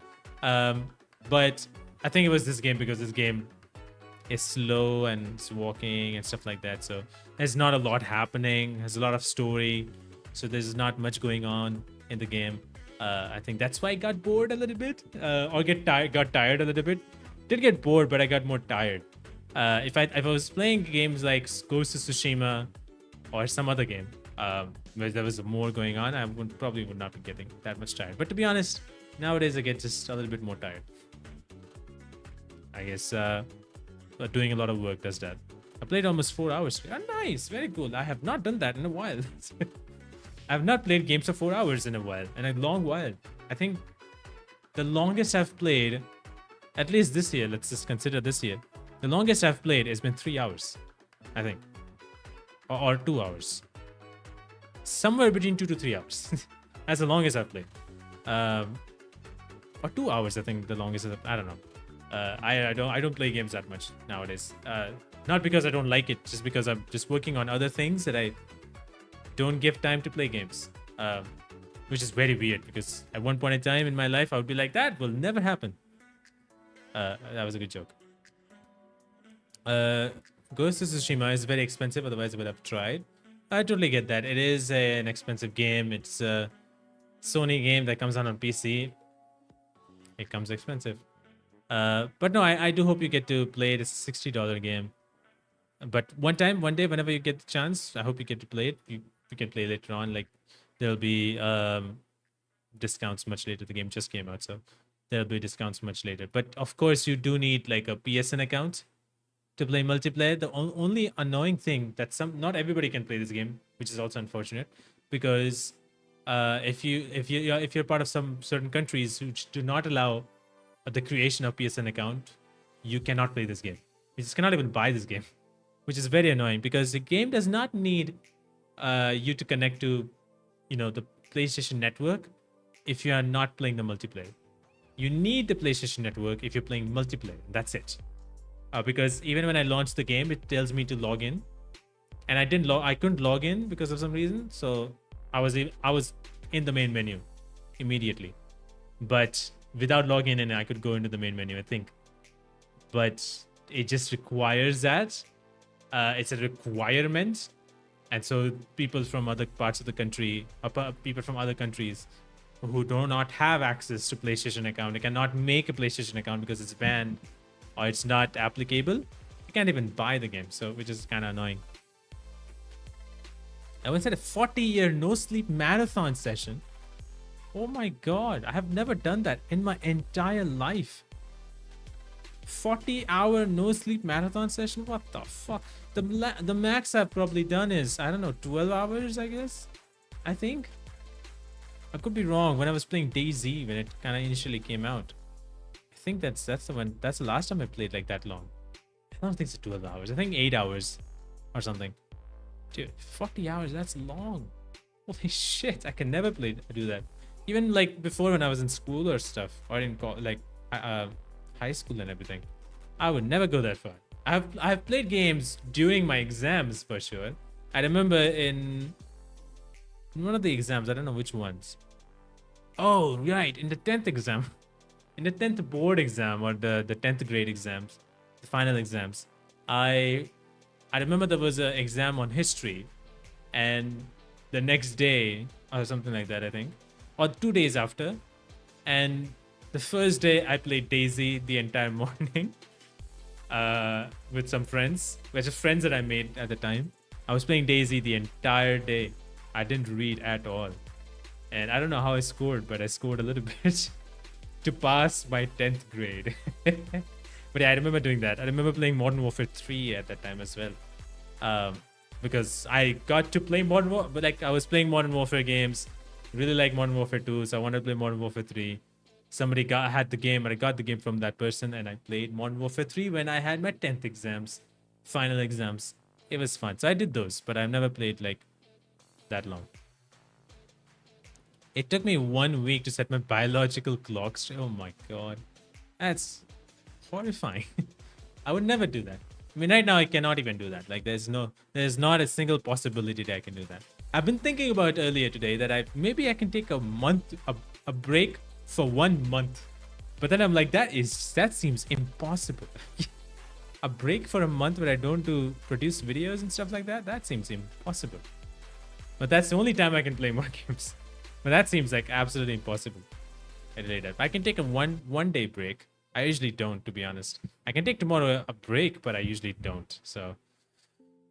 But I think it was this game because this game is slow and it's walking and stuff like that. So there's not a lot happening. There's a lot of story. So there's not much going on in the game. I think that's why I got bored a little bit, or got tired a little bit. Did get bored, but I got more tired. If I was playing games like Ghost of Tsushima or some other game where there was more going on, I probably would not be getting that much tired. But to be honest, nowadays I get just a little bit more tired. I guess doing a lot of work does that. I played almost 4 hours. Oh, nice, very cool. I have not done that in a while. I have not played games for 4 hours in a while, in a long while. I think the longest I've played, at least this year, let's just consider this year, the longest I've played has been 3 hours, I think, or 2 hours, somewhere between 2 to 3 hours. That's the longest I've played. or 2 hours. I think the longest is, I don't know. I don't play games that much nowadays. Not because I don't like it, just because I'm just working on other things that I don't give time to play games. Which is very weird because at one point in time in my life I would be like, that will never happen. That was a good joke. Ghost of Tsushima is very expensive, otherwise I would have tried. I totally get that. It is an expensive game. It's a Sony game that comes out on PC. It comes expensive. But no, I do hope you get to play it. It's a $60 game. But one day, whenever you get the chance, I hope you get to play it. You can play later on. Like, there'll be discounts much later. The game just came out, so there'll be discounts much later. But of course, you do need like a PSN account to play multiplayer. The only annoying thing that not everybody can play this game, which is also unfortunate, because if you're part of some certain countries which do not allow the creation of PSN account, you cannot play this game. You just cannot even buy this game, which is very annoying because the game does not need you to connect to, the PlayStation Network if you are not playing the multiplayer. You need the PlayStation Network if you're playing multiplayer. That's it. Because even when I launched the game, it tells me to log in, and I couldn't log in because of some reason. So I was in the main menu immediately, but without logging in, I could go into the main menu, I think. But it just requires that. It's a requirement. And so people from other parts of the country, people from other countries who do not have access to PlayStation account, they cannot make a PlayStation account because it's banned or it's not applicable. You can't even buy the game, so which is kind of annoying. I once had a 40-year no-sleep marathon session. Oh my god, I have never done that in my entire life. 40-hour no-sleep marathon session? What the fuck? The max I've probably done is, I don't know, 12 hours, I guess? I think. I could be wrong. When I was playing DayZ, when it kind of initially came out. I think that's the last time I played like that long. I don't think it's 12 hours. I think 8 hours or something. Dude, 40 hours, that's long. Holy shit, I can never do that. Even like before when I was in school or stuff, or in high school and everything, I would never go that far. I've played games during my exams for sure. I remember in one of the exams, I don't know which ones. Oh, right, in the 10th exam. In the 10th board exam or the 10th grade exams, the final exams, I remember there was an exam on history, and the next day or something like that, I think, or 2 days after, and the first day I played DayZ the entire morning with some friends, which are friends that I made at the time. I was playing DayZ the entire day. I didn't read at all, and I don't know how I scored, but I scored a little bit to pass my 10th grade. But yeah, I remember doing that. I remember playing Modern Warfare 3 at that time as well. Because I got to play Modern Warfare, but like I was playing Modern Warfare games, really like Modern Warfare 2, so I wanted to play Modern Warfare 3. Somebody had the game, and I got the game from that person, and I played Modern Warfare 3 when I had my 10th exams, final exams. It was fun. So I did those, but I've never played like that long. It took me 1 week to set my biological clock straight. Oh my god. That's horrifying. I would never do that. I mean, right now I cannot even do that. Like there's not a single possibility that I can do that. I've been thinking about earlier today that maybe I can take a month, a break for 1 month. But then I'm like, that seems impossible. A break for a month where I don't produce videos and stuff like that? That seems impossible. But that's the only time I can play more games. But that seems like absolutely impossible. I can take a one day break. I usually don't, to be honest. I can take tomorrow a break, but I usually don't. So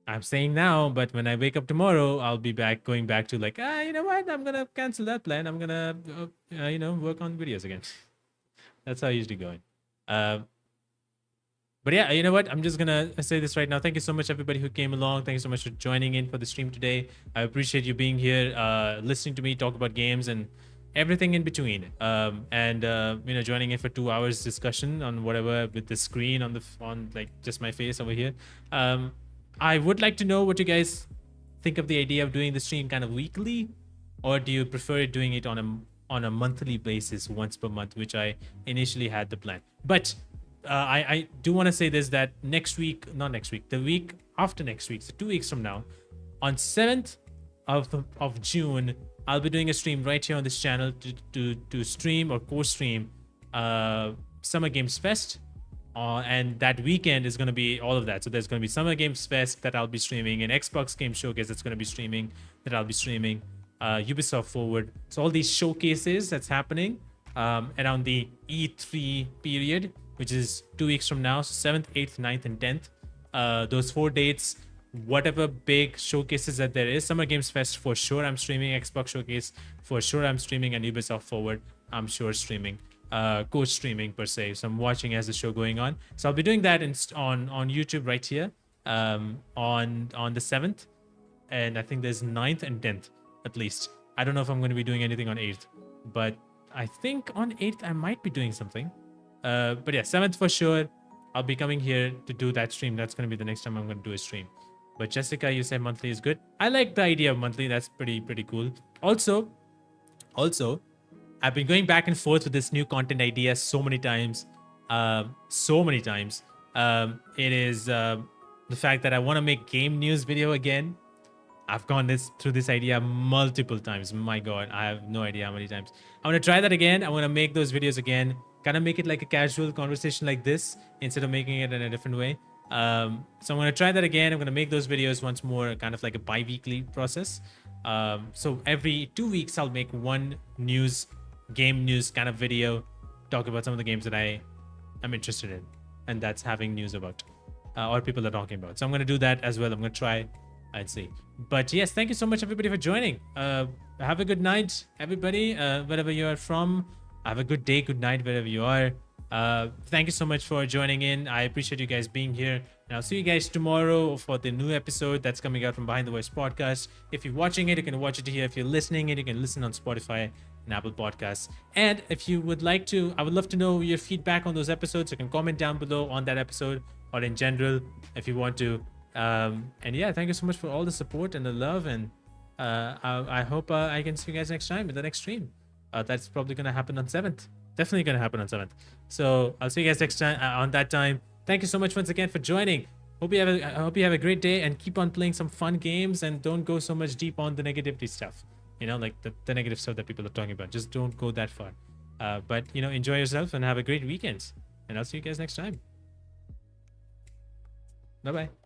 I'm saying now, but when I wake up tomorrow, I'll be going back to like, you know what? I'm going to cancel that plan. I'm going to, work on videos again. That's how I usually go in. But yeah, you know what? I'm just going to say this right now. Thank you so much, everybody who came along. Thank you so much for joining in for the stream today. I appreciate you being here, listening to me talk about games and everything in between. Joining in for 2 hours discussion on whatever with the screen on like just my face over here. I would like to know what you guys think of the idea of doing the stream kind of weekly, or do you prefer doing it on on a monthly basis once per month, which I initially had the plan. But I do want to say this, that next week, not next week, the week after next week, so 2 weeks from now, on 7th of June, I'll be doing a stream right here on this channel to stream or co-stream Summer Games Fest. And that weekend is going to be all of that. So there's going to be Summer Games Fest that I'll be streaming, and Xbox Game Showcase that's going to be streaming, that I'll be streaming, Ubisoft Forward. So all these showcases that's happening around the E3 period, which is 2 weeks from now, so 7th, 8th, 9th, and 10th. Those 4 dates, whatever big showcases that there is, Summer Games Fest for sure I'm streaming, Xbox Showcase for sure I'm streaming, and Ubisoft Forward I'm sure streaming. Co-streaming per se, so I'm watching as the show going on. So I'll be doing that on YouTube right here on the 7th, and I think there's 9th and 10th at least. I don't know if I'm going to be doing anything on 8th, but I think on 8th I might be doing something. But yeah, 7th for sure I'll be coming here to do that stream. That's going to be the next time I'm going to do a stream. But Jessica, you said monthly is good. I like the idea of monthly. That's pretty cool. Also I've been going back and forth with this new content idea so many times. It is the fact that I want to make game news video again. I've gone through this idea multiple times. My God, I have no idea how many times. I want to try that again. I want to make those videos again. Kind of make it like a casual conversation like this instead of making it in a different way. So I'm going to try that again. I'm going to make those videos once more, kind of like a bi-weekly process. So every 2 weeks, I'll make one game news kind of video, talk about some of the games that I am interested in and that's having news about or people are talking about. So I'm going to do that as well. I'm going to try and see. But yes, thank you so much everybody for joining. Have a good night everybody, wherever you are from. Have a good day, good night wherever you are. Thank you so much for joining in. I appreciate you guys being here, and I'll see you guys tomorrow for the new episode that's coming out from Behind the Voice podcast. If you're watching it, you can watch it here. If you're listening it, you can listen on Spotify and Apple Podcasts. And if you would like to, I would love to know your feedback on those episodes. You can comment down below on that episode or in general if you want to. And yeah, thank you so much for all the support and the love, and I hope I can see you guys next time in the next stream. That's probably gonna happen on 7th. Definitely gonna happen on 7th. So I'll see you guys next time on that time. Thank you so much once again for joining. I hope you have a great day, and keep on playing some fun games, and don't go so much deep on the negativity stuff. You know, like the negative stuff that people are talking about. Just don't go that far. But you know, enjoy yourself and have a great weekend. And I'll see you guys next time. Bye bye.